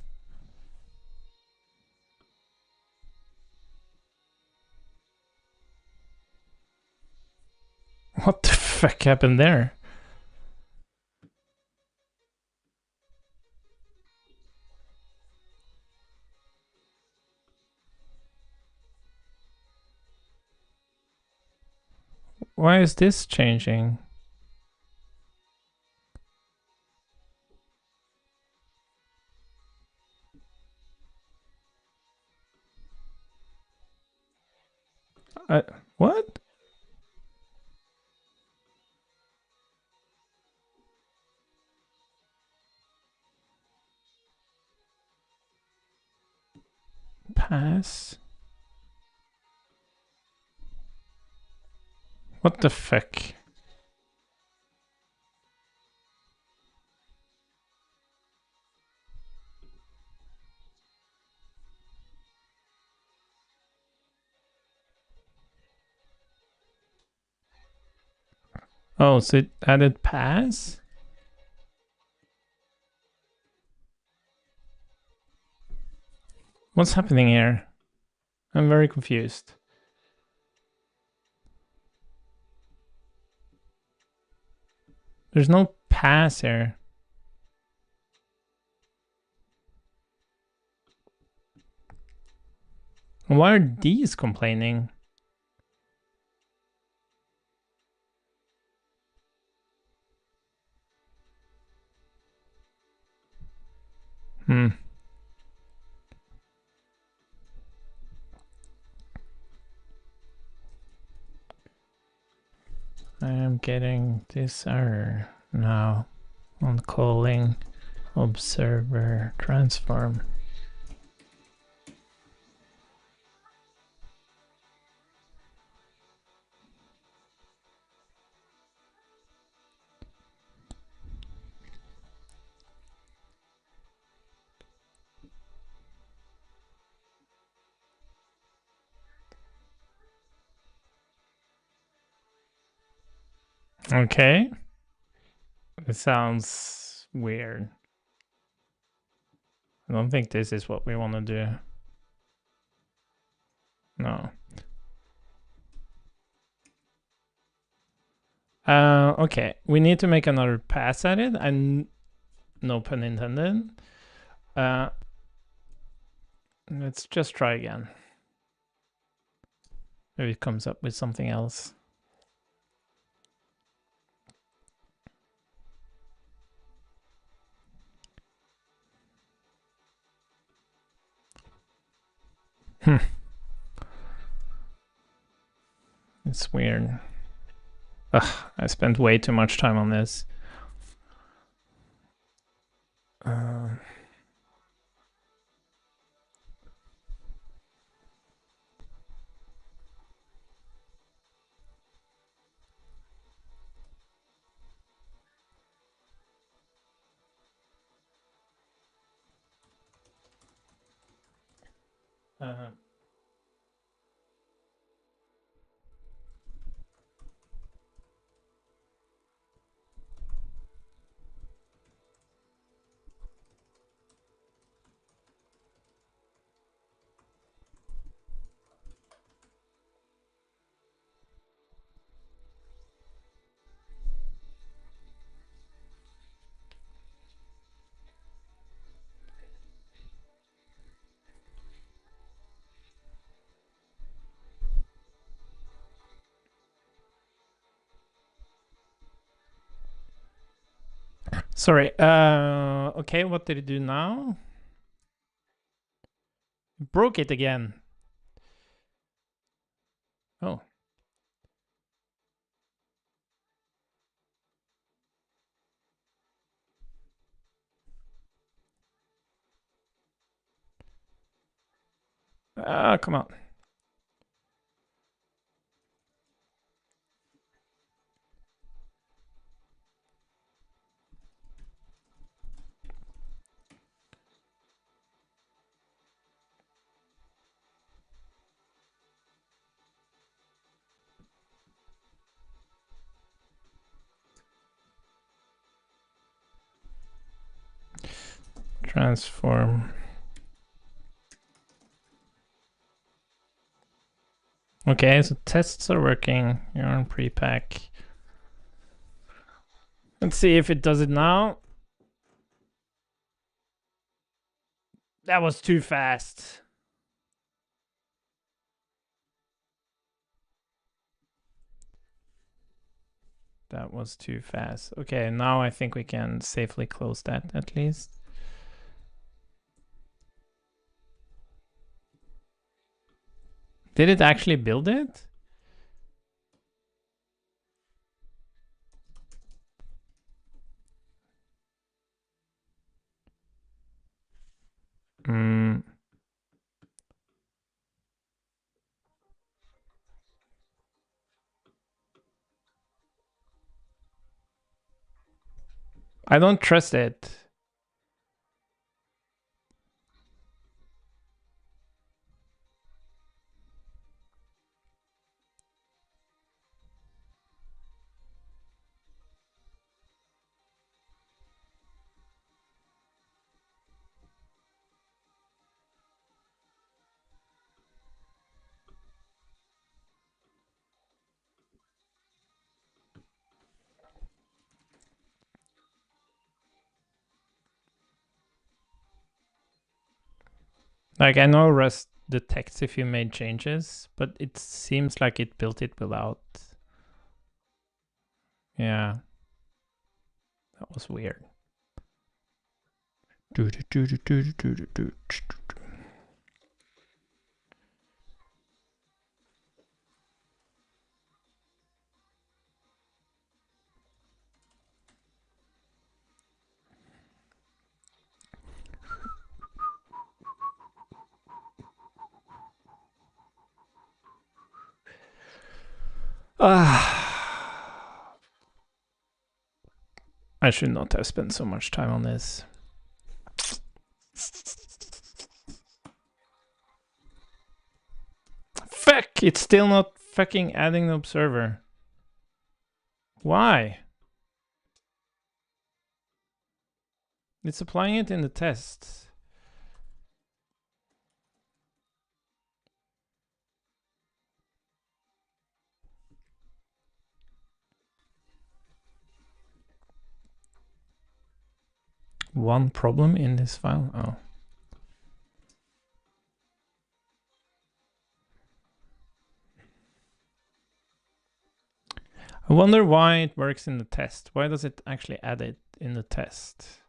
What the fuck happened there? Why is this changing? What? Pass? What the fuck? Oh, so it added pass? What's happening here? I'm very confused. There's no pass here. Why are these complaining? I am getting this error now on calling observer transform. Okay. It sounds weird. I don't think this is what we want to do. No. Okay, we need to make another pass at it, and no pun intended. Let's just try again. Maybe it comes up with something else. It's weird. Ugh, I spent way too much time on this. Sorry. Okay, what did it do now? Broke it again. Oh. Come on. Transform. Okay, so tests are working. You're on pre-pack. Let's see if it does it now. That was too fast. That was too fast. Okay, now I think we can safely close that at least. Did it actually build it? I don't trust it. Like, I know Rust detects if you made changes, but it seems like it built it without. Yeah. That was weird. I should not have spent so much time on this. Fuck! It's still not fucking adding the observer. Why? It's applying it in the tests. one problem in this file. Oh. I wonder why it works in the test. Why does it actually add it in the test?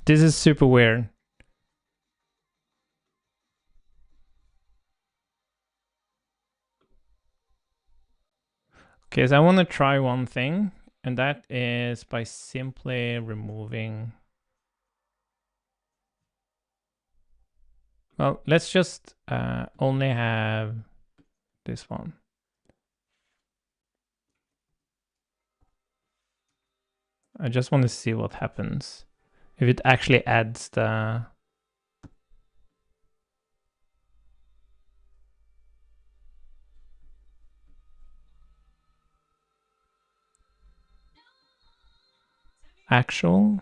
This is super weird. Okay, so I want to try one thing, and that is by simply removing. Well, let's just only have this one. I just want to see what happens if it actually adds the actual.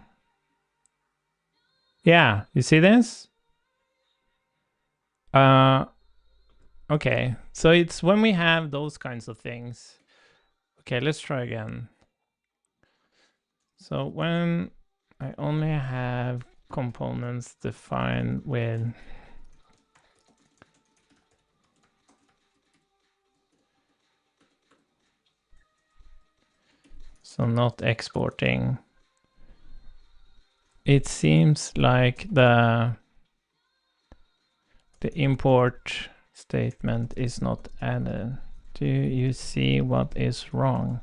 Yeah, you see this? Okay, so it's when we have those kinds of things. Okay, let's try again. So when I only have components defined with so not exporting, it seems like the import statement is not added. Do you see what is wrong?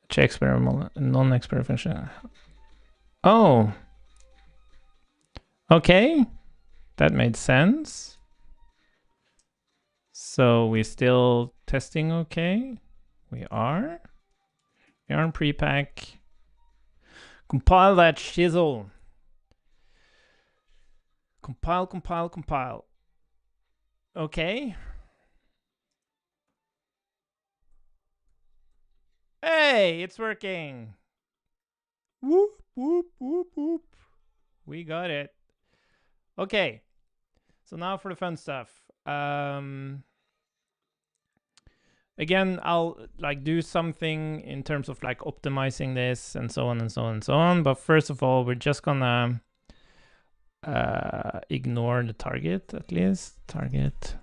Check experimental, non-experimental function. Oh, okay, that made sense. So we're still testing okay. We are in pre-pack. Compile that shizzle. Compile. Okay. Hey, it's working. Whoop, whoop, whoop, whoop. We got it. Okay. So now for the fun stuff. Again, I'll like do something in terms of like optimizing this and so on and so on and so on. But first of all, we're just gonna ignore the target at least. Target.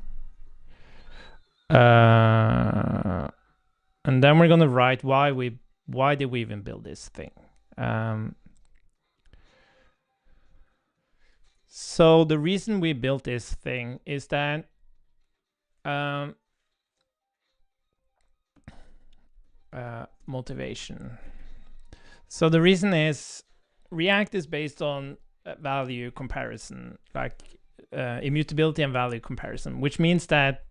And then we're gonna write why did we even build this thing. So the reason we built this thing is that motivation. So the reason is React is based on value comparison, like immutability and value comparison, which means that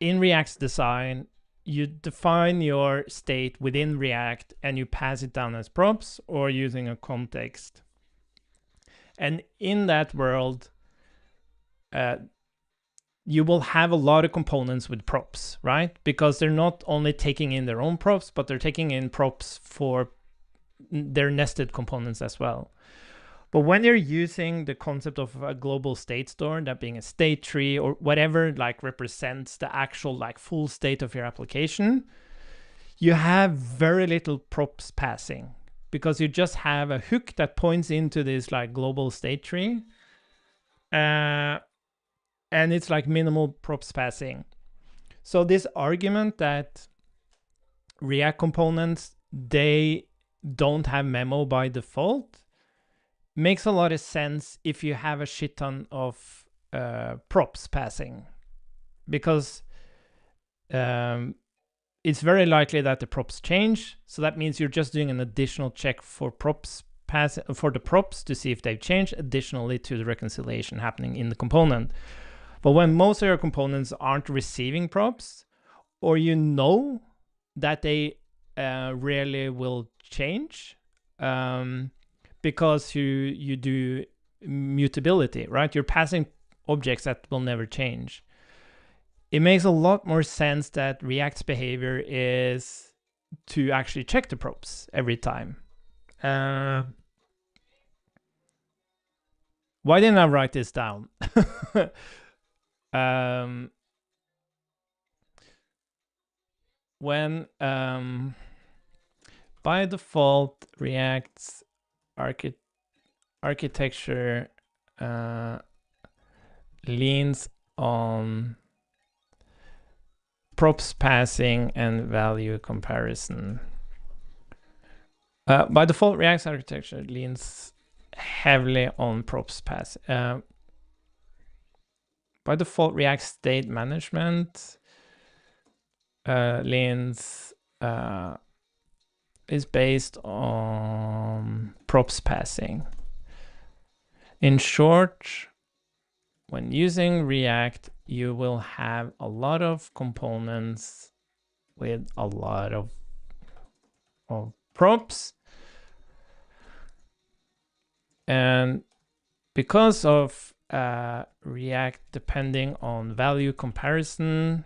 in React's design, you define your state within React and you pass it down as props or using a context. And in that world, you will have a lot of components with props, right? Because they're not only taking in their own props, but they're taking in props for their nested components as well. But when you're using the concept of a global state store, that being a state tree or whatever like represents the actual like full state of your application, you have very little props passing because you just have a hook that points into this like global state tree. And it's like minimal props passing. So this argument that React components, they don't have memo by default makes a lot of sense if you have a shit ton of props passing, because it's very likely that the props change. So that means you're just doing an additional check for props for the props to see if they've changed additionally to the reconciliation happening in the component. But when most of your components aren't receiving props, or you know that they rarely will change, because you do mutability, right? You're passing objects that will never change. it makes a lot more sense that React's behavior is to actually check the probes every time. Why didn't I write this down? When by default React's architecture leans on props passing and value comparison. By default, React's architecture leans heavily on props pass. By default, React state management leans is based on props passing. In short, when using React, you will have a lot of components with a lot of props. And because of React depending on value comparison,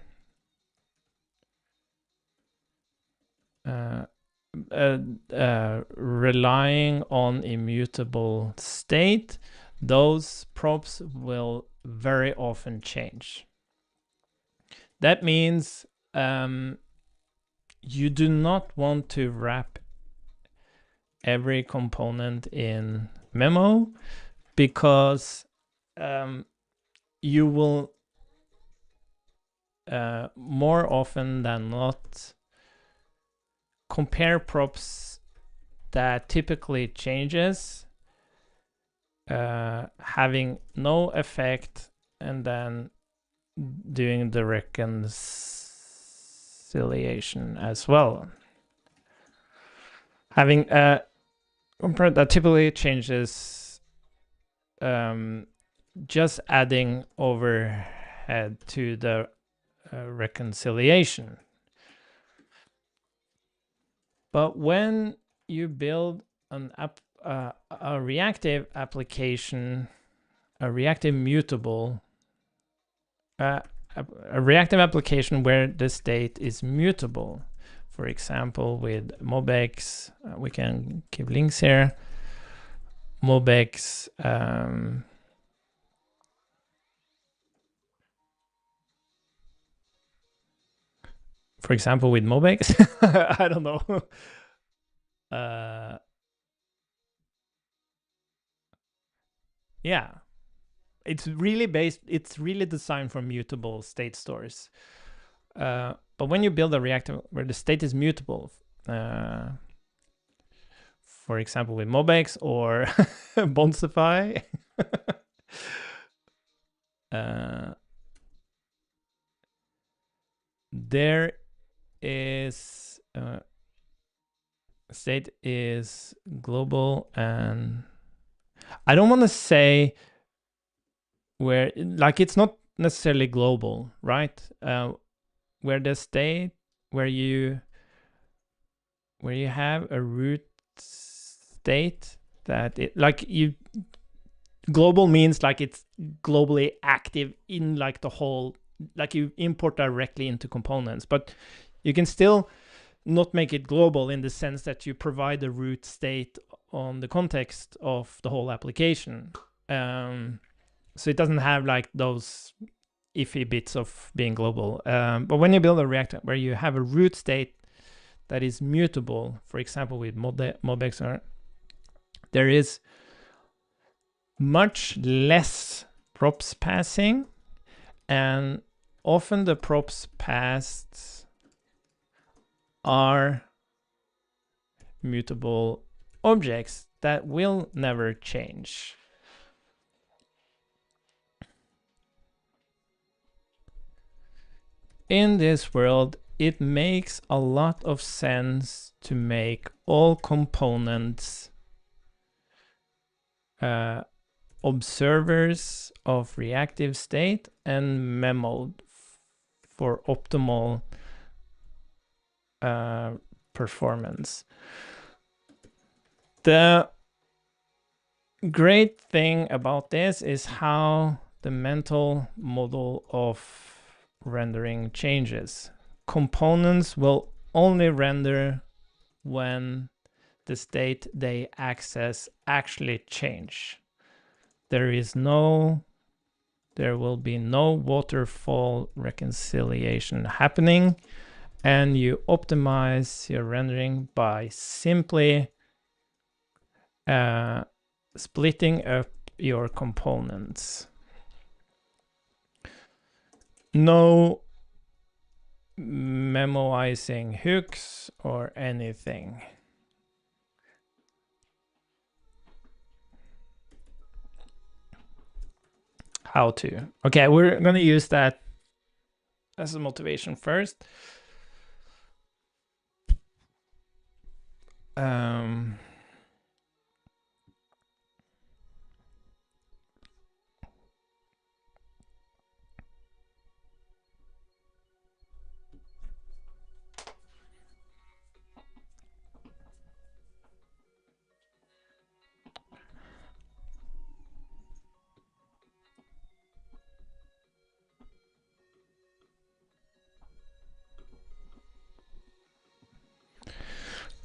relying on immutable state, those props will very often change. That means you do not want to wrap every component in memo, because you will more often than not compare props that typically changes having no effect and then doing the reconciliation as well. Having compare that typically changes just adding overhead to the reconciliation. But when you build an a reactive application, a reactive mutable, a reactive application where the state is mutable, for example, with MobX, we can give links here. MobX, for example, with MobX, I don't know. Yeah, it's really designed for mutable state stores. But when you build a reactor where the state is mutable, for example, with MobX or Bonsify, there is state is global, and I don't want to say where, like, it's not necessarily global, right? Where the state, where you have a root state that it, like, you, global means like it's globally active in like the whole, like you import directly into components, but you can still not make it global in the sense that you provide the root state on the context of the whole application. So it doesn't have like those iffy bits of being global. But when you build a reactor where you have a root state that is mutable, for example, with MobX, there is much less props passing, and often the props passed are mutable objects that will never change. In this world, it makes a lot of sense to make all components observers of reactive state and memoed for optimal performance. The great thing about this is how the mental model of rendering changes. Components will only render when the state they access actually change. There will be no waterfall reconciliation happening, and you optimize your rendering by simply splitting up your components. No memoizing hooks or anything. How to. Okay, we're going to use that as a motivation first.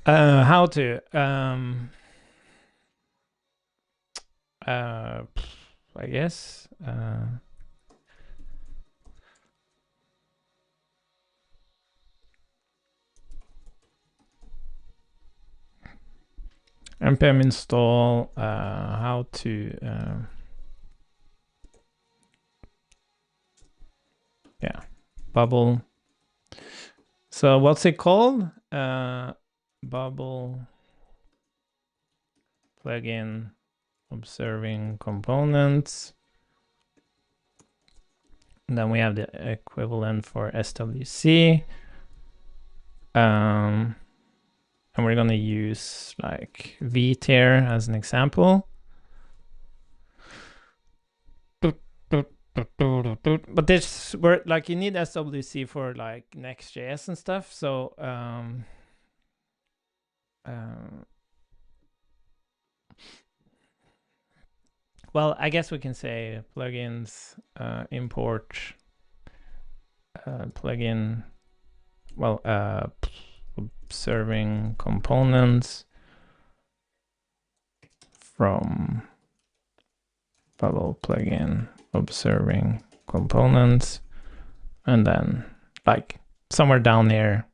How to. I guess. npm install how to yeah, bubble. So what's it called? Bubble plugin observing components. And then we have the equivalent for SWC. And we're going to use like vtier as an example. But this, where like you need SWC for like Next.js and stuff. So well, I guess we can say plugins import plugin. Well, observing components from bubble plugin observing components, and then like somewhere down here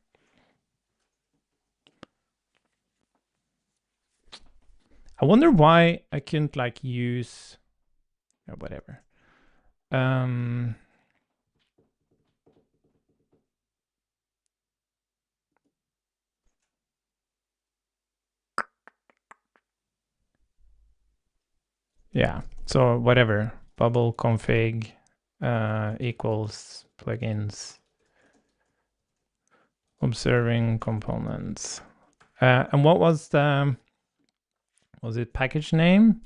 I wonder why I couldn't like use or whatever. Yeah, so whatever, bubble config equals plugins observing components. And what was it package name?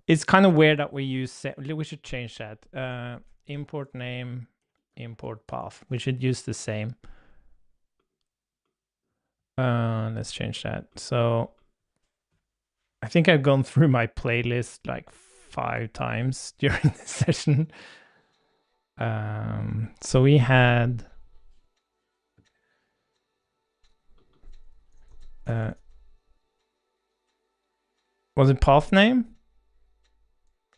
It's kind of weird that we use, we should change that. Import name, import path. We should use the same. Let's change that. So I think I've gone through my playlist like 5 times during the session. So we had was it path name?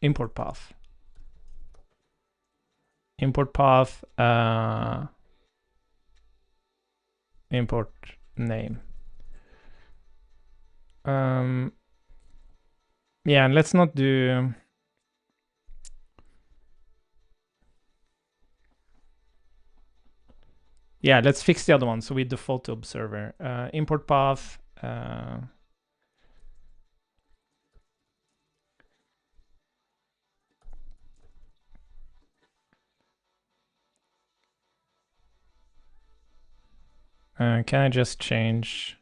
Import path. Import path, import name. Yeah, and let's not do yeah, let's fix the other one. So we default to observer. Import path. Can I just change?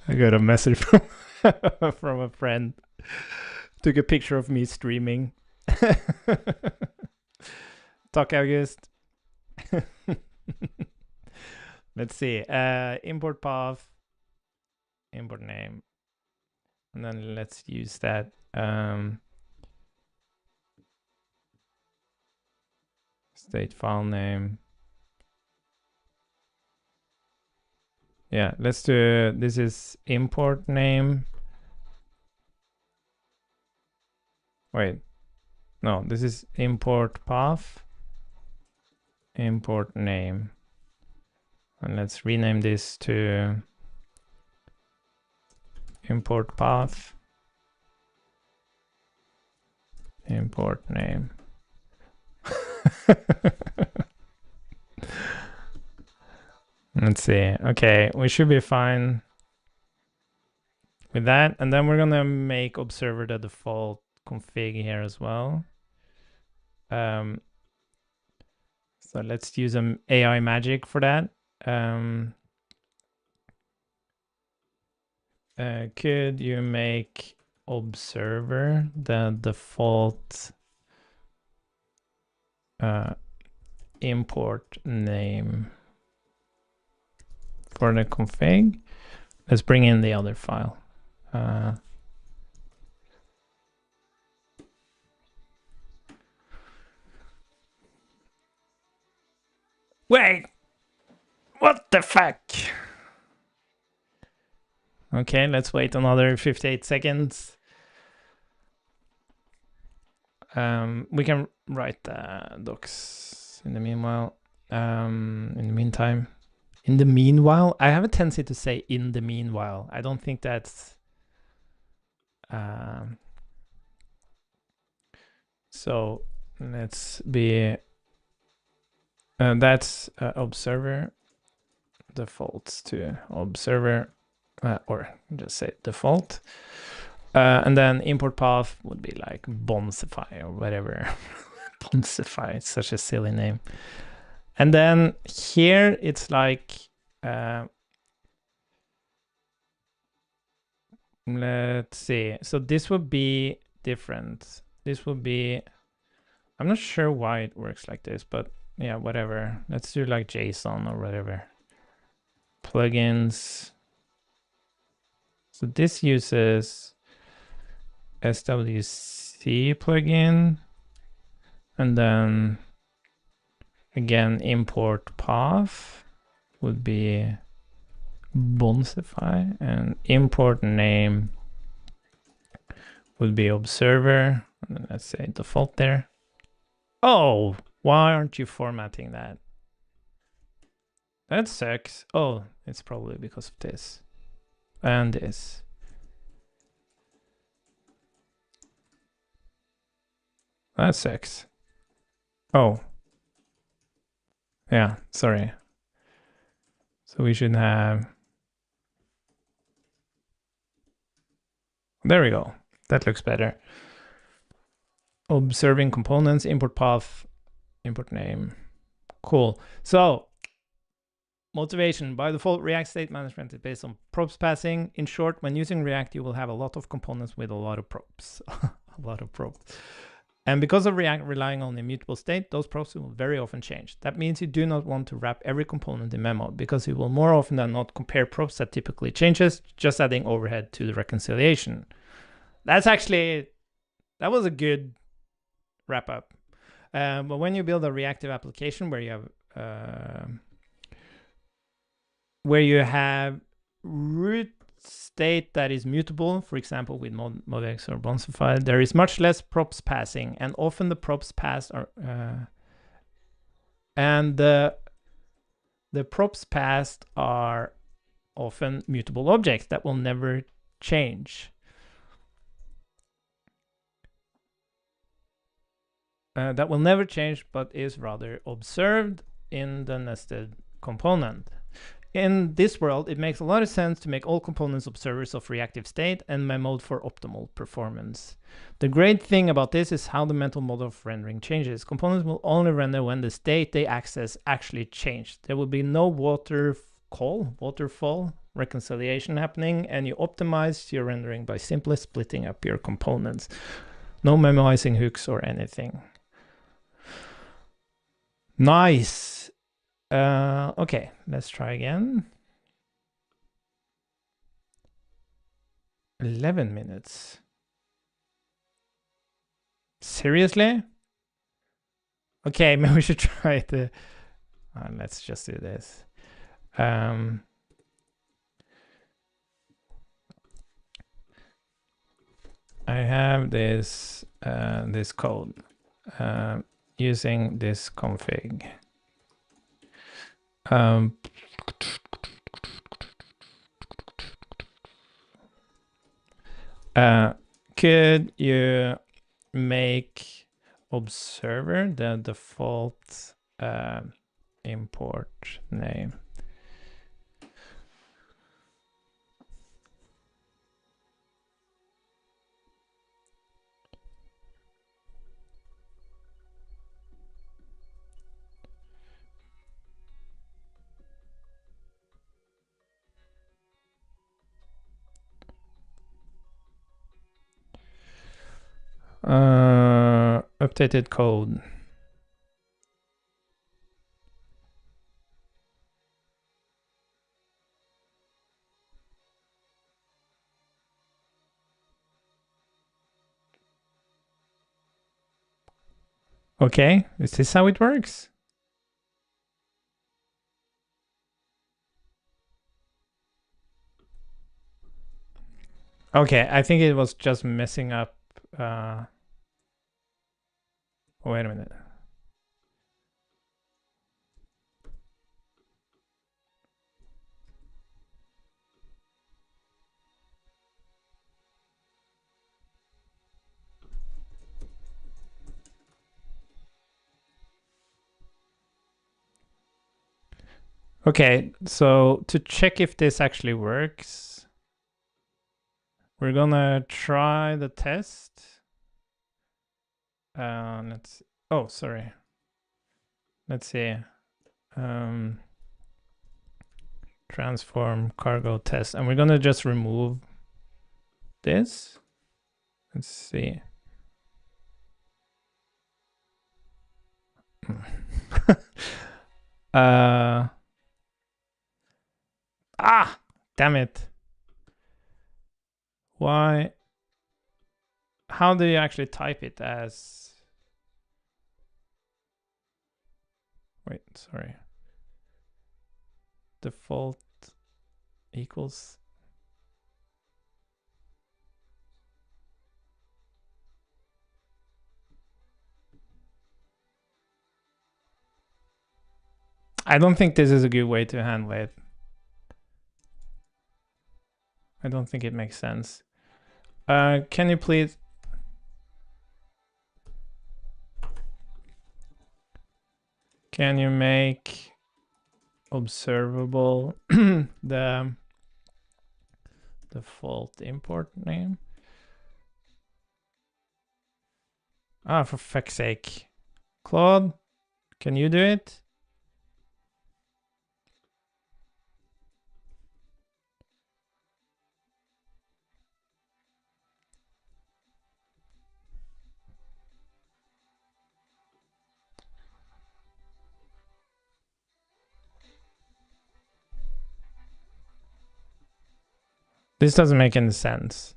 I got a message from from a friend. Took a picture of me streaming. Talk August. Let's see. Import path, import name. And then let's use that. State file name. Yeah, let's do, this is import name. Wait, no, this is import path, import name. And let's rename this to import path, import name. Let's see. Okay, we should be fine with that. And then we're gonna make observer the default config here as well. So let's use some AI magic for that. Could you make observer the default import name for the config? Let's bring in the other file. Wait, what the fuck? Okay, let's wait another 58 seconds. We can write the docs in the meanwhile. In the meantime. In the meanwhile, I have a tendency to say in the meanwhile. I don't think that's... so let's be... that's observer defaults to observer, or just say default. And then import path would be like Bonsify or whatever. Bonsify, it's such a silly name. And then here it's like, let's see. So this would be different. This would be, I'm not sure why it works like this, but yeah, whatever. Let's do like JSON or whatever. Plugins. So this uses SWC plugin, and then again import path would be Bonsify, and import name would be observer, and let's say default there. Oh, why aren't you formatting that? That sucks. Oh, it's probably because of this and this. That sucks. Oh. Yeah, sorry. So we should have... There we go. That looks better. Observing components, import path, import name. Cool. So motivation. By default, React state management is based on props passing. In short, when using React, you will have a lot of components with a lot of props. A lot of props. And because of React relying on immutable state, those props will very often change. That means you do not want to wrap every component in memo, because you will more often than not compare props that typically changes, just adding overhead to the reconciliation. That's actually, that was a good wrap up. But when you build a reactive application where you have root state that is mutable, for example with Modex or Bonsify, there is much less props passing, and often the props passed are the props passed are often mutable objects that will never change. That will never change, but is rather observed in the nested component. In this world, it makes a lot of sense to make all components observers of reactive state and memoed for optimal performance. The great thing about this is how the mental model of rendering changes. Components will only render when the state they access actually changed. There will be no waterfall reconciliation happening, and you optimize your rendering by simply splitting up your components. No memoizing hooks or anything. Nice. Okay, let's try again. 11 minutes. Seriously? Okay, maybe we should try to... let's just do this. I have this this code using this config. Could you make observer the default import name? Updated code. Okay, is this how it works? Okay, I think it was just messing up. Wait a minute. Okay, so to check if this actually works, we're gonna try the test. Let's. Oh, sorry. Let's see. Transform cargo test, and we're gonna just remove this. Let's see. Damn it. Why? How do you actually type it as? Wait, sorry. Default equals. I don't think this is a good way to handle it. I don't think it makes sense. Can you please? Can you make observable the default import name? For fuck's sake. Claude, can you do it? This doesn't make any sense.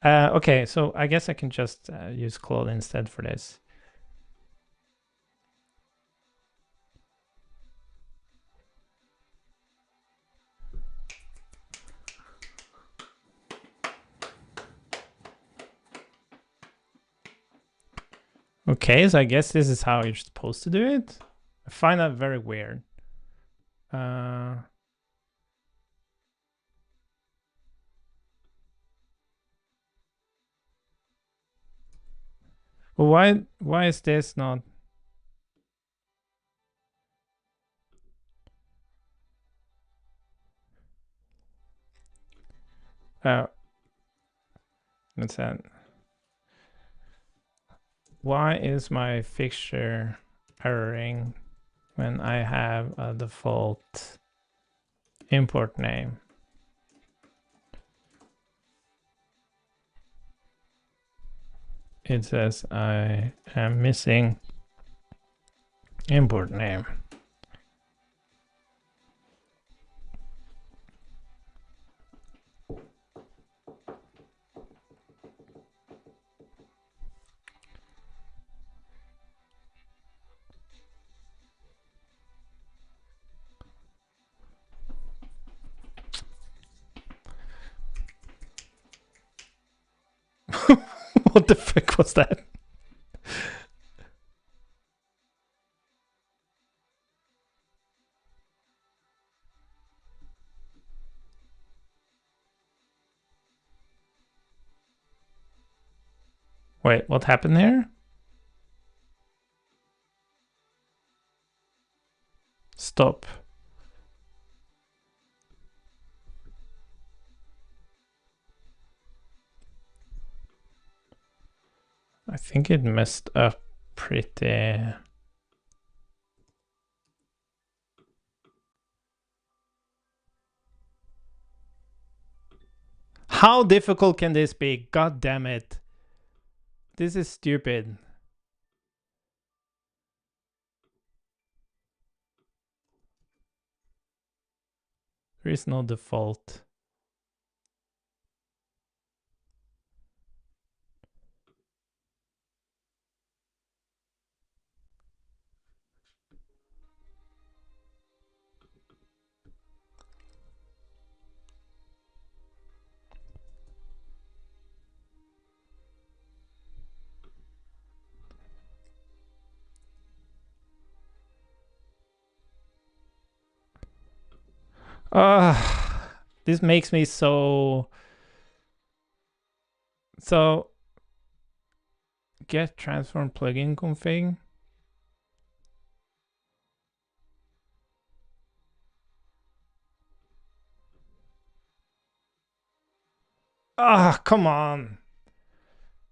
Okay, so I guess I can just use Claude instead for this. Okay, so I guess this is how you're supposed to do it. I find that very weird. Well, why is this not? Let's add. Why is my fixture erroring when I have a default import name? It says I am missing import name. What the fuck was that? Wait, what happened here? Stop. I think it messed up pretty. How difficult can this be? God damn it. This is stupid. There is no default. This makes me so get transform plugin config. Come on.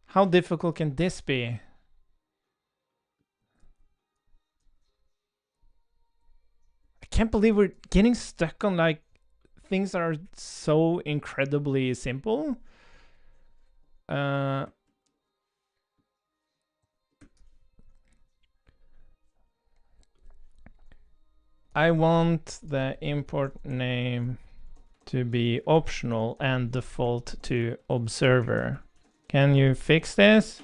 How difficult can this be? I can't believe we're getting stuck on like things that are so incredibly simple. I want the import name to be optional and default to observer. Can you fix this?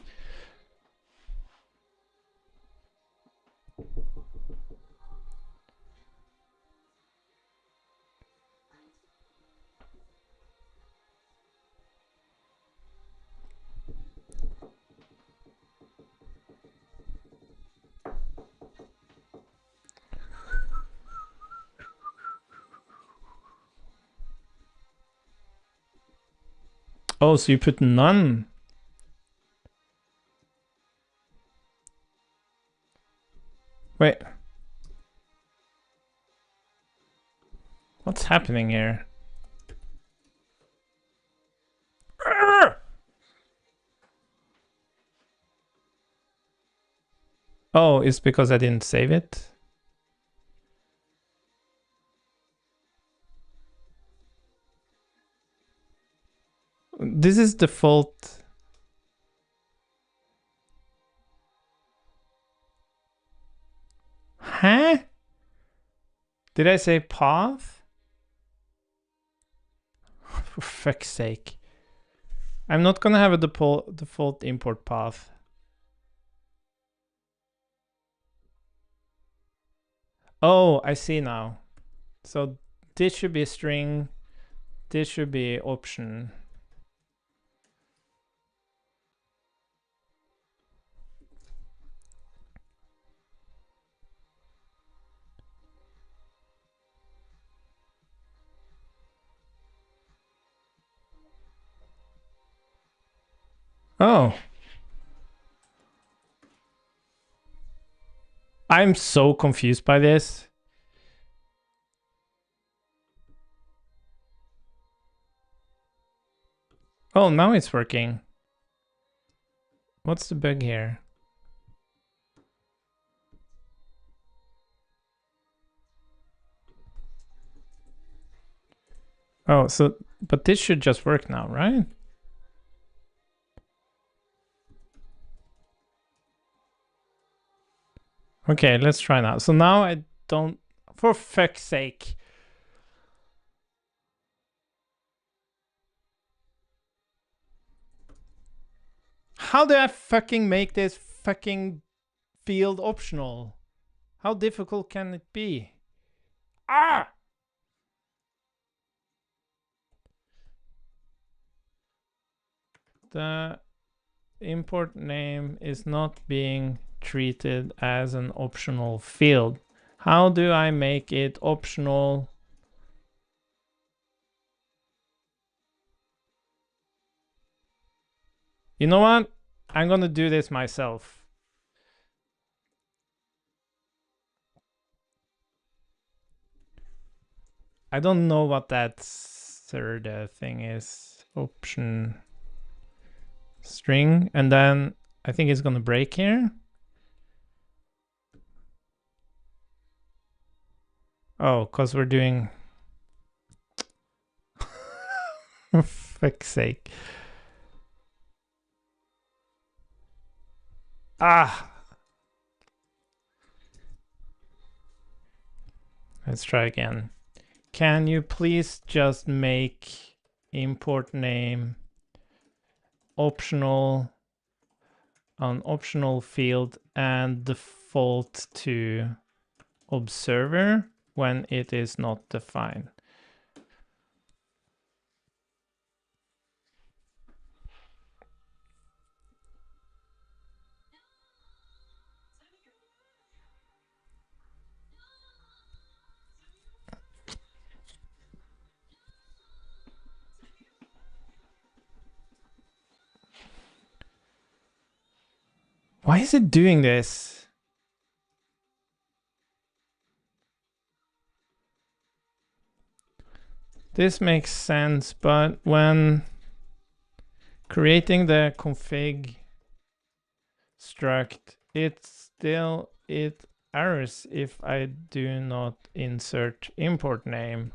Oh, so you put none. Wait. What's happening here? Oh, it's because I didn't save it. This is default. Huh? Did I say path? For fuck's sake. I'm not gonna have a default import path. Oh, I see now. So this should be a string. This should be option. Oh. I'm so confused by this. Oh, now it's working. What's the bug here? Oh, so, but this should just work now, right? Okay, let's try now. So now I don't, for fuck's sake. How do I fucking make this fucking field optional? How difficult can it be? Ah! import name is not being treated as an optional field. How do I make it optional? You know what? I'm gonna do this myself. I don't know what that third thing is. Option string, and then I think it's gonna break here. Oh, because we're doing... For fuck's sake. Ah! Let's try again. Can you please just make import name optional, an optional field, and default to observer when it is not defined? Why is it doing this? This makes sense, but when creating the config struct, it errors if I do not insert import name.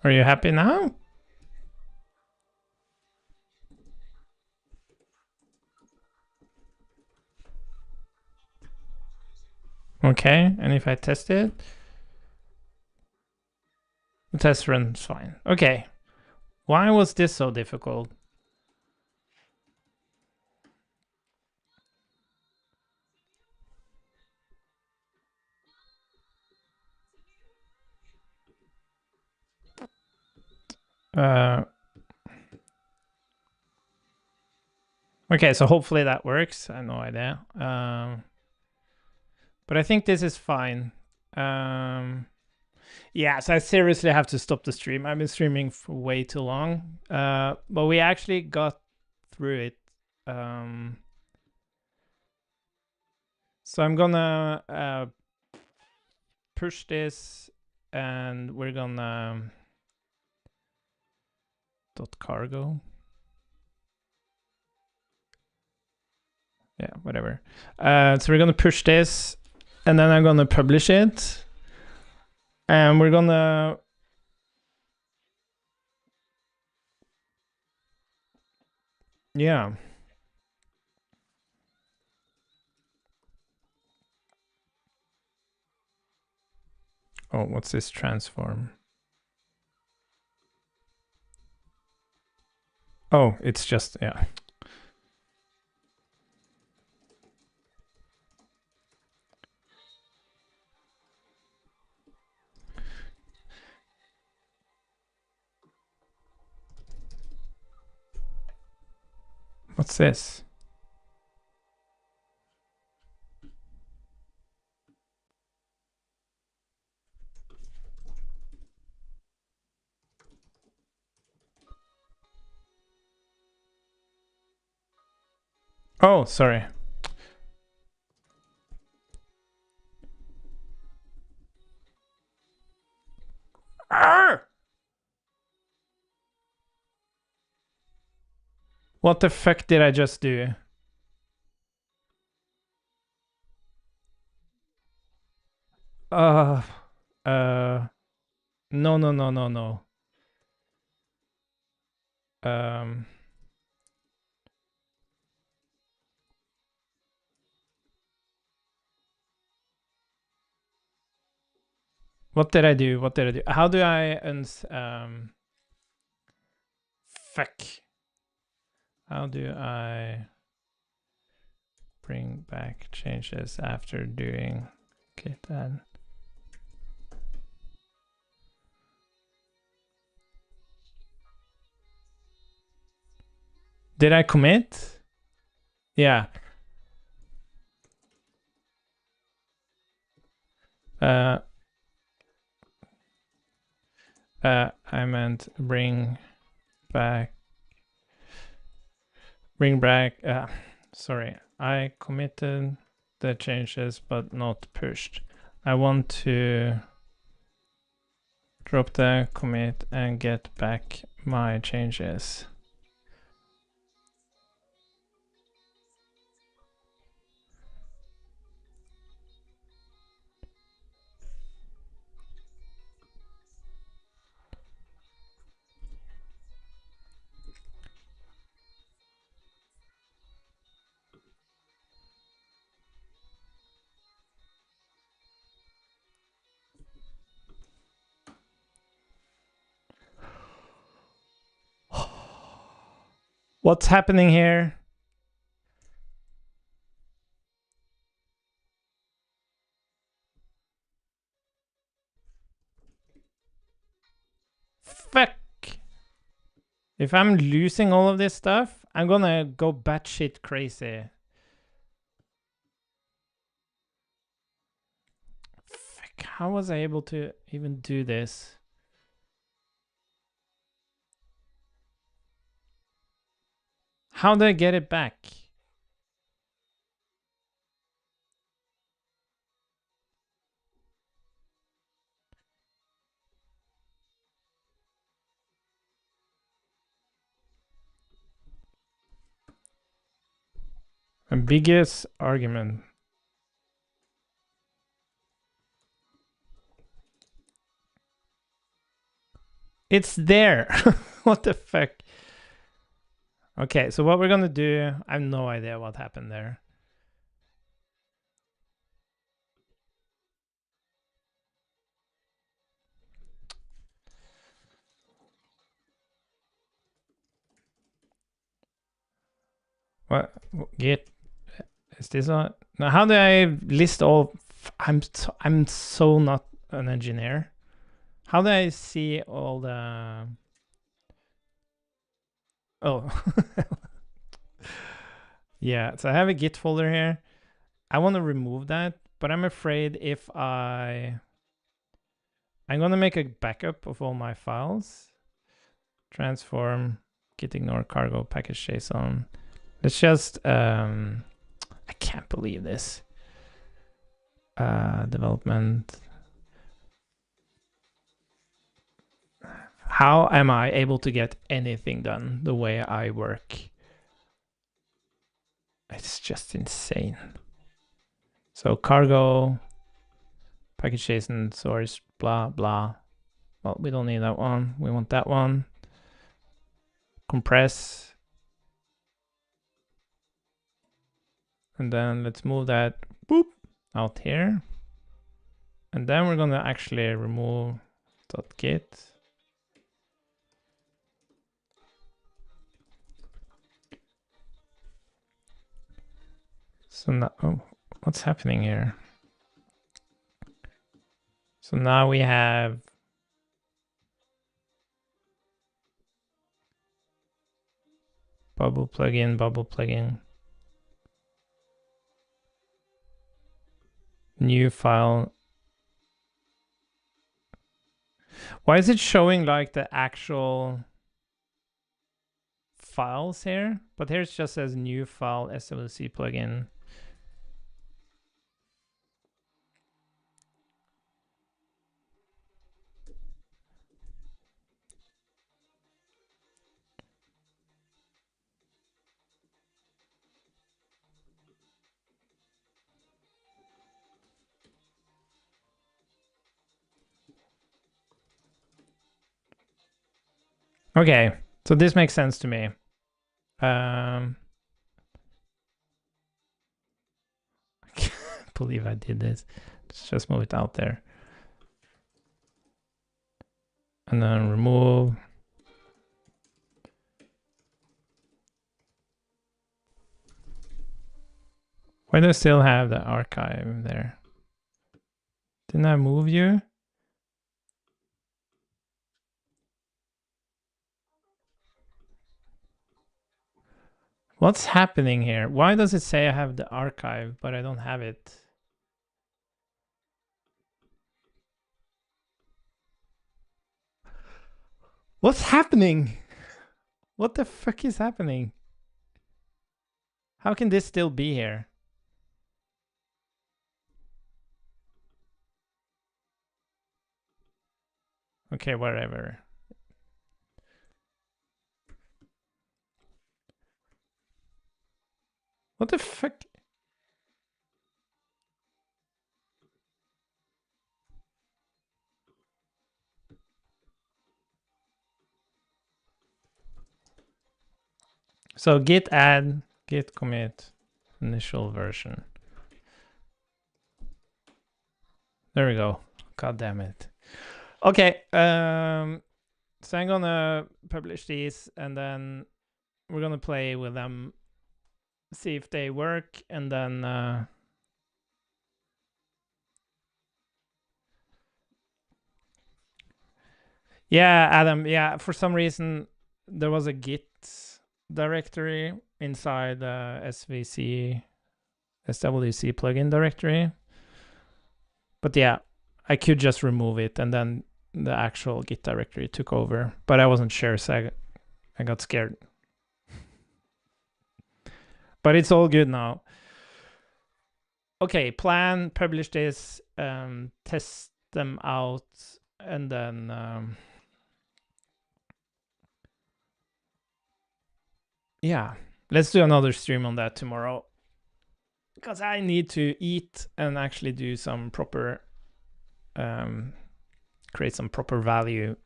Are you happy now? Okay, and if I test it, the test runs fine. Okay, why was this so difficult? Okay, so hopefully that works. I have no idea. But I think this is fine. Yeah, so I seriously have to stop the stream. I've been streaming for way too long. But we actually got through it. So I'm gonna push this, and we're gonna .cargo. Yeah, whatever. So we're gonna push this, and then I'm gonna publish it, and we're gonna... Yeah. Oh, what's this transform? Oh, it's just, yeah. What's this? Oh, sorry. Arr! What the fuck did I just do? Uh, no, no, no, no, no. Um, what did I do? What did I do? How do I fuck. How do I bring back changes after doing git add? Did I commit? Yeah. I meant bring back. Sorry, I committed the changes but not pushed. I want to drop the commit and get back my changes. What's happening here? Fuck. If I'm losing all of this stuff, I'm gonna go batshit crazy. Fuck, how was I able to even do this? How did I get it back? Ambiguous argument. It's there. What the fuck? Okay, so what we're gonna do, I have no idea what happened there. What? Git. Is this on? Now, how do I list all? I'm so not an engineer. How do I see all the? Oh, yeah. So I have a Git folder here. I want to remove that, but I'm afraid if I'm gonna make a backup of all my files. Transform, git ignore cargo package JSON. Let's just I can't believe this. Development. How am I able to get anything done the way I work? It's just insane. So cargo, package JSON, source, blah, blah. Well, we don't need that one. We want that one. Compress. And then let's move that boop out here. And then we're gonna actually remove .git. So now, oh, what's happening here? So now we have bubble plugin, new file. Why is it showing like the actual files here? But here it just says new file SWC plugin. Okay, so this makes sense to me. I can't believe I did this. Let's just move it out there. And then remove. Why do I still have the archive there? Didn't I move you? What's happening here? Why does it say I have the archive, but I don't have it? What's happening? What the fuck is happening? How can this still be here? Okay, whatever. What the fuck? So git add, git commit, initial version. There we go. God damn it. Okay, so I'm gonna publish these and then we're gonna play with them, see if they work, and then yeah, Adam, yeah, for some reason there was a git directory inside the SWC plugin directory. But yeah, I could just remove it and then the actual git directory took over, but I wasn't sure, so I got scared. But it's all good now. Okay, plan, publish this, test them out, and then yeah, let's do another stream on that tomorrow, because I need to eat and actually do some proper create some proper value.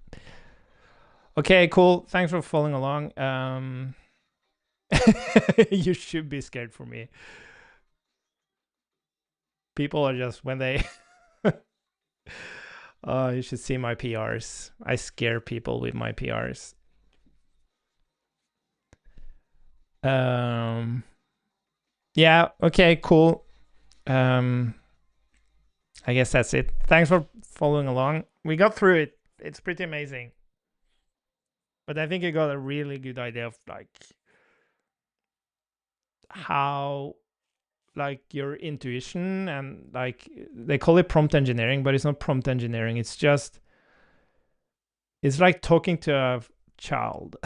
Okay, cool. Thanks for following along. You should be scared for me. People are just when they oh, you should see my PRs. I scare people with my PRs. Yeah, okay, cool. I guess that's it. Thanks for following along. We got through it. It's pretty amazing. But I think you got a really good idea of like how like your intuition and like they call it prompt engineering, but it's not prompt engineering. It's just it's like talking to a child.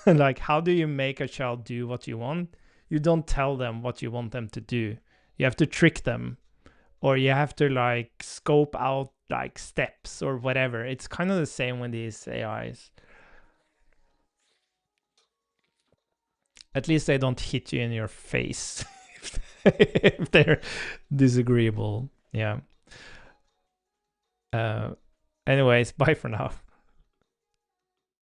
Like how do you make a child do what you want? You don't tell them what you want them to do. You have to trick them, or you have to like scope out like steps or whatever. It's kind of the same with these AIs. At least they don't hit you in your face if they're disagreeable. Yeah. Anyways, bye for now.